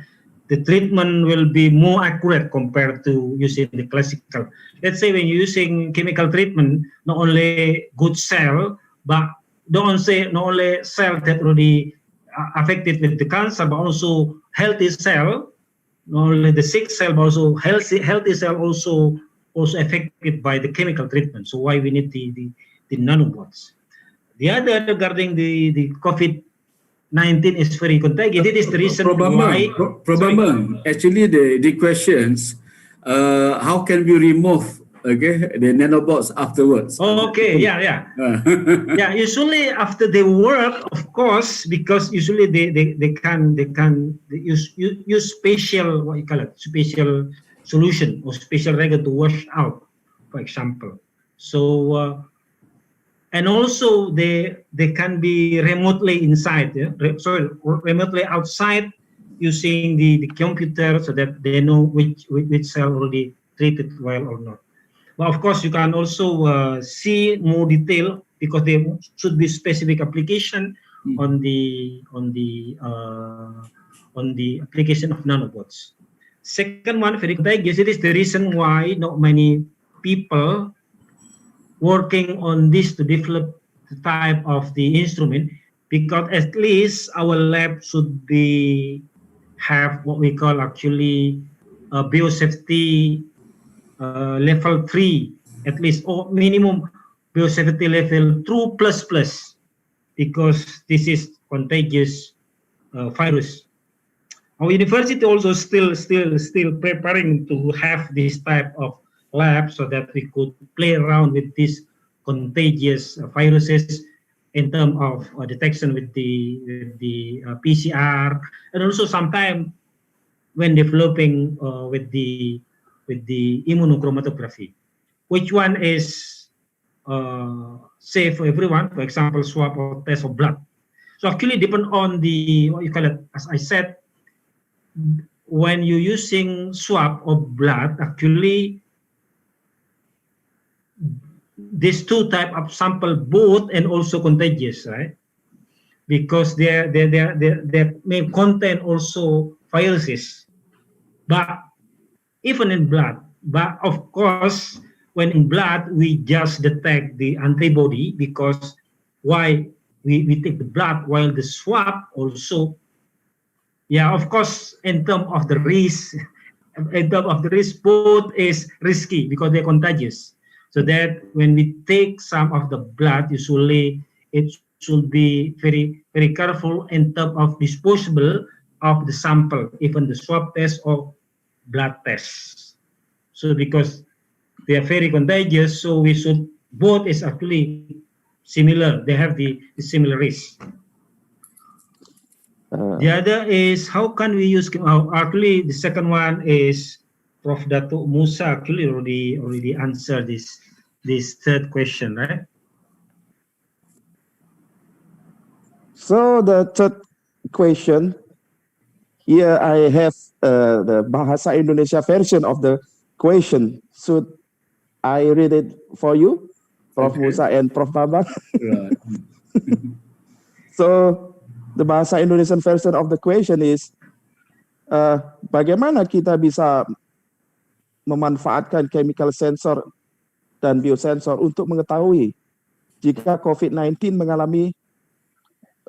the treatment will be more accurate compared to using the classical. Let's say when you're using chemical treatment, not only good cell, but not only cell that already affected with the cancer, but also healthy cell. Not only the sick cell, but also healthy cell also affected by the chemical treatment. So why we need the nanobots. The other regarding the COVID-19 is very contagious. It is the reason why. Actually, the questions, how can we remove the nanobots afterwards? Okay, yeah. Yeah, usually after they work, of course, because usually they can use special, what you call it, special solution or special reagent to wash out, for example. So and also they can be remotely inside, remotely outside, using the computer, so that they know which cell already treated well or not. But of course, you can also see more detail, because there should be specific application on the application of nanobots. Second one, very contagious. It is the reason why not many people working on this to develop the type of the instrument, because at least our lab should have what we call actually biosafety level 3 at least, or minimum biosafety level true plus because this is contagious virus. Our university also still preparing to have this type of lab so that we could play around with these contagious viruses in terms of detection with the PCR, and also sometimes when developing with the immunochromatography, which one is safe for everyone. For example, swab or test of blood. So actually depend on the, what you call it, as I said, when you're using swab or blood, actually these two type of sample both and also contagious, right? Because they may contain also viruses, but even in blood. But of course, when in blood we just detect the antibody, because why we take the blood, while the swab also. Yeah, of course, in terms of the risk, both is risky because they're contagious. So that when we take some of the blood, usually it should be very, very careful in terms of disposable of the sample, even the swab test or blood test. So because they are very contagious, so we should, both is actually similar. They have the similar risk. The other is how can we use? Actually, the second one is Prof. Datuk Musa actually already answered this third question, right? So the third question here, I have the Bahasa Indonesia version of the question. Should I read it for you, Prof. Musa and Prof. Bambang? Right. So the Bahasa Indonesian version of the question is, bagaimana kita bisa memanfaatkan chemical sensor dan biosensor untuk mengetahui jika COVID-19 mengalami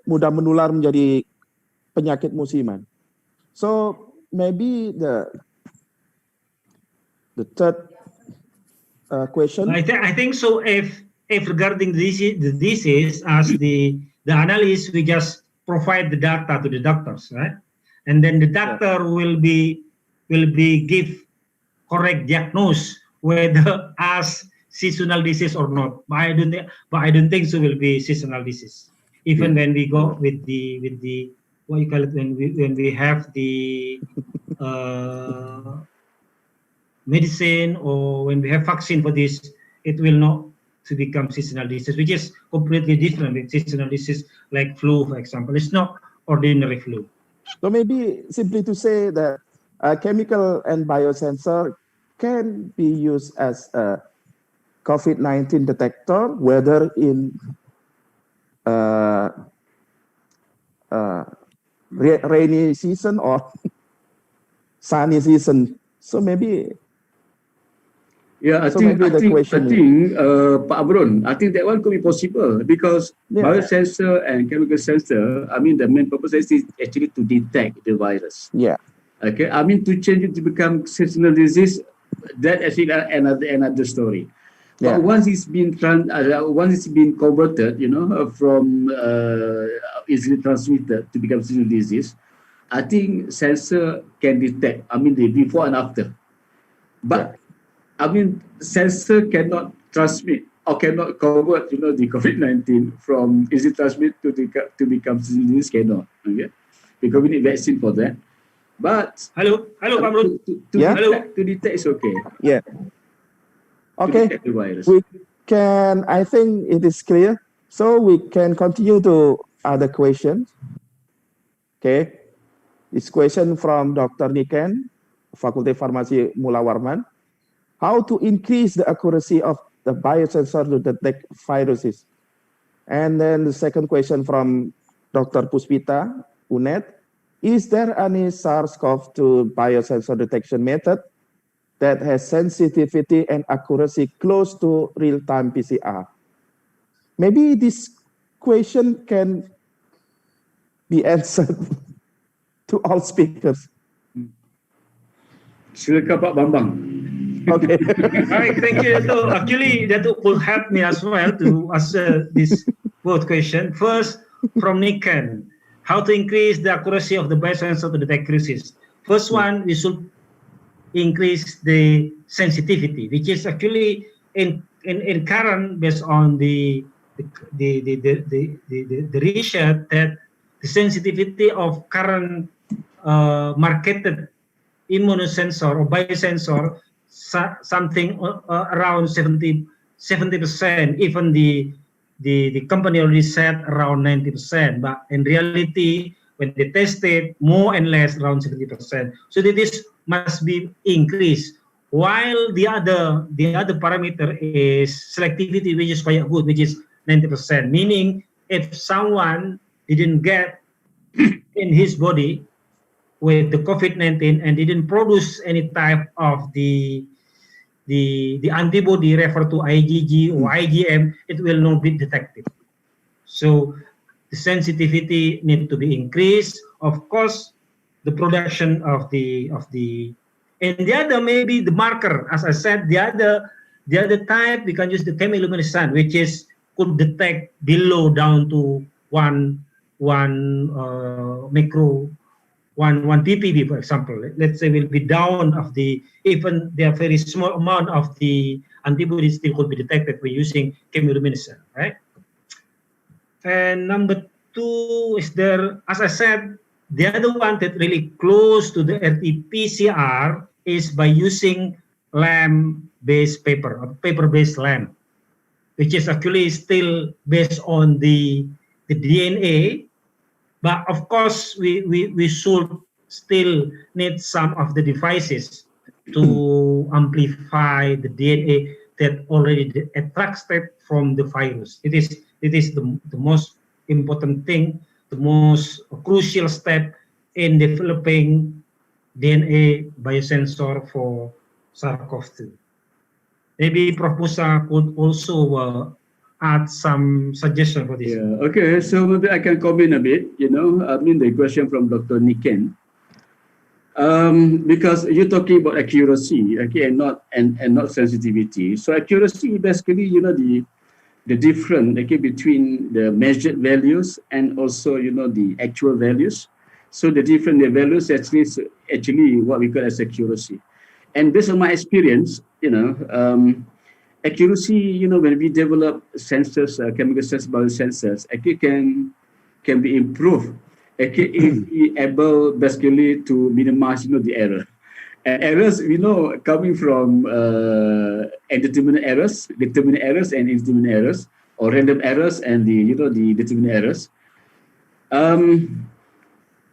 mudah menular menjadi penyakit musiman. So maybe the third question. I think so. If regarding this is as the analyst, we just provide the data to the doctors, right? And then the doctor will be give correct diagnose whether as seasonal disease or not. But I don't think so will be seasonal disease. Even when we go with the what you call it, when we have the medicine or when we have vaccine for this, it will not to become seasonal disease, which is completely different with seasonal disease like flu, for example. It's not ordinary flu. So maybe simply to say that a chemical and biosensor can be used as a COVID-19 detector, whether in rainy season or sunny season. So maybe. Yeah, I think Pak Abrun, I think that one could be possible because biosensor and chemical sensor, I mean, the main purpose is actually to detect the virus. Yeah. Okay, I mean, to change it to become seasonal disease, that actually another story. But once it's been converted, from easily transmitted to become seasonal disease, I think sensor can detect. I mean, the before and after, but. I mean, sensor cannot transmit or cannot convert, the COVID-19 from easy transmit to become seasonal disease, cannot. Okay, because we need vaccine for that. But hello, Pak Brun. To detect is okay. Yeah. Okay. To detect the virus. We can. I think it is clear. So we can continue to other questions. Okay. This question from Dr. Niken, Fakulty Farmasi Mula Warman. How to increase the accuracy of the biosensor to detect viruses? And then the second question from Dr. Puspita, UNED. Is there any SARS-CoV-2 biosensor detection method that has sensitivity and accuracy close to real-time PCR? Maybe this question can be answered to all speakers. Silakan Pak Bambang. Okay. All right, thank you, Dato'. Actually, that will help me as well to answer this both question. First, from Niken, how to increase the accuracy of the biosensor to detect crisis. First one, we should increase the sensitivity, which is actually in current based on the research that the sensitivity of current marketed immunosensor or biosensor something around 70%. Even the company already said around 90%, but in reality, when they tested, more and less around 70%. So this must be increased. While the other parameter is selectivity, which is quite good, which is 90%. Meaning, if someone didn't get in his body with the COVID-19 and didn't produce any type of the antibody referred to IgG or IgM, it will not be detected. So the sensitivity need to be increased. Of course, the production of the and the other maybe the marker. As I said, the other type we can use the chemiluminescent, which is could detect below down to one ppb, for example. Let's say will be down of the even the very small amount of the antibody still could be detected by using chemiluminescent, right? And number two is there, as I said, the other one that really close to the RT-PCR is by using lamp-based paper, or paper-based lamp, which is actually still based on the DNA. But of course, we should still need some of the devices to amplify the DNA that already extracted from the virus. It is the most important thing, the most crucial step in developing DNA biosensor for SARS-CoV-2. Maybe Prof. Musa could also add some suggestion for this. Yeah, okay, so maybe I can comment a bit, I mean the question from Dr. Niken. Because you're talking about accuracy, okay, and not sensitivity. So accuracy, basically, the difference, okay, between the measured values and also, the actual values. So the different values actually what we call as accuracy. And based on my experience, accuracy, when we develop sensors, chemical sensors, biosensors, actually can be improved. Okay, if we able basically to minimize, the error. And errors, coming from determinate errors and indeterminate errors, or random errors and the determinate errors.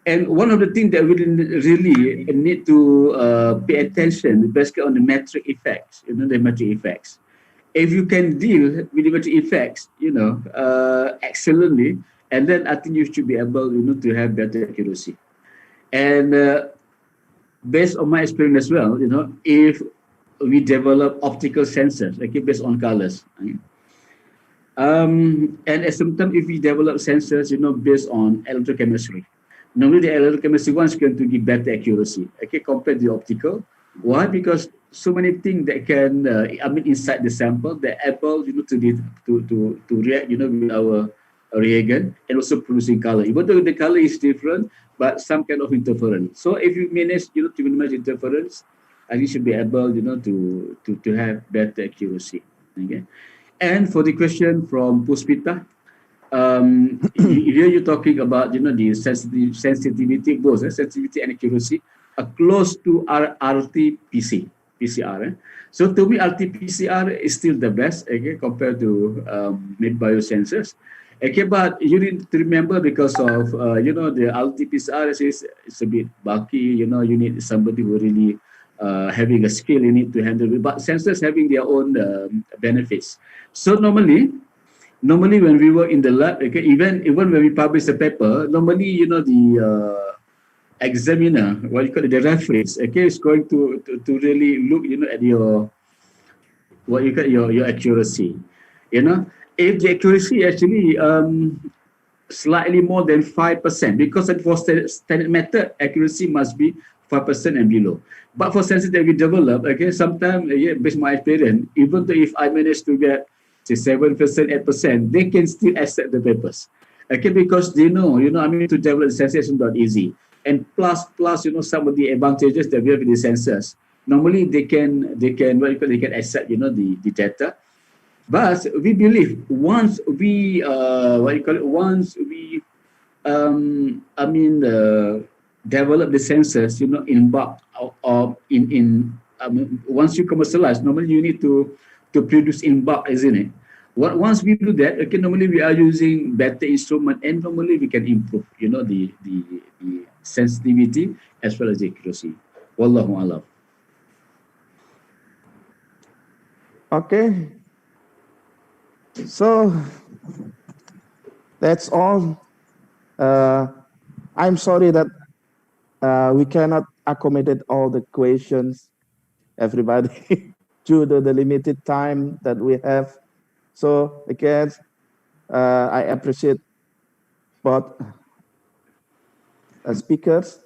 And one of the things that we really need to pay attention, basically on the metric effects, the metric effects. If you can deal with the metric effects, excellently, and then I think you should be able, to have better accuracy. And based on my experience as well, if we develop optical sensors, okay, based on colors, and at the same time, if we develop sensors, based on electrochemistry, normally the electrochemistry one is going to give better accuracy, okay, compared to the optical. Why? Because so many things that can, inside the sample, they're able, to react, with our reagent and also producing color. Even though the color is different, but some kind of interference. So if you manage, to minimize interference, I think you should be able, to have better accuracy. Okay. And for the question from Puspita, here you're talking about, the sensitivity, both sensitivity and accuracy are close to RT-PCR. So to me, RT-PCR is still the best, okay, compared to biosensors. Okay, but you need to remember because of, the RT-PCR is a bit bulky, you need somebody who really having a skill in it to handle it. But sensors having their own benefits. So normally when we were in the lab, okay, even when we publish the paper, normally, the examiner, what you call it, the referees, okay, is going to really look, at your, what you call your accuracy, If the accuracy actually slightly more than 5%, because for standard method, accuracy must be 5% and below. But for sensors that we develop, okay, sometimes, based on my experience, even though if I manage to get, say, 7%, 8%, they can still accept the papers. Okay, because they know, to develop the sensors is not easy. And plus, some of the advantages that we have in the sensors. Normally, they can accept, the data. But we believe once we, develop the sensors, in bulk or once you commercialize, normally you need to produce in bulk, isn't it? Once we do that, okay, normally we are using better instrument, and normally we can improve, the sensitivity as well as the accuracy. Wallahu a'lam. Okay. So that's all. I'm sorry that we cannot accommodate all the questions, everybody, due to the limited time that we have. So again, I appreciate both speakers.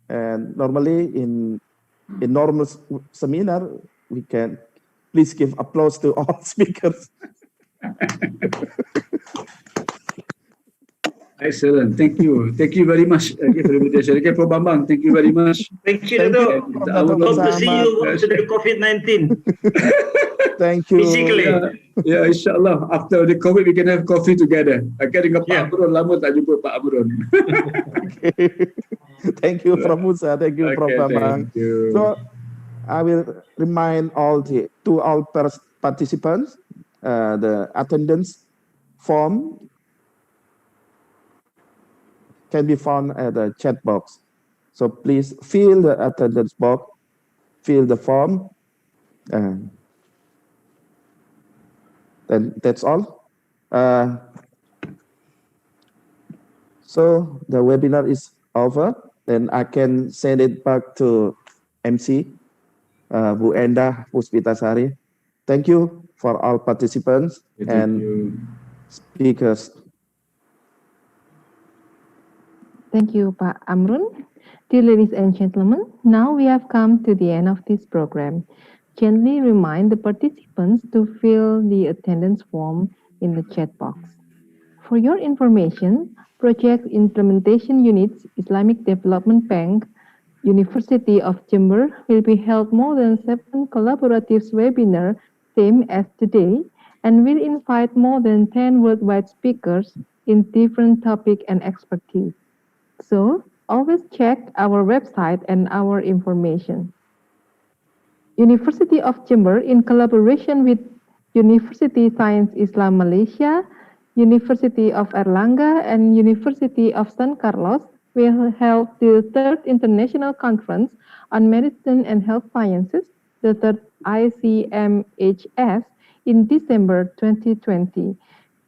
And normally in normal seminar, we can please give applause to all speakers. Excellent. Thank you. Thank you very much. Okay, Prof. Bambang, thank you very much. Thank you, Dato'. Hope to see you after the COVID-19. Thank you. Physically. Yeah, insyaAllah. After the COVID, we can have coffee together. Dengan Pak Amron, lama tak jumpa Pak Amron. Thank you, Prof. Musa. Thank you, Prof. Bambang. Thank you. So, I will remind all participants, the attendance form can be found at the chat box. So please fill the attendance box, fill the form, and then that's all. So the webinar is over. Then I can send it back to MC, Bu Endah Puspitasari. Thank you for all participants and speakers. Thank you, Pak Amrun. Dear ladies and gentlemen, now we have come to the end of this program. Gently remind the participants to fill the attendance form in the chat box. For your information, Project Implementation Units, Islamic Development Bank, University of Jember will be held more than 7 collaborative webinars same as today, and will invite more than 10 worldwide speakers in different topics and expertise. So, always check our website and our information. University of Jember, in collaboration with University Science Islam Malaysia, University of Erlangga, and University of San Carlos, will hold the 3rd International Conference on Medicine and Health Sciences, the 3rd ICMHS, in December 2020.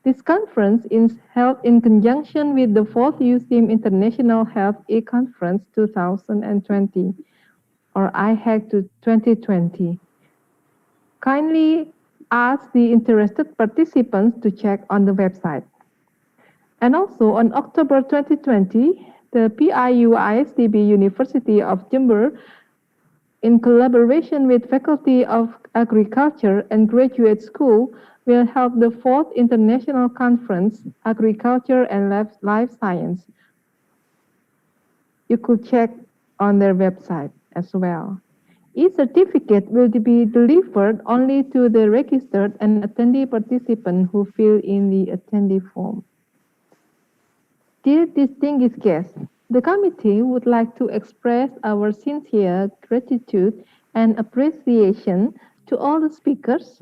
This conference is held in conjunction with the 4th USIM International Health E-Conference 2020, or IHEC 2020. Kindly ask the interested participants to check on the website. And also on October 2020, the PIU-ISDB University of Jember, in collaboration with Faculty of Agriculture and Graduate School, will hold the 4th International Conference, Agriculture and Life Science. You could check on their website as well. E-certificate will be delivered only to the registered and attendee participant who fill in the attendee form. Dear distinguished guests, the committee would like to express our sincere gratitude and appreciation to all the speakers,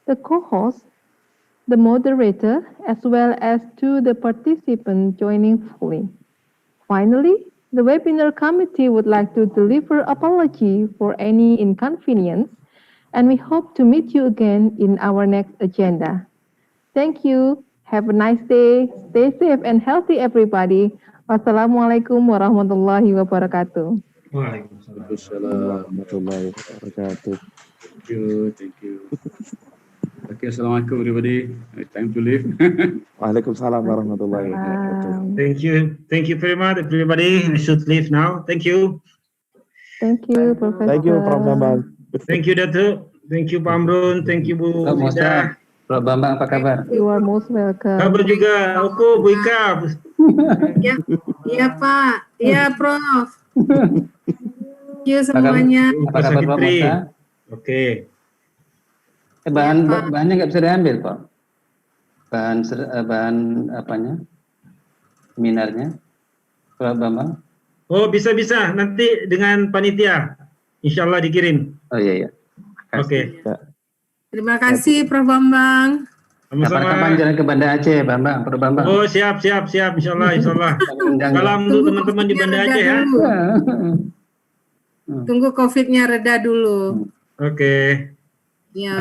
the co-host, the moderator, as well as to the participants joining fully. Finally, the webinar committee would like to deliver apology for any inconvenience, and we hope to meet you again in our next agenda. Thank you. Have a nice day. Stay safe and healthy, everybody. Wassalamualaikum warahmatullahi wabarakatuh. Waalaikumsalam warahmatullahi wabarakatuh. Thank you. Okay, assalamualaikum everybody. Time to leave. Waalaikumsalam warahmatullahi wabarakatuh. Thank you very much, everybody. I should leave now. Thank you. Thank you, Professor. Thank you, Prof. Bambang. Thank you, Datuk. Thank you, Pak Amrun. Thank you, Bu Zida. Prof. Bambang, apa kabar? You are most welcome. Kabar juga, Oku, Bu Ika. Iya Pak, iya Prof. Thank you semuanya. Apa kabar Pak Musa? Oke. Bahannya nggak bisa diambil Pak? Bahan apanya? Seminarnya? Prof. Bambang? Oh, bisa-bisa. Nanti dengan panitia. Insya Allah dikirim. Oh iya. Oke. Terima kasih Prof. Bambang. Kapan-kapan jalan ke Banda Aceh, Bambang, Prof. Bambang. Oh, siap. Insya Allah. Salam untuk teman-teman di Banda Aceh ya. Tunggu COVID-nya reda dulu. Oke. Ya.